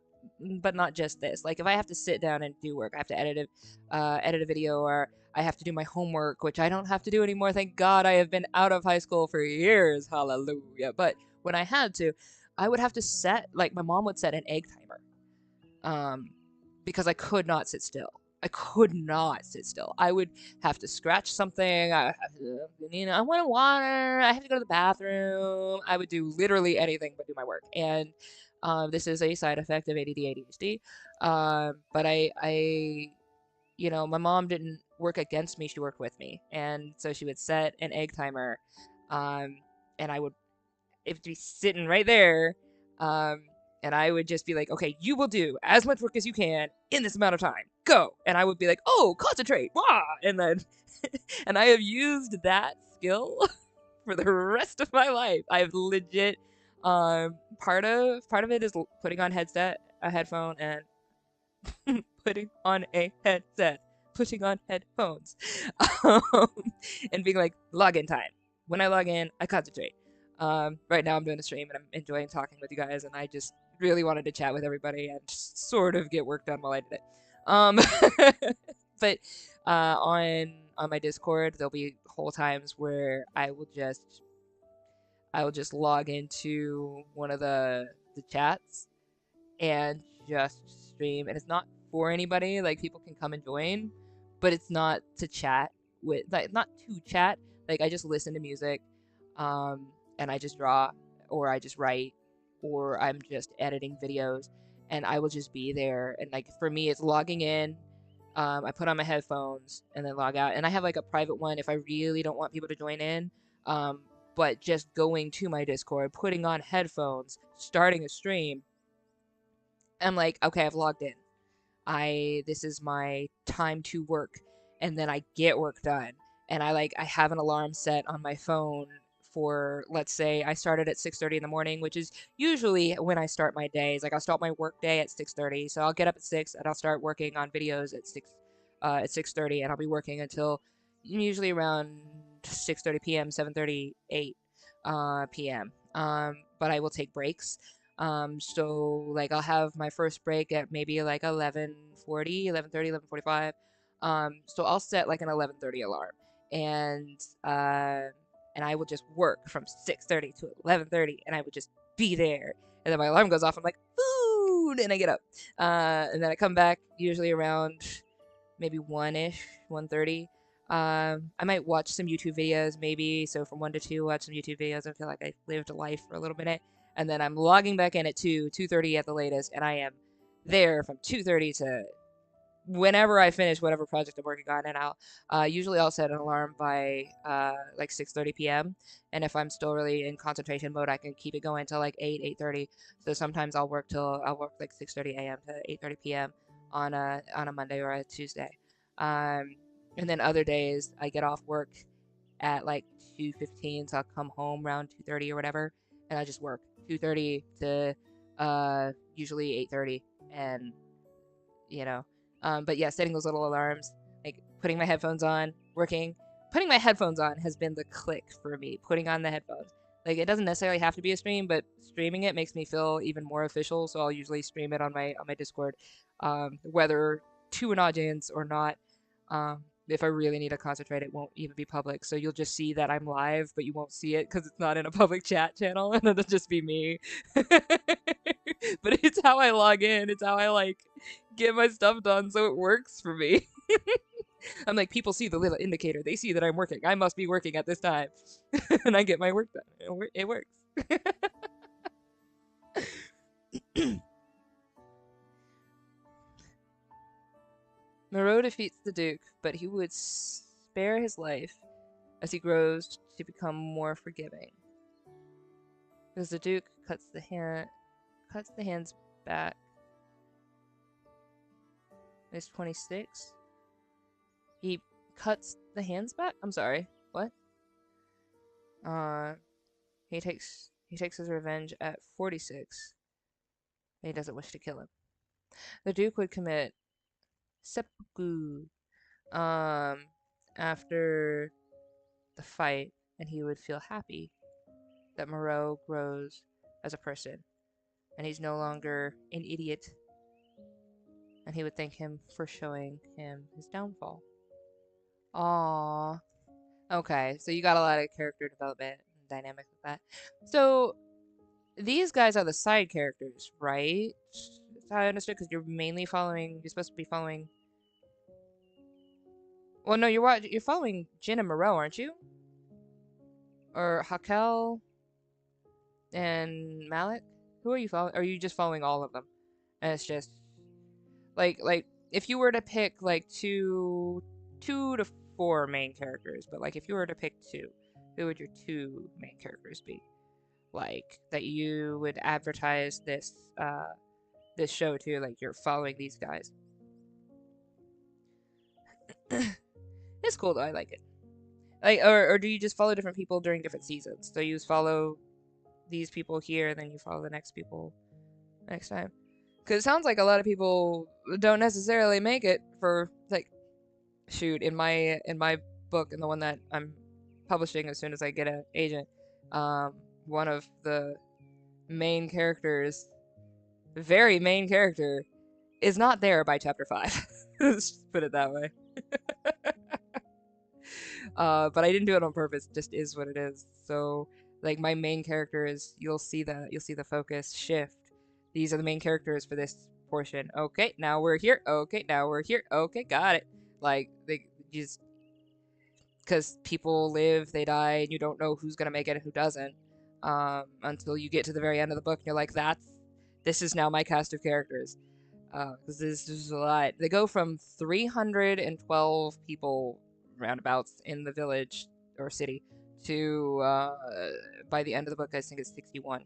not just this. Like if I have to sit down and do work, I have to edit a video, or I have to do my homework, which I don't have to do anymore. Thank God I have been out of high school for years. Hallelujah. But when I had to, I would have to set, like my mom would set an egg timer, because I could not sit still. I could not sit still. I would have to scratch something. I want water. I have to go to the bathroom. I would do literally anything but do my work. And this is a side effect of ADD ADHD. But you know, my mom didn't work against me. She worked with me. And so she would set an egg timer. And I would, it would be sitting right there. And I would just be like, okay, you will do as much work as you can in this amount of time. Go. And I would be like, oh, concentrate. Wah! And then, and I have used that skill for the rest of my life. I've legit, part of it is putting on a headphone, and putting on a headset, putting on headphones, and being like, login time. When I log in, I concentrate. Right now I'm doing a stream and I'm enjoying talking with you guys, and I just really wanted to chat with everybody and just sort of get work done while I did it. But on my Discord, there'll be whole times where I will just log into one of the chats and just stream, and it's not for anybody. Like people can come and join, but it's not to chat with, like not to chat. Like I just listen to music, and I just draw, or I just write, or I'm just editing videos, and I will just be there. And like for me, it's logging in. I put on my headphones and then log out. And I have like a private one if I really don't want people to join in. But just going to my Discord, putting on headphones, starting a stream, I'm like, okay, I've logged in. This is my time to work, and then I get work done. And I have an alarm set on my phone for, let's say I started at 6:30 in the morning, which is usually when I start my days. Like I'll start my work day at 6:30, so I'll get up at 6 and I'll start working on videos at 6:30, and I'll be working until usually around 6:30 p.m., 7:30, 8 p.m. But I will take breaks. So like I'll have my first break at maybe like 11:40, 11:30, 11:45. So I'll set like an 11:30 alarm, and I will just work from 6:30 to 11:30, and I would just be there. And then my alarm goes off. I'm like, food, and I get up. And then I come back usually around maybe 1-ish, 1:30. I might watch some YouTube videos maybe. So from 1 to 2, watch some YouTube videos. I feel like I lived life for a little minute. And then I'm logging back in at 2:30 at the latest, and I am there from 2:30 to whenever I finish whatever project I'm working on, and usually I'll set an alarm by like 6:30 p.m. And if I'm still really in concentration mode, I can keep it going till like 8:30. So sometimes I'll work like 6:30 a.m. to 8:30 p.m. on a Monday or a Tuesday. Um, and then other days I get off work at like 2:15, so I'll come home around 2:30 or whatever, and I just work 2:30 to usually 8:30, and you know. But yeah, setting those little alarms, like putting my headphones on, working. Putting my headphones on has been the click for me. Putting on the headphones. Like it doesn't necessarily have to be a stream, but streaming it makes me feel even more official. So I'll usually stream it on my Discord, whether to an audience or not. If I really need to concentrate, it won't even be public. So you'll just see that I'm live, but you won't see it because it's not in a public chat channel, and it'll just be me. But it's how I log in. It's how I like get my stuff done, so it works for me. I'm like, people see the little indicator. They see that I'm working. I must be working at this time. And I get my work done. It works. Moreau defeats the Duke, but he would spare his life as he grows to become more forgiving. Because the Duke cuts the hands back. He's 26. He cuts the hands back? I'm sorry. What? He takes his revenge at 46. And he doesn't wish to kill him. The Duke would commit seppuku after the fight, and he would feel happy that Moreau grows as a person, and he's no longer an idiot, and he would thank him for showing him his downfall. Aww. Okay, so you got a lot of character development and dynamic with that. So these guys are the side characters, right? That's how I understood, because you're supposed to be following. Well, no, you're following Jin and Moreau, aren't you? Or Hakel and Malik? Who are you following? Or are you just following all of them? And it's just like if you were to pick like two to four main characters, but like if you were to pick two, who would your two main characters be? Like that you would advertise this show to, like you're following these guys. It's cool though, I like it. Like, or do you just follow different people during different seasons? So you follow these people here, and then you follow the next people next time. Because it sounds like a lot of people don't necessarily make it for, like, shoot, in my book, and the one that I'm publishing as soon as I get an agent, one of the main characters, very main character, is not there by chapter 5. Let's just put it that way. But I didn't do it on purpose. It just is what it is. So, like, my main characters, you'll see the focus shift. These are the main characters for this portion. Okay, now we're here. Okay, now we're here. Okay, got it. Like, they just, because people live, they die, and you don't know who's gonna make it and who doesn't, until you get to the very end of the book, and you're like, this is now my cast of characters. Because this is a lot. They go from 312 people roundabouts in the village or city to by the end of the book, I think it's 61,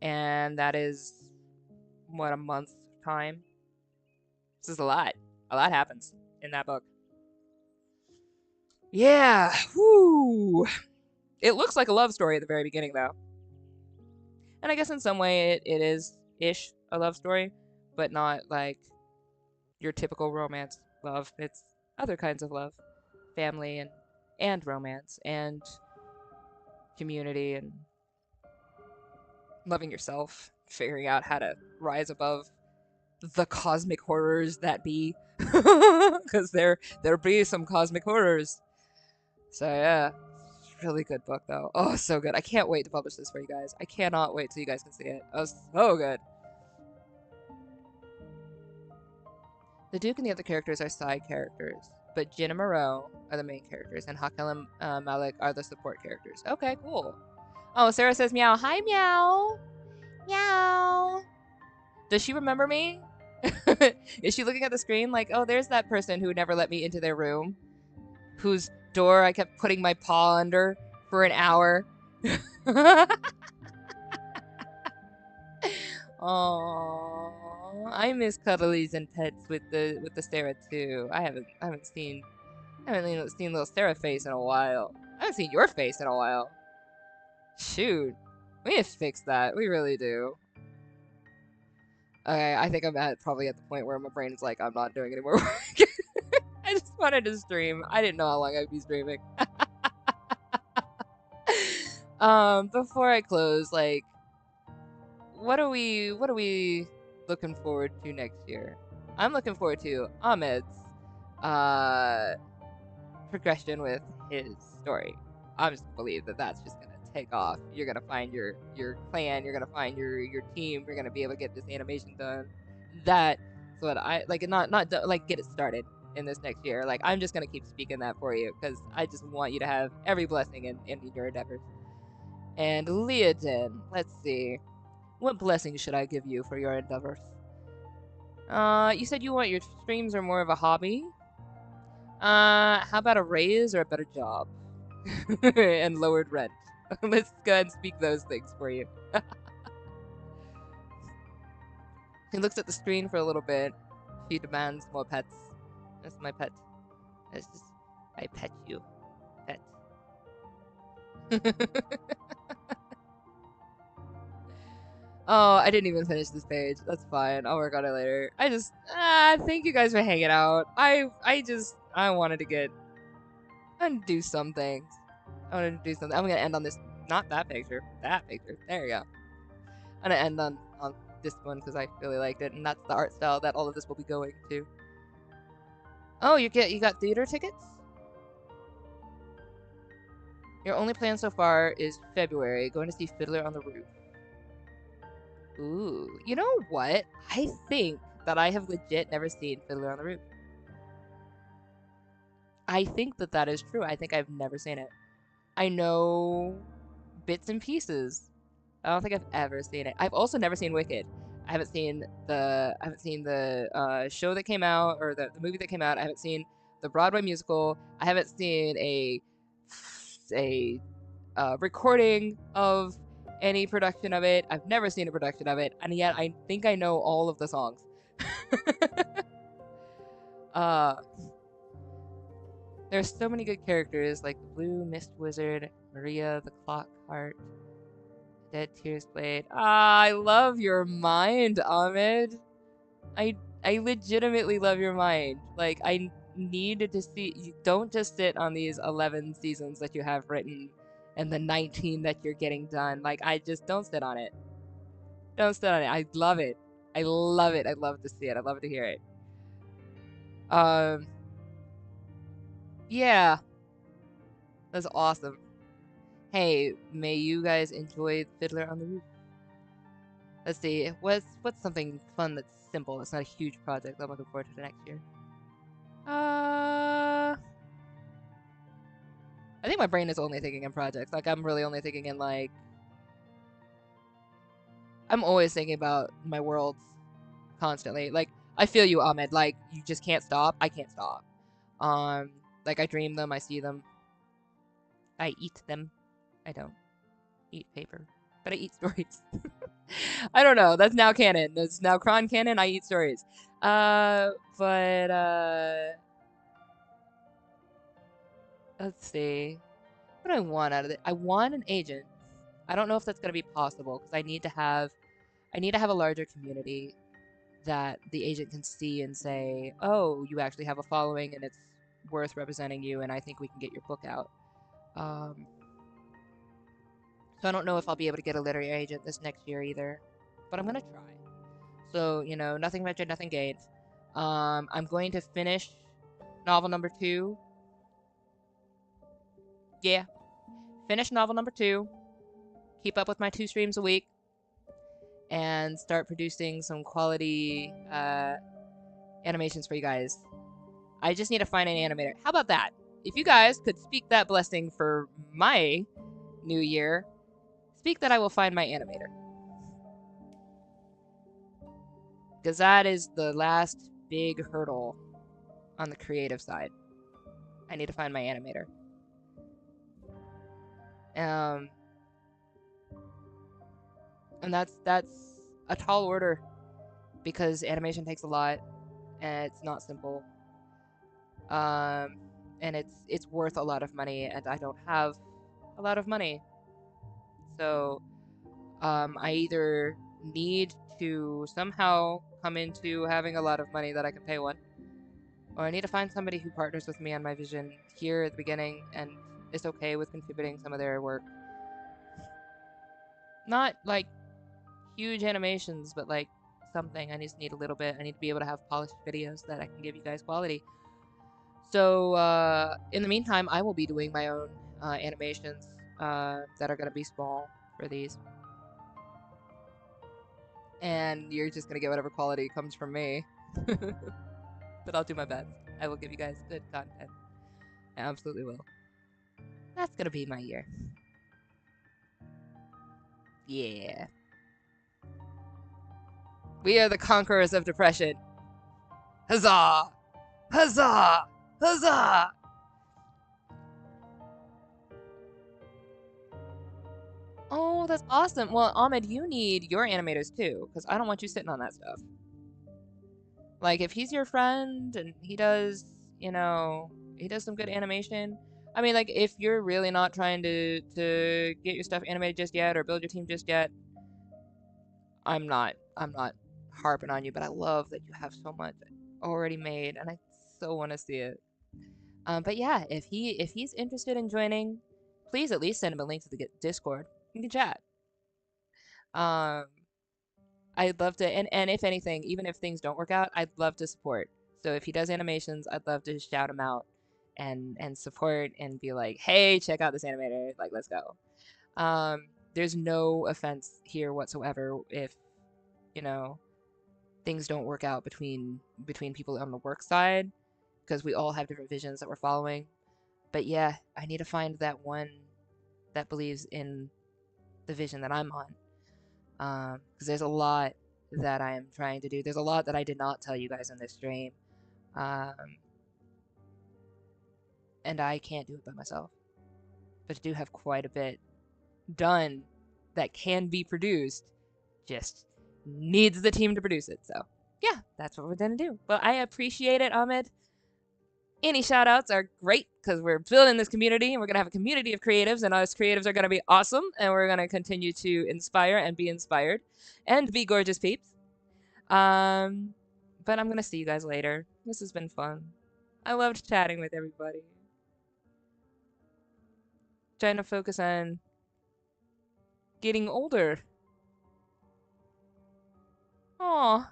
and that is what, a month's time. This is a lot. A lot happens in that book. Yeah. Whoo. It looks like a love story at the very beginning, though. And I guess in some way it is-ish a love story, but not like your typical romance love. It's other kinds of love. Family and romance and community and loving yourself, figuring out how to rise above the cosmic horrors that be. Because there be some cosmic horrors. So yeah. Really good book, though. Oh, so good. I can't wait to publish this for you guys. I cannot wait till you guys can see it. Oh, so good. The Duke and the other characters are side characters, but Jin and Moreau are the main characters, and Hakel and Malik are the support characters. Okay, cool. Oh, Sarah says meow. Hi, meow. Meow. Does she remember me? Is she looking at the screen like, oh, there's that person who never let me into their room, whose door I kept putting my paw under for an hour? Oh, I miss cuddlies and pets with the Sarah too. I haven't even seen little Sarah face in a while. I haven't seen your face in a while. Shoot, we need to fix that. We really do. Okay, I think I'm probably at the point where my brain is like, I'm not doing any more work. I just wanted to stream. I didn't know how long I'd be streaming. Before I close, like, what are we looking forward to next year? I'm looking forward to Ahmed's progression with his story. I just believe that that's just gonna take off. You're gonna find your clan. You're gonna find your team. You're gonna be able to get this animation done. That's what I like. Not like get it started in this next year. Like I'm just gonna keep speaking that for you because I just want you to have every blessing in your endeavors. And Leodin, let's see, what blessing should I give you for your endeavors? You said you want your streams are more of a hobby. How about a raise or a better job? And lowered rent. Let's go ahead and speak those things for you. He looks at the screen for a little bit. She demands more pets. That's my pet. That's just, I pet you. Pet. Oh, I didn't even finish this page. That's fine. I'll work on it later. Thank you guys for hanging out. I wanted to get, and do some things. I wanted to do something. I'm gonna end on this, not that picture, that picture. There you go. I'm gonna end on this one because I really liked it, and that's the art style that all of this will be going to. Oh, you got theater tickets? Your only plan so far is February, going to see Fiddler on the Roof. Ooh, you know what? I think that I have legit never seen Fiddler on the Roof. I think that that is true. I think I've never seen it. I know bits and pieces. I don't think I've ever seen it. I've also never seen Wicked. I haven't seen the show that came out, or the movie that came out. I haven't seen the Broadway musical. I haven't seen a recording of any production of it. I've never seen a production of it, and yet I think I know all of the songs. There's so many good characters like the Blue Mist Wizard, Maria the Clock Heart, Dead Tears Blade. Ah, I love your mind, Ahmed. I legitimately love your mind. Like I needed to see. You don't just sit on these 11 seasons that you have written and the 19 that you're getting done. Like I just don't sit on it. Don't sit on it. I love it. I love it. I love to see it. I love to hear it. Yeah, that's awesome. Hey, may you guys enjoy Fiddler on the Roof. Let's see, what's something fun that's simple, that's not a huge project that I'm looking forward to next year? I think my brain is only thinking in projects. Like, I'm really only thinking in, like... I'm always thinking about my worlds constantly. Like, I feel you, Ahmed. Like, you just can't stop. I can't stop. Like, I dream them, I see them. I eat them. I don't eat paper, but I eat stories. I don't know. That's now canon. That's now Chron canon. I eat stories. Let's see. What do I want out of it? I want an agent. I don't know if that's gonna be possible because I need to have a larger community that the agent can see and say, oh, you actually have a following and it's worth representing you, and I think we can get your book out. So I don't know if I'll be able to get a literary agent this next year either, but I'm gonna try. So, you know, nothing ventured, nothing gained. I'm going to finish novel number 2. Yeah. Finish novel number 2. Keep up with my 2 streams a week. And start producing some quality animations for you guys. I just need to find an animator. How about that? If you guys could speak that blessing for my new year, speak that I will find my animator. because that is the last big hurdle on the creative side. I need to find my animator. And that's a tall order because animation takes a lot and it's not simple. And it's worth a lot of money, and I don't have a lot of money. So I either need to somehow come into having a lot of money that I can pay one, or I need to find somebody who partners with me on my vision here at the beginning and is okay with contributing some of their work. Not like huge animations, but like something. I just need a little bit. I need to be able to have polished videos that I can give you guys quality. So in the meantime, I will be doing my own animations that are going to be small for these. And you're just going to get whatever quality comes from me. But I'll do my best. I will give you guys good content. I absolutely will. That's going to be my year. Yeah. We are the conquerors of depression. Huzzah! Huzzah! Huzzah! Oh, that's awesome. Well, Ahmed, you need your animators too, because I don't want you sitting on that stuff. Like, if he's your friend and he does, you know, he does some good animation. I mean, like, if you're really not trying to get your stuff animated just yet or build your team just yet, I'm not harping on you, but I love that you have so much already made, and I so want to see it. But yeah, if he's interested in joining, please at least send him a link to the Discord. You can chat. I'd love to, and if anything, even if things don't work out, I'd love to support. So if he does animations, I'd love to shout him out and support and be like, hey, check out this animator, like, let's go. There's no offense here whatsoever if, you know, things don't work out between people on the work side, because we all have different visions that we're following. But yeah, I need to find that one that believes in the vision that I'm on. Because there's a lot that I am trying to do. There's a lot that I did not tell you guys in this stream. And I can't do it by myself. But I do have quite a bit done that can be produced. Just needs the team to produce it. So yeah, that's what we're gonna do. Well, I appreciate it, Ahmed. Any shout outs are great because we're building this community and we're going to have a community of creatives, and us creatives are going to be awesome, and we're going to continue to inspire and be inspired and be gorgeous peeps. But I'm going to see you guys later. This has been fun. I loved chatting with everybody. Trying to focus on getting older. Aw.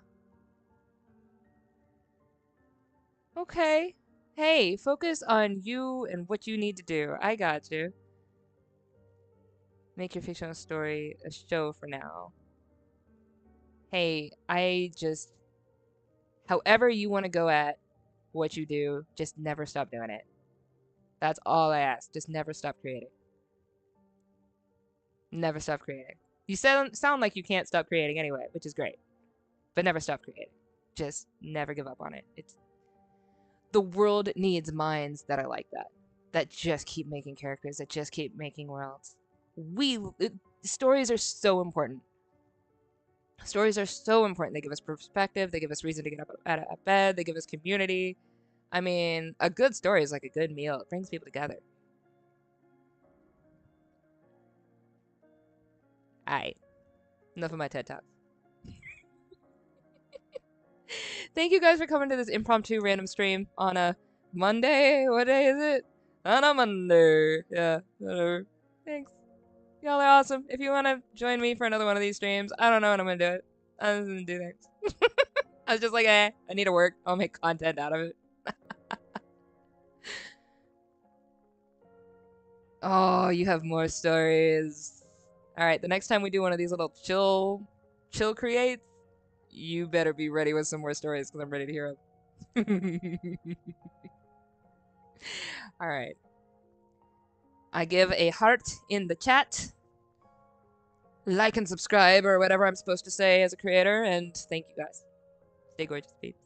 Okay. Hey, focus on you and what you need to do. I got you. Make your fictional story a show for now. Hey, however you want to go at what you do, just never stop doing it. That's all I ask. Just never stop creating. Never stop creating. You sound like you can't stop creating anyway, which is great. But never stop creating. Just never give up on it. The world needs minds that are like that. That just keep making characters, that just keep making worlds. Stories are so important. Stories are so important. They give us perspective. They give us reason to get up out of bed. They give us community. I mean, a good story is like a good meal. It brings people together. Alright. Enough of my TED Talks. Thank you guys for coming to this impromptu random stream on a Monday. What day is it? On a Monday. Yeah, whatever. Thanks. Y'all are awesome. If you want to join me for another one of these streams, I don't know when I'm going to do it. I'm just going to do things. I was just like, I need to work. I'll make content out of it. Oh, you have more stories. Alright, the next time we do one of these little chill creates, you better be ready with some more stories because I'm ready to hear them. Alright. I give a heart in the chat. Like and subscribe or whatever I'm supposed to say as a creator, and thank you guys. Stay gorgeous, peeps.